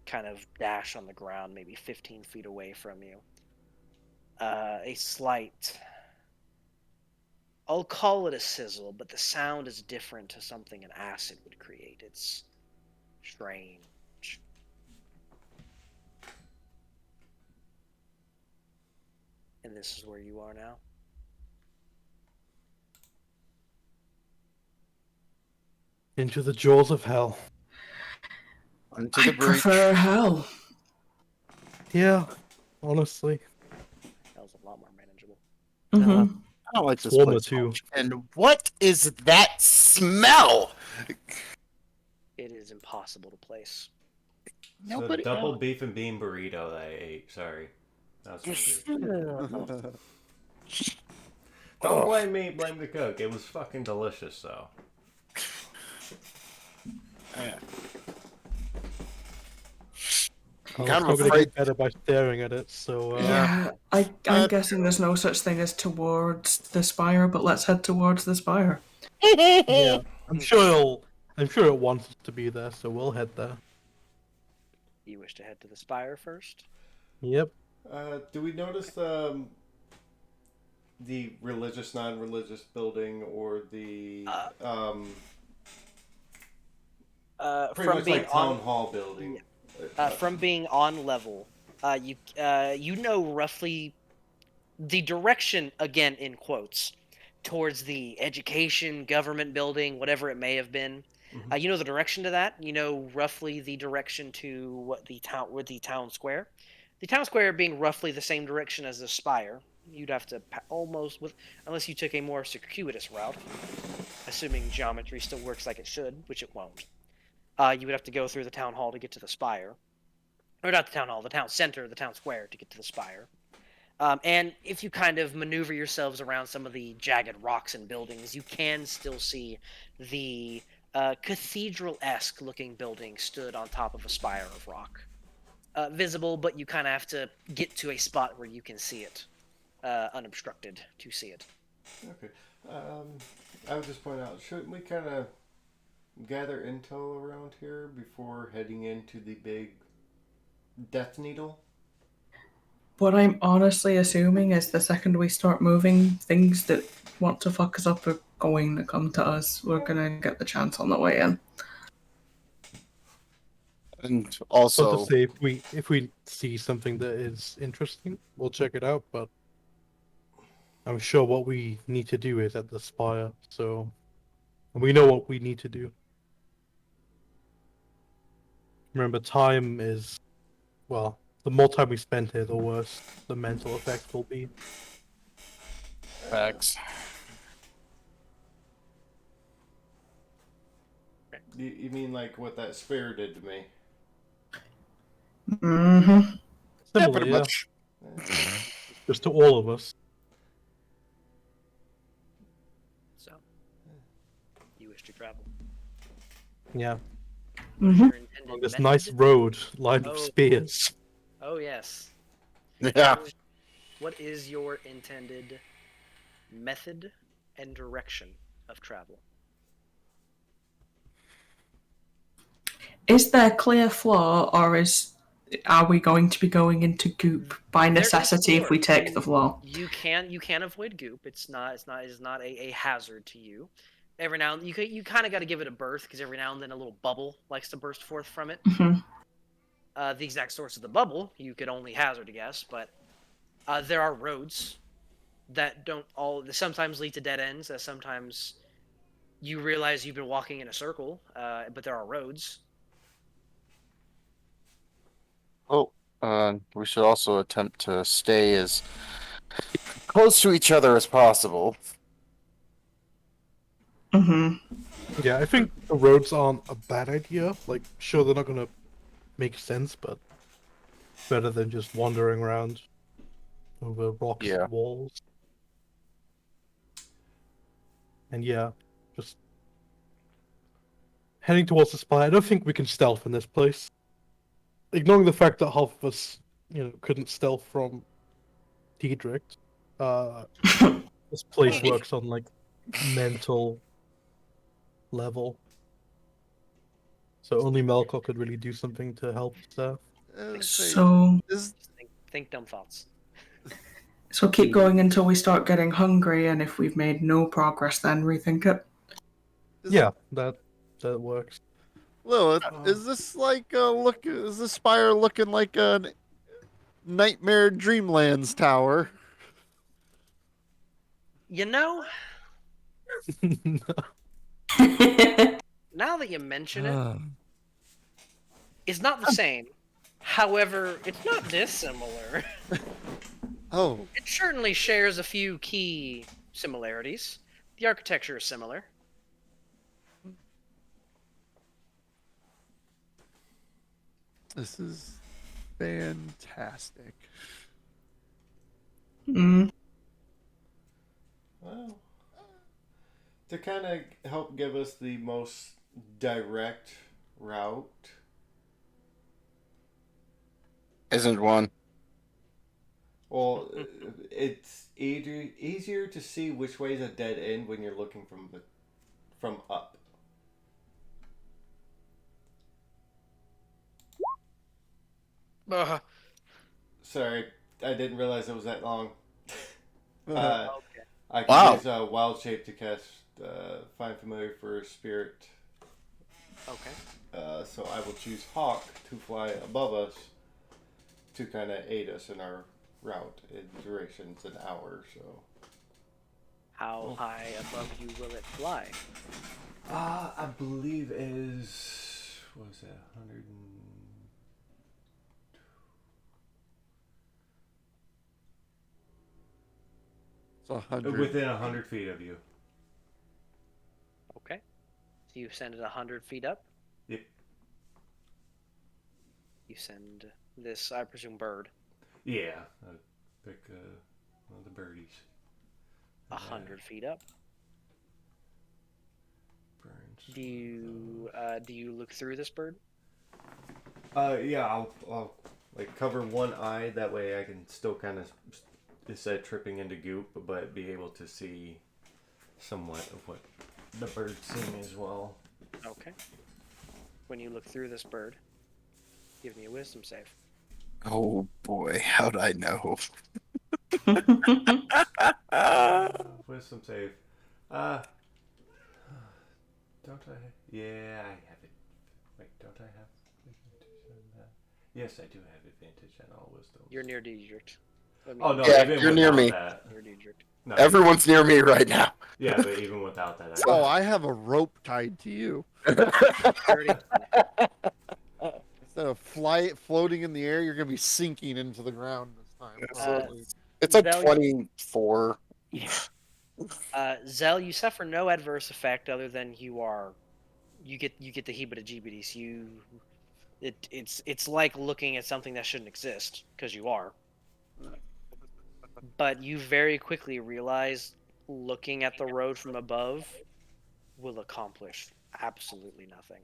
kind of dash on the ground, maybe 15 feet away from you. A slight, I'll call it a sizzle, but the sound is different to something an acid would create. It's strange. And this is where you are now. Into the jaws of hell. Into I the breach. prefer hell. Yeah, honestly. Hell's a lot more manageable. Mm-hmm. I don't like this Swarmer place too. much. And what is that smell? It is impossible to place. The double beef and bean burrito that I ate. Sorry. That was hungry. Don't blame me, blame the cook. It was fucking delicious, though. Yeah. I'm kind of not gonna afraid- get better by staring at it, so Yeah, I'm guessing there's no such thing as towards the spire, but let's head towards the spire. yeah. I'm sure it wants us to be there, so we'll head there. You wish to head to the spire first? Yep. Do we notice the religious, non-religious building, or the pretty From much being like town on hall building? from being on level, you know roughly the direction, again in quotes, towards the education government building, whatever it may have been. You know the direction to that. You know roughly the direction to what the town square. The town square being roughly the same direction as the spire. You'd have to almost unless you took a more circuitous route, assuming geometry still works like it should, which it won't. You would have to go through the town hall to get to the spire. Or not the town hall, the town center, the town square to get to the spire. And if you kind of maneuver yourselves around some of the jagged rocks and buildings, you can still see the cathedral-esque looking building stood on top of a spire of rock. Visible, but you kind of have to get to a spot where you can see it unobstructed to see it. Okay. I would just point out, shouldn't we kind of gather intel around here before heading into the big Death Needle? What I'm honestly assuming is the second we start moving, things that want to fuck us up are going to come to us. We're gonna get the chance on the way in. And So also, to say, if we see something that is interesting, we'll check it out. But I'm sure what we need to do is at the spire, so we know what we need to do. Remember, time is, well, the more time we spend here, the worse the mental effects will be. Facts. You mean like what that spear did to me? Mm-hmm. Yeah, Similar, pretty yeah. much. Just to all of us. So, you wish to travel. Yeah. Mm-hmm. Your intended On this method? nice road lined with Oh. spears. Oh yes. Yeah. What is your intended method and direction of travel? Is there clear floor, or are we going to be going into goop by There is necessity if we floor. take the floor? You can avoid goop. It's not a hazard to you. Every now and you kind of got to give it a berth because every now and then a little bubble likes to burst forth from it. Mm-hmm. The exact source of the bubble you could only hazard a guess, but there are roads that sometimes lead to dead ends. Sometimes you realize you've been walking in a circle, but there are roads. Oh, we should also attempt to stay as close to each other as possible. Mm-hmm. Yeah, I think the roads aren't a bad idea. Like, sure, they're not gonna make sense, but better than just wandering around over rocks Yeah. and walls. And yeah, just heading towards the spire. I don't think we can stealth in this place. Ignoring the fact that half of us, couldn't stealth from Diedrich. This place works on like mental level. So only Melkor could really do something to help there. So Just think dumb thoughts. keep going until we start getting hungry, and if we've made no progress, then rethink it. Yeah, that works. Lilith, is this like is this spire looking like a Nightmare Dreamlands tower? You know, now that you mention it, it's not the same. However, it's not dissimilar. Oh, It certainly shares a few key similarities. The architecture is similar. this is fantastic. Mm. Well, to kind of help give us the most direct route. Isn't one. Well, it's easier to see which way is a dead end when you're looking from up. Sorry, I didn't realize it was that long. Okay. I can Wow. use Wild Shape to cast Find Familiar for Spirit. Okay. So I will choose Hawk to fly above us to kind of aid us in our route. In duration, it's an hour, so. How high above you will it fly? I believe is what was that 100? It's 100. Within 100 feet of you. Okay. So you send it 100 feet up. Yep. You send this, I presume, bird Yeah. Pick one of the birdies. 100 feet up. Burns. Do you look through this bird? Yeah, I'll like cover one eye. That way I can still kind of, instead of tripping into goop, but be able to see somewhat of what the bird's seeing as well. Okay. When you look through this bird, give me a wisdom save. Oh boy, how'd I know? Wisdom save. Don't I? Yeah, I have it. Wait, don't I have advantage on that? Yes, I do have advantage on all wisdom. You're near Diedrich. Oh no, Yeah, even you're near without me. That, Near Diedrich. no, Everyone's near me right now. yeah, but even without that, Oh, I have a rope tied to you. 30. floating in the air, you're gonna be sinking into the ground this time. Probably. It's like Zel, 24. Zell, you suffer no adverse effect other than you get the heebie-jeebies. It's like looking at something that shouldn't exist because you are. But you very quickly realize looking at the road from above will accomplish absolutely nothing.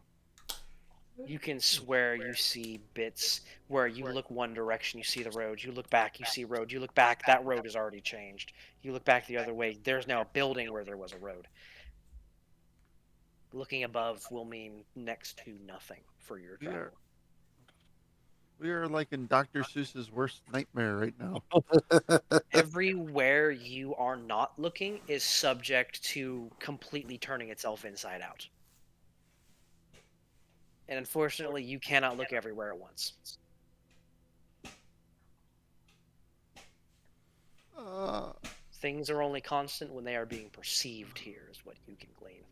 You can swear you see bits where you look one direction, you see the road. You look back, you see road. You look back, that road has already changed. You look back the other way, there's now a building where there was a road. Looking above will mean next to nothing for your travel. We are like in Dr. Seuss's worst nightmare right now. Everywhere you are not looking is subject to completely turning itself inside out. And unfortunately, you cannot look everywhere at once. Things are only constant when they are being perceived here, is what you can glean.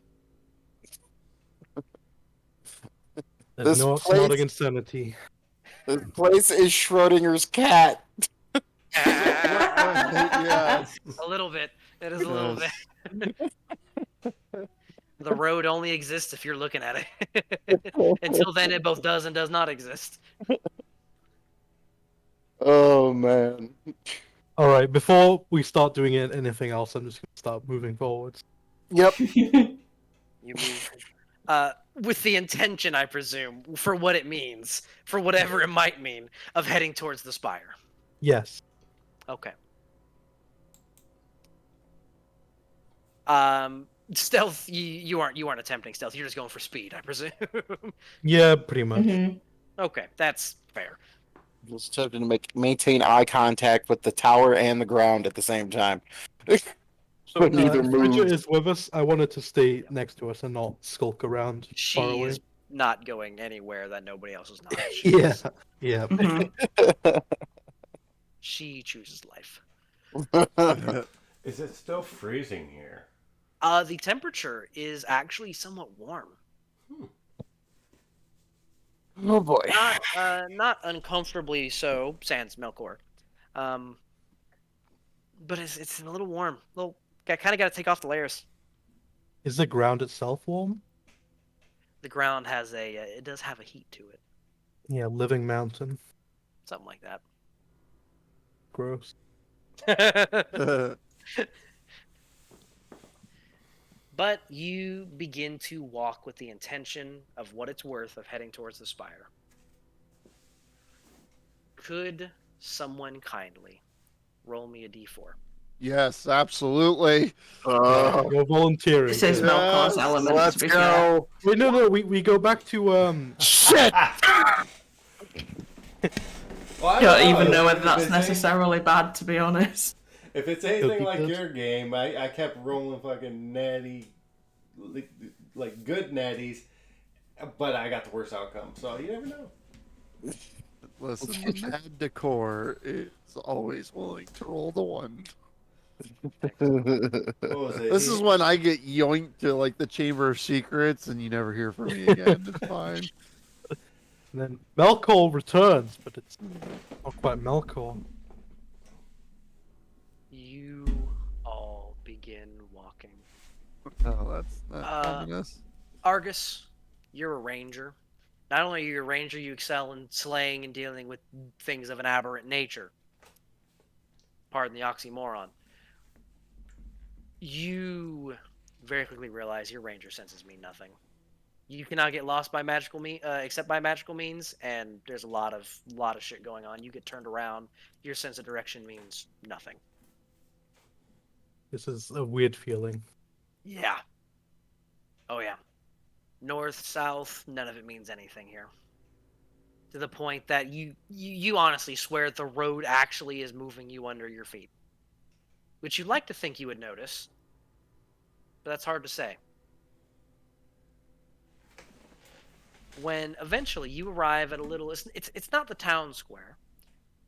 There's This no place- hypnotic insanity. This place is Schrodinger's cat. Yeah. A little bit. It is a little Yes. bit. The road only exists if you're looking at it. Until then, it both does and does not exist. Oh man. All right, before we start doing anything else, I'm just gonna start moving forwards. Yep. You move. With the intention, I presume, for what it means, for whatever it might mean, of heading towards the spire. Yes. Okay. Stealth. You aren't attempting stealth. You're just going for speed, I presume. Yeah, pretty much. Okay, that's fair. Just attempting to maintain eye contact with the tower and the ground at the same time. So But neither Bridget moves. is with us. I wanted to stay next to us and not skulk around She far away. is not going anywhere that nobody else is not. Yeah, yeah. She chooses life. Is it still freezing here? The temperature is actually somewhat warm. Oh boy. Not uncomfortably so, sans Melkor. But it's a little warm. I kind of got to take off the layers. Is the ground itself warm? The ground has it does have a heat to it. Yeah, living mountain. Something like that. Gross. But you begin to walk with the intention of what it's worth of heading towards the spire. Could someone kindly roll me a d4? Yes, absolutely. You're volunteering. This is Melkor's element. Let's to be fair. go. Wait, no, we go back to Shit. Well, I don't even if- know whether if that's it's necessarily bad, to be honest. If it's anything Cookie like cuts? your game, I kept rolling fucking natty, like good natties, but I got the worst outcome. So you never know. Listen, the mad decor is always willing to roll the one. What was it? This is when I get yoinked to like the Chamber of Secrets, and you never hear from me again. It's fine. and then Melkor returns, but it's not quite Melkor. You all begin walking. Oh, that's not ominous. Argus, you're a ranger. Not only are you a ranger, you excel in slaying and dealing with things of an aberrant nature. Pardon the oxymoron. You very quickly realize your ranger senses mean nothing. You cannot get lost by except by magical means, and there's a lot of shit going on. You get turned around, your sense of direction means nothing. This is a weird feeling. Yeah. Oh yeah. North, south, none of it means anything here. To the point that you honestly swear the road actually is moving you under your feet. Which you'd like to think you would notice. But that's hard to say. When eventually you arrive at a little... It's not the town square.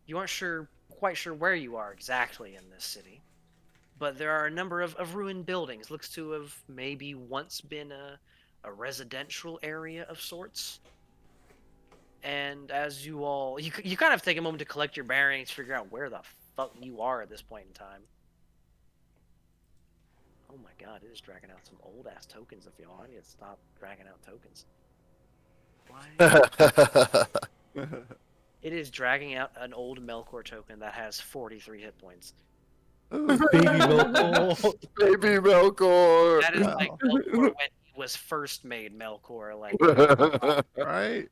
You aren't quite sure where you are exactly in this city. But there are a number of ruined buildings. Looks to have maybe once been a residential area of sorts. And as you all, you kind of take a moment to collect your bearings, figure out where the fuck you are at this point in time. Oh my god, it is dragging out some old ass tokens of y'all. I need to stop dragging out tokens. Why? It is dragging out an old Melkor token that has 43 hit points. Baby Melkor. Baby Melkor. That is Wow. like Melkor when he was first made Melkor. Like Right?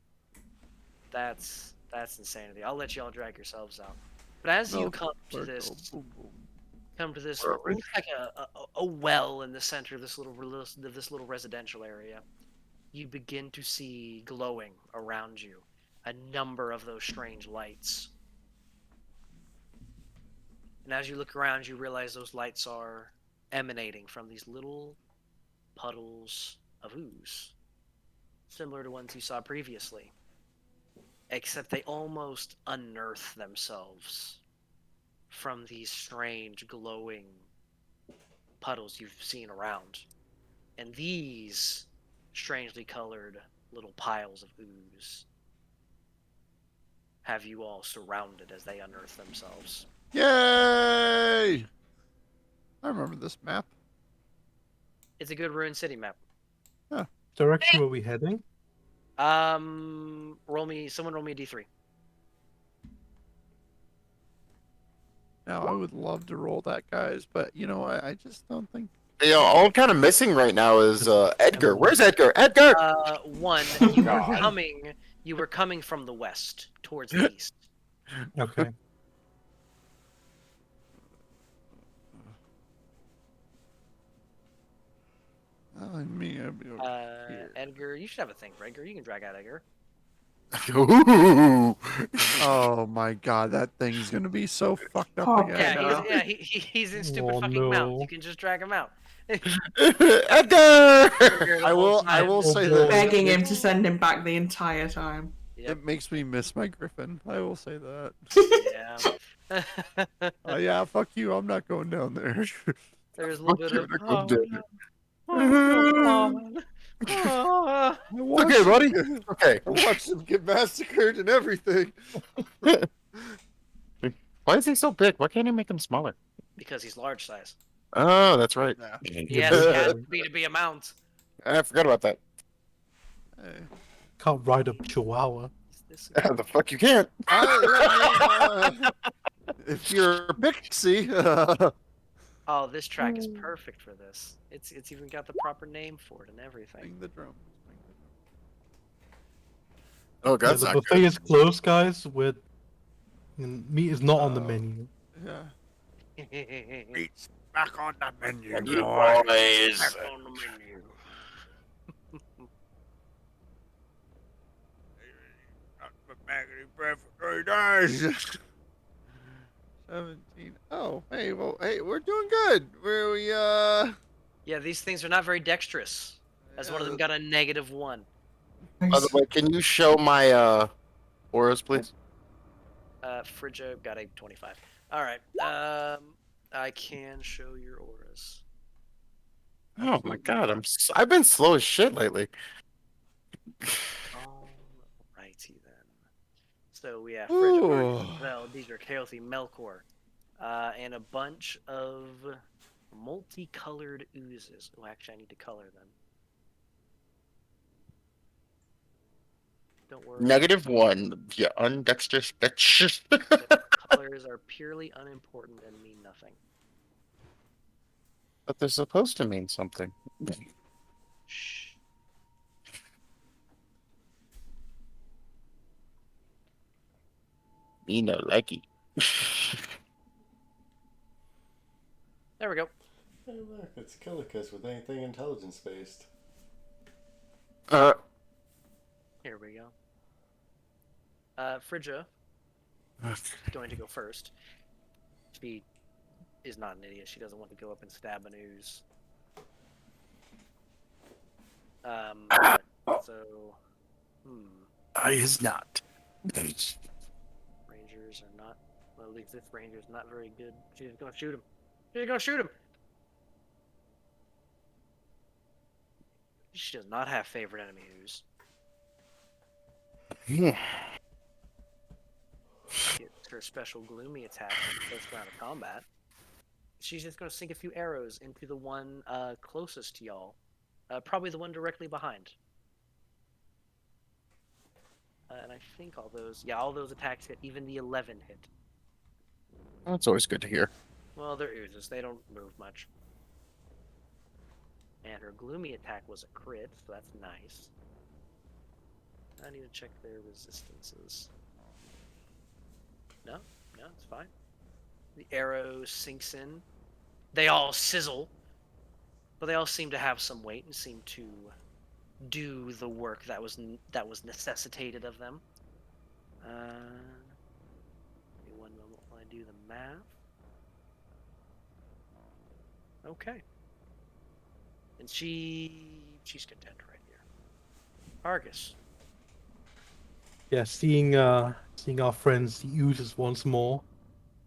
that's insanity. I'll let y'all drag yourselves out. But as you come to this, Boom, boom. what looks like a well in the center of this little residential area, you begin to see glowing around you a number of those strange lights. And as you look around, you realize those lights are emanating from these little puddles of ooze, similar to ones you saw previously, except they almost unearth themselves from these strange glowing puddles you've seen around. And these strangely colored little piles of ooze have you all surrounded as they unearth themselves. Yay! I remember this map. It's a good Ruined City map. Direction where we heading? Someone roll me a d3. Now, I would love to roll that, guys, but you know, I just don't think. Yeah, all I'm kind of missing right now is Edgar. Where's Edgar? Edgar! One, you were coming from the west towards the east. Okay. I'd be over here. Edgar, you should have a thing for Edgar. You can drag out Edgar. Ooh. Oh my god, that thing's gonna be so fucked up Oh, again. yeah, He's in stupid Oh, fucking mount. no. You can just drag him out. Edgar! I will say Oh, that Begging him to send him back the entire time. Yep. it makes me miss my griffin. I will say that. Yeah. Yeah, fuck you. I'm not going down there. There's a little bit of. Fuck you, Edgar. Oh, Okay, buddy. Okay. I watched him get massacred and everything. Why is he so big? Why can't he make him smaller? because he's large size. Oh, that's right. Nah. He has to be a mount. I forgot about that. Hey. Can't ride a chihuahua. The fuck you can't. If you're a pixie, Oh, this track is perfect for this. It's even got the proper name for it and everything. swing the drum. Oh, Yeah, God, the that's not buffet good. is closed, guys. With meat is not on the menu. Yeah. Meat's back on the menu. Boys. Back on the menu. bread for 3 days. 17. Oh, hey, well, hey, we're doing good. Yeah, these things are not very dexterous. As one of them got a -1. By the way, can you show my auras, please? Frigga got a 25. All right. I can show your auras. Oh my God, I've been slow as shit lately. Alrighty then. So we have Frigga, Ooh. Vel, Diedrich, Healthy, Melkor, and a bunch of multicolored oozes. Oh, actually, I need to color them. Don't worry. -1. Yeah, undexterous bitch. The colors are purely unimportant and mean nothing. But they're supposed to mean something. Shh. Me no likey. There we go. Hey, look, it's Killicus with anything intelligence based. Here we go. Frigga is going to go first. She is not an idiot. She doesn't want to go up and stab an ooze. So, I is not. Rangers are not. Well, at least this ranger's not very good. She's gonna shoot him. She's gonna shoot him. She does not have favorite enemy ooze. Get her special gloomy attack in the first round of combat. She's just going to sink a few arrows into the one closest to y'all. Probably the one directly behind. And I think all those attacks hit. Even the 11 hit. That's always good to hear. Well, they're oozes. They don't move much. And her gloomy attack was a crit, so that's nice. I need to check their resistances. No, it's fine. The arrow sinks in. They all sizzle, but they all seem to have some weight and seem to do the work that was necessitated of them. Give me one moment while I do the math. Okay. And she's content right here. Argus. Yeah, seeing our friends uses once more.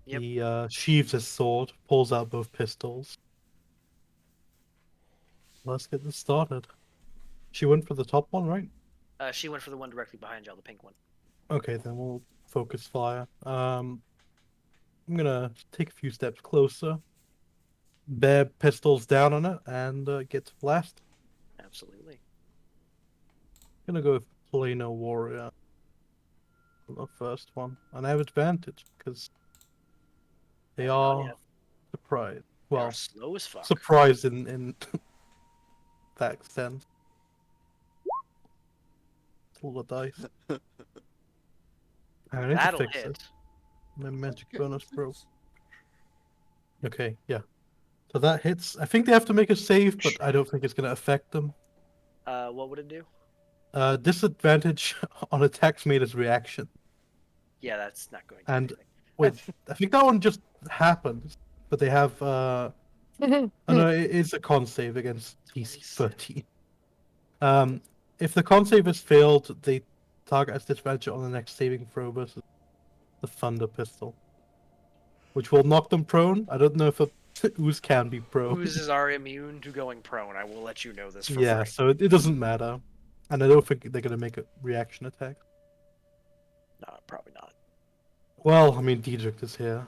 Yep. He sheaves his sword, pulls out both pistols. Let's get this started. She went for the top one, right? She went for the one directly behind y'all, the pink one. Okay, then we'll focus fire. I'm gonna take a few steps closer, bear pistols down on it, and get to blast. Absolutely. Gonna go with Planar Warrior. The first one, and I have advantage because they are yet. surprised. They Well, are slow as fuck. surprised in that extent. Roll the dice. I need to That'll fix hit. it. My magic bonus broke. Okay, yeah. So that hits. I think they have to make a save, but I don't think it's going to affect them. What would it do? Disadvantage on attacks made as reaction. Yeah, that's not going to And do anything. wait, I think that one just happens, but they have. Oh no, it is a con save against DC 13. If the con save is failed, they target as disadvantage on the next saving throw versus the Thunder Pistol, which will knock them prone. I don't know if a ooze can be prone. Oozes are immune to going prone. I will let you know this for Yeah, free. so it doesn't matter, and I don't think they're gonna make a reaction attack. No, probably not. Well, I mean, Diedrich is here.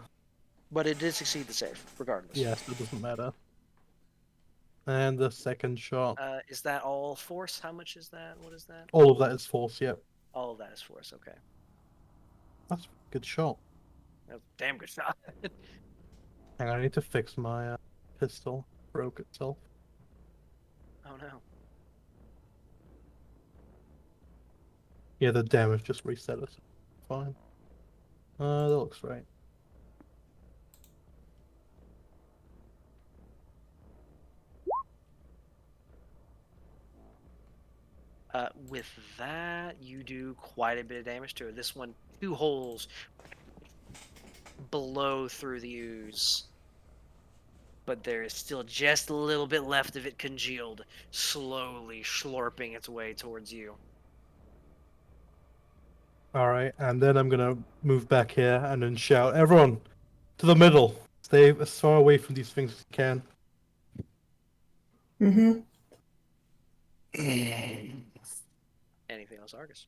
But it did succeed the save, regardless. Yes, it doesn't matter. And the second shot. Is that all force? How much is that? What is that? All of that is force, yep. All of that is force, okay. That's a good shot. That's a damn good shot. Hang on, I need to fix my pistol. Broke itself. Oh no. Yeah, the damage just reset it. Fine. That looks right. With that, you do quite a bit of damage to it. This one, 2 holes blow through the ooze. But there is still just a little bit left of it congealed, slowly slurping its way towards you. Alright, and then I'm gonna move back here and then shout, everyone, to the middle. Stay as far away from these things as you can. Mm-hmm. Anything else, Argus?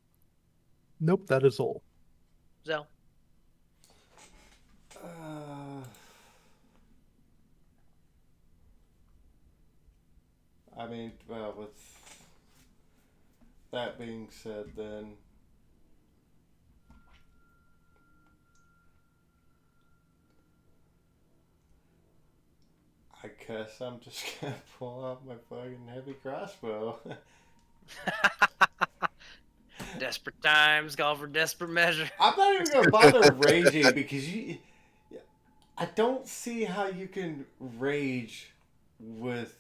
Nope, that is all. Zell? I mean, well, with that being said, then I guess I'm just gonna pull out my fucking heavy crossbow. Desperate times call for desperate measure. I'm not even gonna bother raging because I don't see how you can rage with.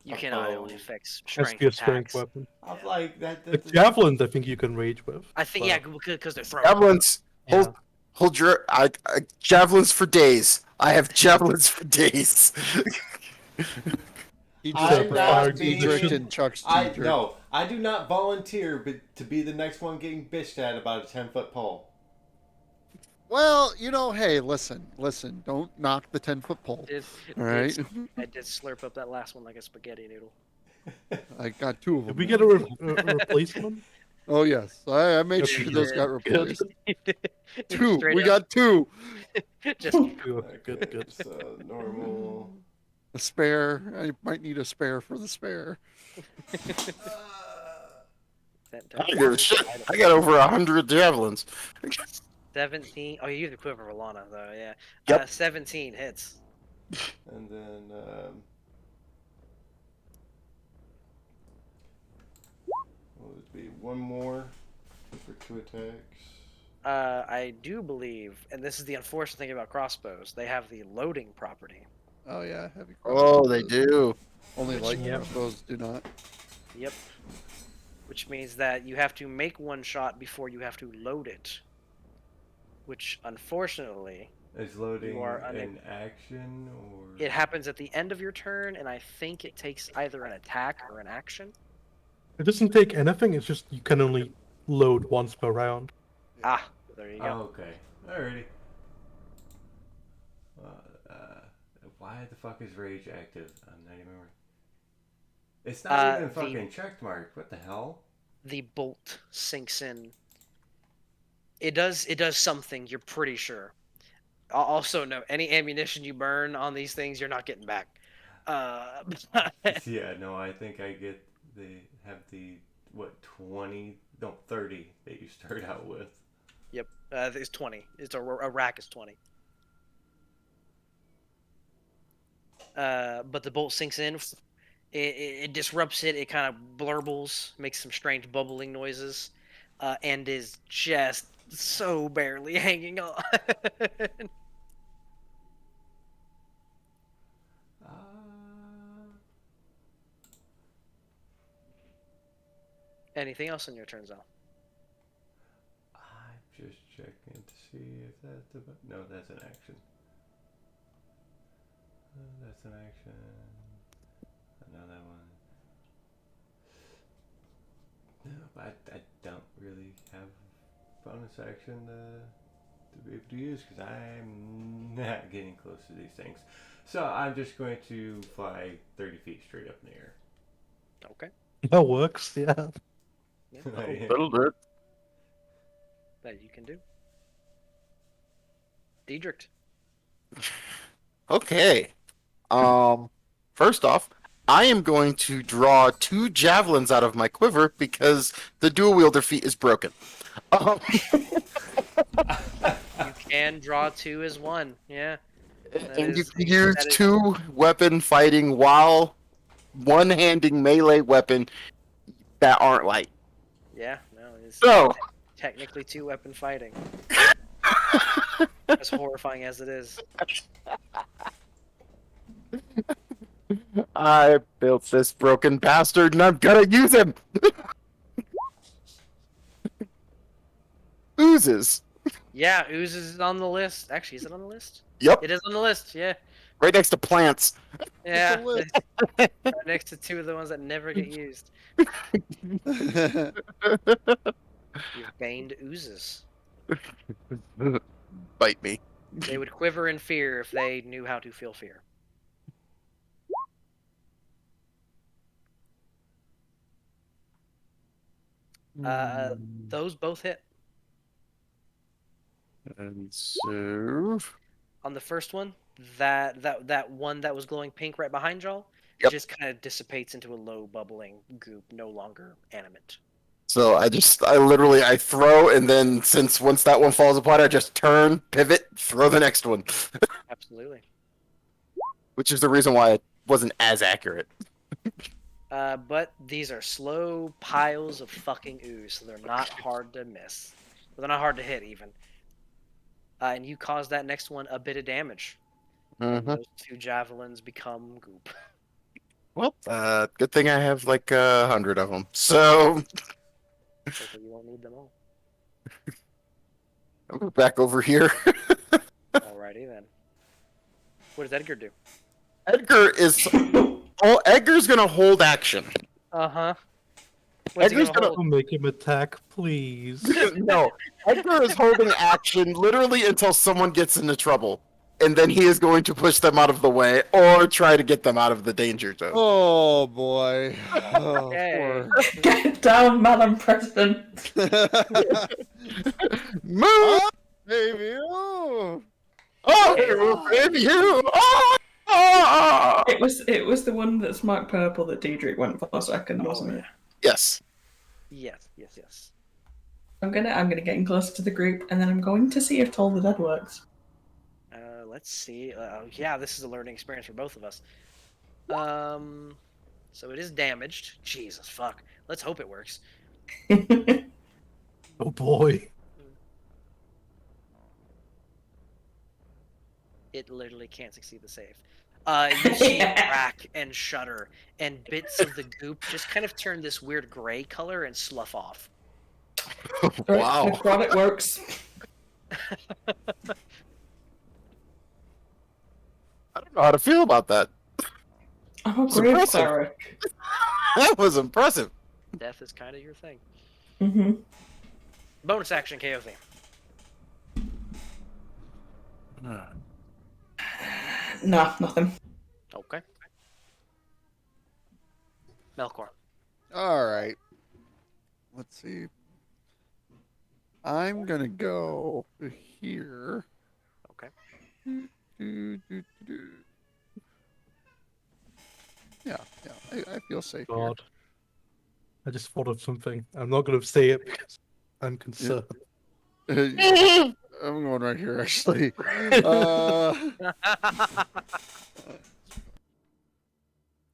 You cannot. It only affects Has to strength be a strength attacks. weapon. I'm like that. The javelins, I think you can rage with. I think, but- yeah, because they're throwing. Javelins. Yeah. Hold your javelins for days. I have javelins for days. He I'm just not fired being- Diedrich and Chuck's I Diedrich. no, I do not volunteer, but to be the next one getting bitched at about a 10-foot pole. Well, hey, listen. Don't knock the 10-foot pole. All right, I did slurp up that last one like a spaghetti noodle. I got 2 of them. Did we get a replacement? Oh yes, I made Okay, sure those good. got replaced. Just Two. straight We up, got two. just Good. So normal. A spare. I might need a spare for the spare. I don't give a shit. I got over 100 javelins. 17. Oh, you use the quiver of Alana, though. Yeah. Yep. 17 hits. And then what would it be? One more for 2 attacks. I do believe, and this is the unfortunate thing about crossbows, they have the loading property. Oh yeah, heavy. Oh, crossbows they do. do. Only light Yep. crossbows do not. Yep. Which means that you have to make one shot before you have to load it. Which, unfortunately, Is loading are an action or? it happens at the end of your turn, and I think it takes either an attack or an action. It doesn't take anything. It's just you can only load once per round. Ah, there you go. Oh, okay. Alrighty. Why the fuck is rage active? I'm not even. It's not even the- fucking checkmarked. What the hell? The bolt sinks in. It does something, you're pretty sure. Also, no, any ammunition you burn on these things, you're not getting back. Yeah, no, I think I get have the 20, no 30 that you start out with. Yep, it's 20. It's a rack is 20. But the bolt sinks in. It disrupts it. It kind of blurbles, makes some strange bubbling noises, and is just so barely hanging on. Anything else on your turn, Zal? I'm just checking to see if that's the. No, that's an action. That's an action. Another one. No, but I don't really have bonus action to be able to use because I'm not getting close to these things. So I'm just going to fly 30 feet straight up in the air. Okay. That works. Yeah. Yeah, That'll do it. that you can do. Diedrich. Okay. First off, I am going to draw 2 javelins out of my quiver because the dual wielder feat is broken. You can draw 2 as 1. Yeah. And you is- can use that is- 2 weapon fighting while one-handing melee weapon that aren't light. Yeah, no, it's So, technically 2 weapon fighting. As horrifying as it is. I built this broken bastard and I'm gonna use him! Oozes. Yeah, Oozes is on the list. Actually, is it on the list? Yep, It is on the list, yeah. right next to plants. Yeah. the list. Right next to 2 of the ones that never get used. You've baned Oozes. Bite me. They would quiver in fear if they knew how to feel fear. Those both hit. And so... On the first one, that one that was glowing pink right behind y'all, Yep. just kind of dissipates into a low bubbling goop, no longer animate. So I literally throw, and then once that one falls apart, I just turn, pivot, throw the next one. Absolutely. Which is the reason why it wasn't as accurate. But these are slow piles of fucking ooze, so they're not hard to miss. Well, they're not hard to hit, even. And you cause that next one a bit of damage. And those 2 javelins become goop. Well, good thing I have like 100 of them. So Hopefully you won't need them all. I'm back over here. Alrighty then. What does Edgar do? Edgar's gonna hold action. Uh-huh. What's he Edgar's gonna gonna- hold? Don't make him attack, please. No, Edgar is holding action literally until someone gets into trouble. and then he is going to push them out of the way or try to get them out of the danger zone. Oh boy. Oh, Yay. Get down, Madam President. Move! Oh, baby. Oh. Oh, baby, you! Oh! Oh! It was the one that's marked purple that Diedrich went for a second, wasn't it? Yes. Yes. I'm gonna get in closer to the group, and then I'm going to see if Toll the Dead works. Let's see. Yeah, this is a learning experience for both of us. So it is damaged. Jesus fuck. Let's hope it works. Oh boy. It literally can't succeed the save. You see it crack and shudder, and bits of the goop just kind of turn this weird gray color and slough off. Wow. The product works. I don't know how to feel about that. I'm a It's grave impressive. cleric. That was impressive. Death is kind of your thing. Mm-hmm. Bonus action KO theme. Nah, nothing. Okay. Melkor. All right. Let's see. I'm gonna go here. Okay. Yeah, I feel safe here. God. I just thought of something. I'm not going to say it because I'm concerned. I'm going right here, actually.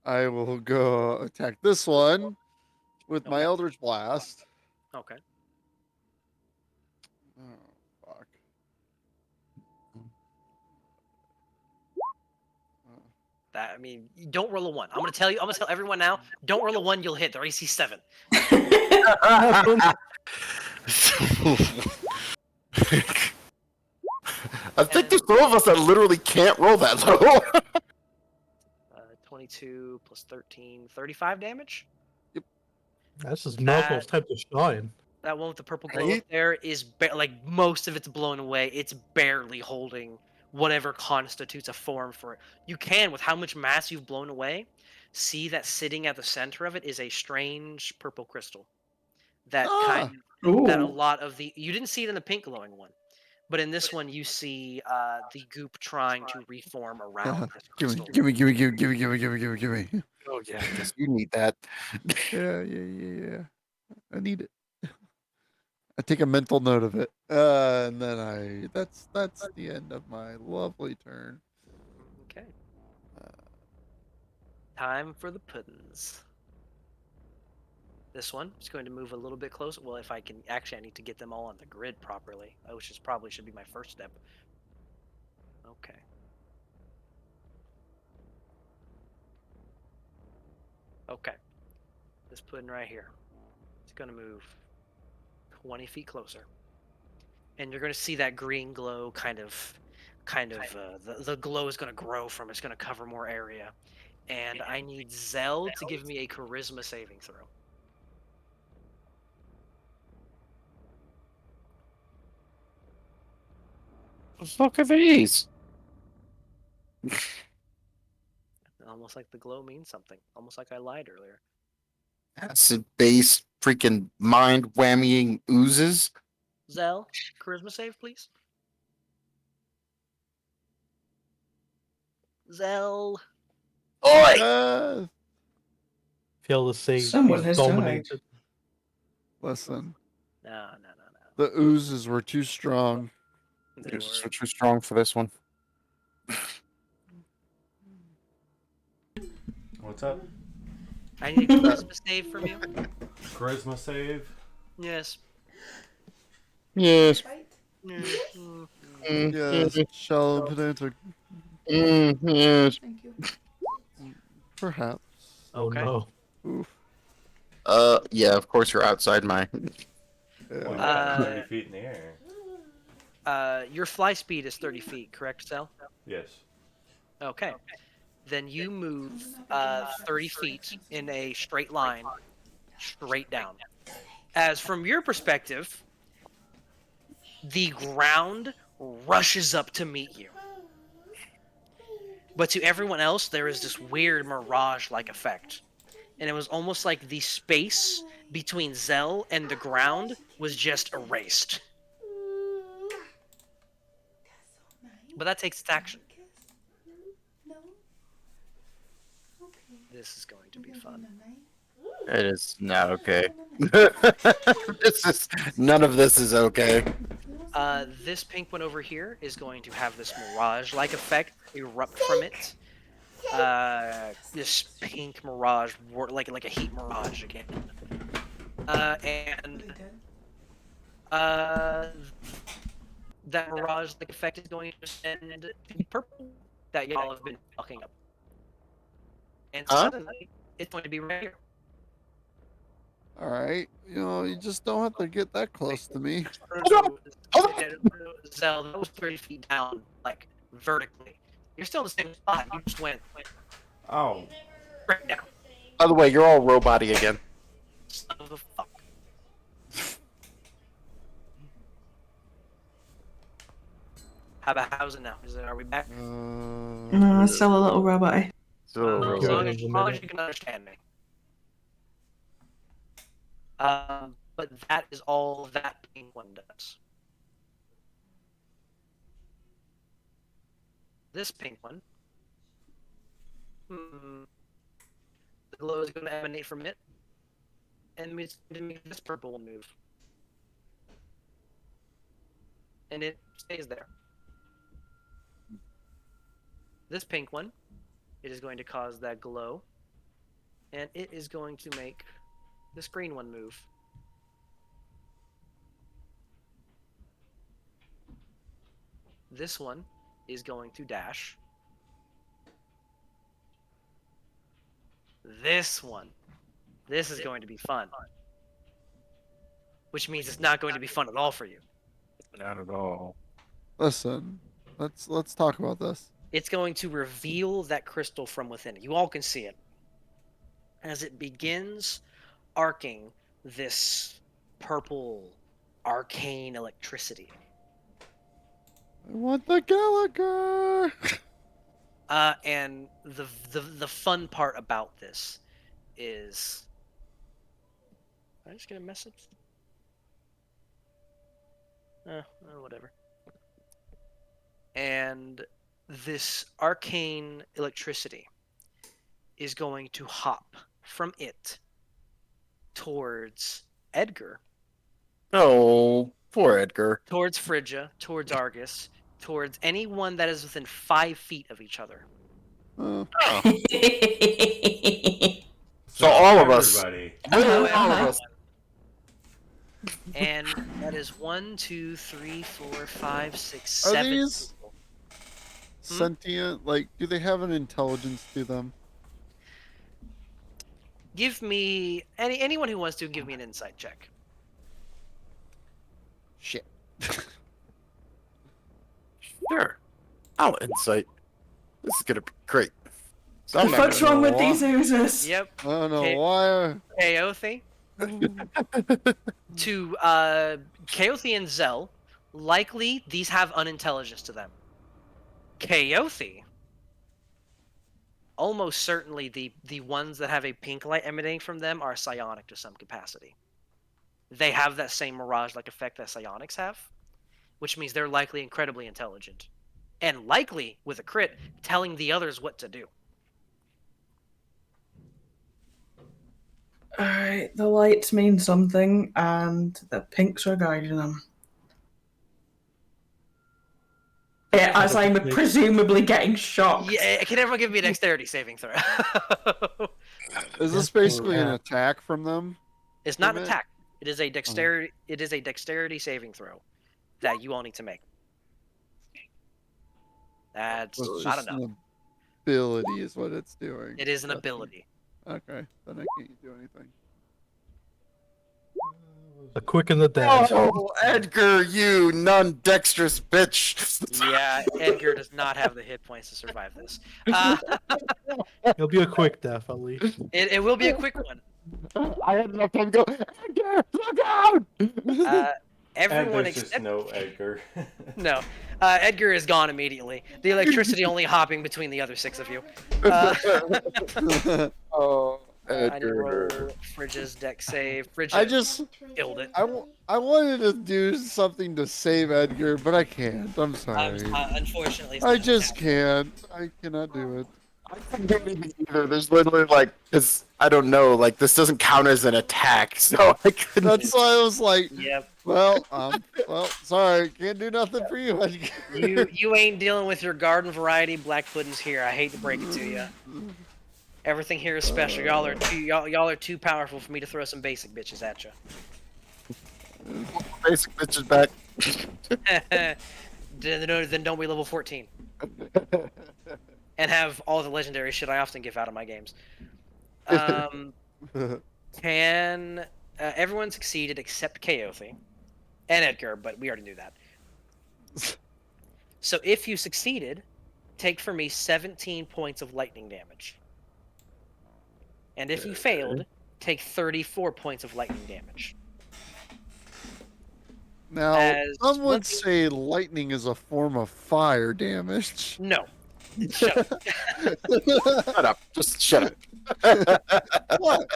I will go attack this one with my Okay. Eldritch Blast. Okay. Oh, fuck. I mean, you don't roll a 1. I'm gonna tell everyone now, don't roll a 1, you'll hit. They're AC 7. I think there's some of us that literally can't roll that low. 22 plus 13, 35 damage. That's just Malcolm's time to shine. That one with the purple glow Right? up there is like most of it's blown away. It's barely holding whatever constitutes a form for it. You can, with how much mass you've blown away, see that sitting at the center of it is a strange purple crystal. That kind of, that a Ooh. lot of the you didn't see it in the pink glowing one, but in this one you see the goop trying to reform around this Give me, crystal. give me, give me, give me, give me, give me, give me, give me, give me. Oh yeah, because you need that. Yeah. I need it. I take a mental note of it, and then that's the end of my lovely turn. Okay. Time for the puddins. This one is going to move a little bit closer. Well, if I can, actually, I need to get them all on the grid properly, which is probably should be my first step. Okay. Okay. This puddin right here. It's going to move 20 feet closer. And you're going to see that green glow the glow is going to grow from it's going to cover more area. And I need Zell to give me a charisma saving throw. The fuck are these? Almost like the glow means something. Almost like I lied earlier. Acid base freaking mind whammying oozes. Zell, charisma save, please. Zell. Oi! Feel the same. Someone has dominated. Listen, No. the oozes were too strong. They You're were- too strong for this one. What's up? I need a charisma save from you. Charisma save. Yes. Yes. Mm, Yes, shell and potato, Yes. Thank you. perhaps. Oh Okay. no. Oof. Yeah, of course you're outside my. Well, Yeah. yeah, 30 feet in the air. Your fly speed is 30 feet, correct, Zell? Yes. Okay. Then you move 30 feet in a straight line, straight down. As from your perspective, the ground rushes up to meet you. But to everyone else, there is this weird mirage-like effect. And it was almost like the space between Zell and the ground was just erased. But that takes its action. This is going to be fun. It is not okay. None of this is okay. This pink one over here is going to have this mirage-like effect erupt from it. This pink mirage, like a heat mirage again. That mirage-like effect is going to extend to purple that y'all have been fucking up. And suddenly, it's going to be right here. All right, you just don't have to get that close to me. Zell, that was 30 feet down, like, vertically. You're still in the same spot, you just went Oh. right down. By the way, you're all robot-y again. Son of a fuck. How's it now? Are we back? No, it's still a little robot. So, As long as you can understand me. But that is all that pink one does. This pink one, the glow is going to emanate from it, and it's going to make this purple one move. And it stays there. This pink one, it is going to cause that glow, and it is going to make this green one move. This one is going to dash. This one. This is going to be fun. Which means it's not going to be fun at all for you. not at all. Listen, let's talk about this. It's going to reveal that crystal from within. You all can see it. As it begins arcing this purple arcane electricity. I want the Gallagher. And the fun part about this is, did I just get a message? Whatever. And this arcane electricity is going to hop from it towards Edgar, Oh, poor Edgar. towards Phrygia, towards Argus, towards anyone that is within 5 feet of each other. Oh, So all of us. Everybody. Literally all of us. And that is 1, 2, 3, 4, 5, 6, Are 7. these people. sentient? Like, do they have an intelligence to them? Give me anyone who wants to give me an insight check. Shit. Sure. I'll insight. This is gonna be great. So I'm not What's gonna wrong with know these oozers? Yep. I don't know Okay. why. Kaothi. To Kaothi and Zell, likely these have unintelligence to them. Kaothi, almost certainly the ones that have a pink light emanating from them are psionic to some capacity. They have that same mirage-like effect that psionics have, which means they're likely incredibly intelligent. And likely, with a crit, telling the others what to do. Alright, the lights mean something, and the pinks are guiding them. Yeah, as I'm presumably getting shocked. Yeah, can everyone give me a dexterity saving throw? Is this basically an attack from them? It's not an Damn it. attack. It is a dexterity. It is a dexterity saving throw that you all need to make. That's So it's not just enough. an ability is what it's doing. It is an That's- ability. Okay, then I can't do anything. The quick and the dead. Oh, Edgar, you non-dexterous bitch. Yeah, Edgar does not have the hit points to survive this. It'll be a quick death at least. It will be a quick one. I had enough time to go, Edgar, look out! Everyone there's just except no Edgar. no. Edgar is gone immediately. The electricity only hopping between the other 6 of you. Uh, Oh, I need to roll Edgar. Fridge's deck save. Fridge I just killed it. I wanted to do something to save Edgar, but I can't. I'm sorry. Unfortunately, it's I not just happening. can't. I cannot do it. I couldn't do anything either. There's literally like, cause I don't know, like this doesn't count as an attack, so I couldn't. That's why I was like, Yep. well, sorry, can't do nothing for you, Edgar. You ain't dealing with your garden variety black puddings here. I hate to break it to you. Everything here is special. Y'all are too powerful for me to throw some basic bitches at you. Basic bitches back. Then don't be level 14 and have all the legendary shit I often give out of my games. Can everyone succeeded except Kaothi and Edgar, but we already knew that. So if you succeeded, take for me 17 points of lightning damage. And if you failed, take 34 points of lightning damage. Now, As some would once say lightning is a form of fire damage. No. Shut up. Shut up. Just shut up. What?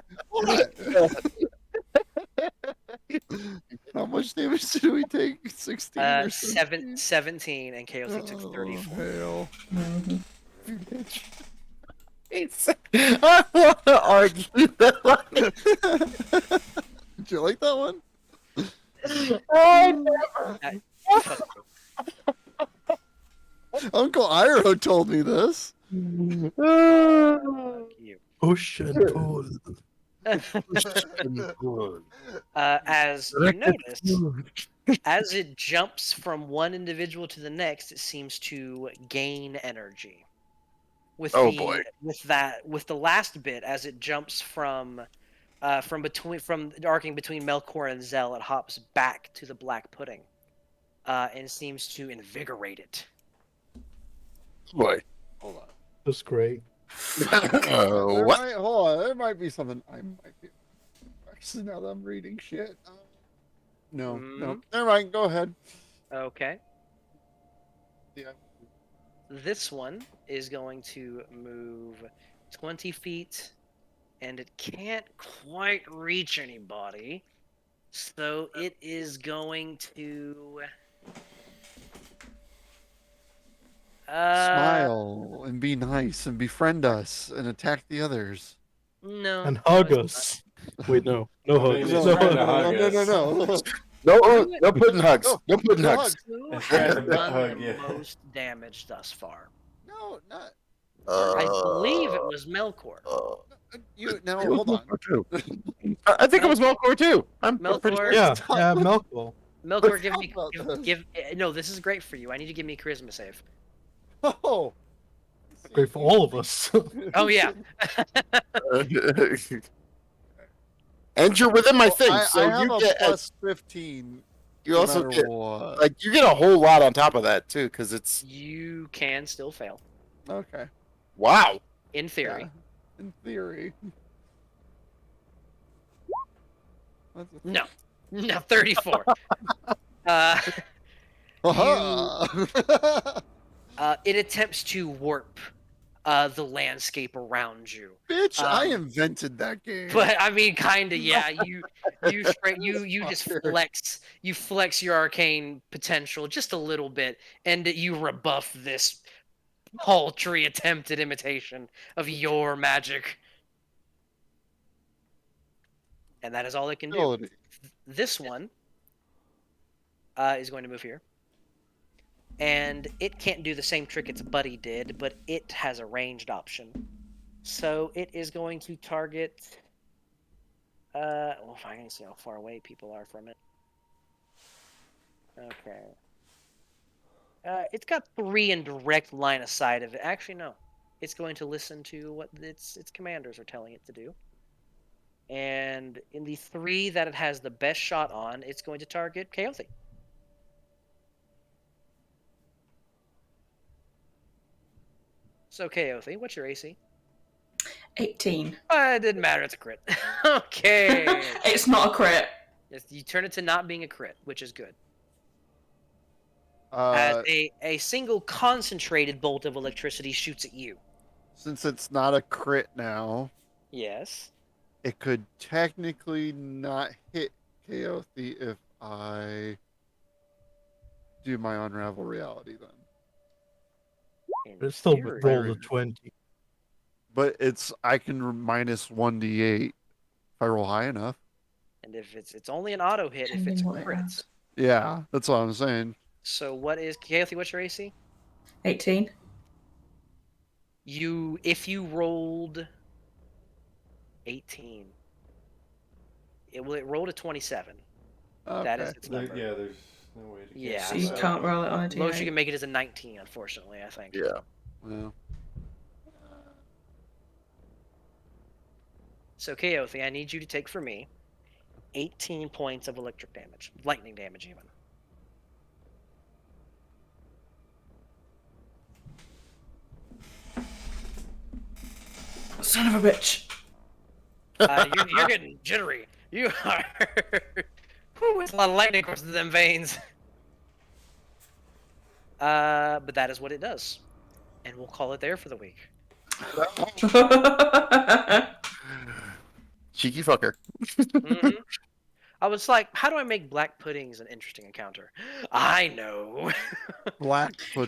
How much damage did we take? 16 or 17, and Kaothi took 34. Hell. I want to argue that. Did you like that one? Uncle Iroh told me this. You. Push and pull. As you notice, as it jumps from one individual to the next, it seems to gain energy. With boy. With the last bit, as it jumps from arcing between Melkor and Zell, it hops back to the black pudding, and seems to invigorate it. Boy. Hold on. That's great. What? Hold on. There might be something I might be. Actually, now that I'm reading shit. No. Never mind. Go ahead. Okay. Yeah. This one is going to move 20 feet, and it can't quite reach anybody. So it is going to... Smile and be nice and befriend us and attack the others. No. And hug us. Wait, no. No I mean, hugs. it's No trying to hugs. hug us. No pudding hugs. No pudding hugs. Who It's has trying to done hug the you. most damage thus far? No, not I believe it was Melkor. you. Now hold on. I think it was Melkor too. I'm pretty Melkor, sure. Yeah, Melkor. Melkor, give me, Talk about give. No, this is great for you. I need to give me a charisma save. Oh. Great for all of us. Oh yeah. And you're within my thing, I so have you a get plus 15. you no also matter get what. like you get a whole lot on top of that too, because it's You can still fail, Okay. wow. in theory. Yeah, in theory. No, 34. uh, Aha! it attempts to warp the landscape around you. Bitch, I Um, invented that game. But I mean, kind of, yeah. You just flex your arcane potential just a little bit, and you rebuff this paltry attempted imitation of your magic. And that is all it can do. Ability. This one is going to move here. And it can't do the same trick its buddy did, but it has a ranged option. So it is going to target... well, if I can see how far away people are from it. Okay. It's got 3 in direct line of sight of it. Actually, no. It's going to listen to what its commanders are telling it to do. And in the 3 that it has the best shot on, it's going to target Kaothi. So, Kaothi, what's your AC? 18. It didn't matter, it's a crit. Okay. It's not a crit. You turn it to not being a crit, which is good. As a single concentrated bolt of electricity shoots at you. Since it's not a crit now, Yes. it could technically not hit Kaothi if I do my unravel reality then. In But it's still theory. roll a 20. But I can minus 1d8 if I roll high enough. And if it's only an auto hit if it's a Depending what it crit. has. Yeah, that's what I'm saying. So what is Kaothi? What's your AC? 18. If you rolled 18, it rolled a 27. That is Okay. its number. Yeah, there's no way to Yeah, So you so- can't roll it on a Most you d8. can make it is a 19, unfortunately. I think. Yeah. Well, So Kaothi, I need you to take for me 18 points of electric damage, lightning damage even. Son of a bitch. You're getting jittery. You are. Whew, it's a lot of lightning coursing them veins. But that is what it does, and we'll call it there for the week. Cheeky fucker. Mhm. I was like, how do I make black puddings an interesting encounter? I know. black pudding.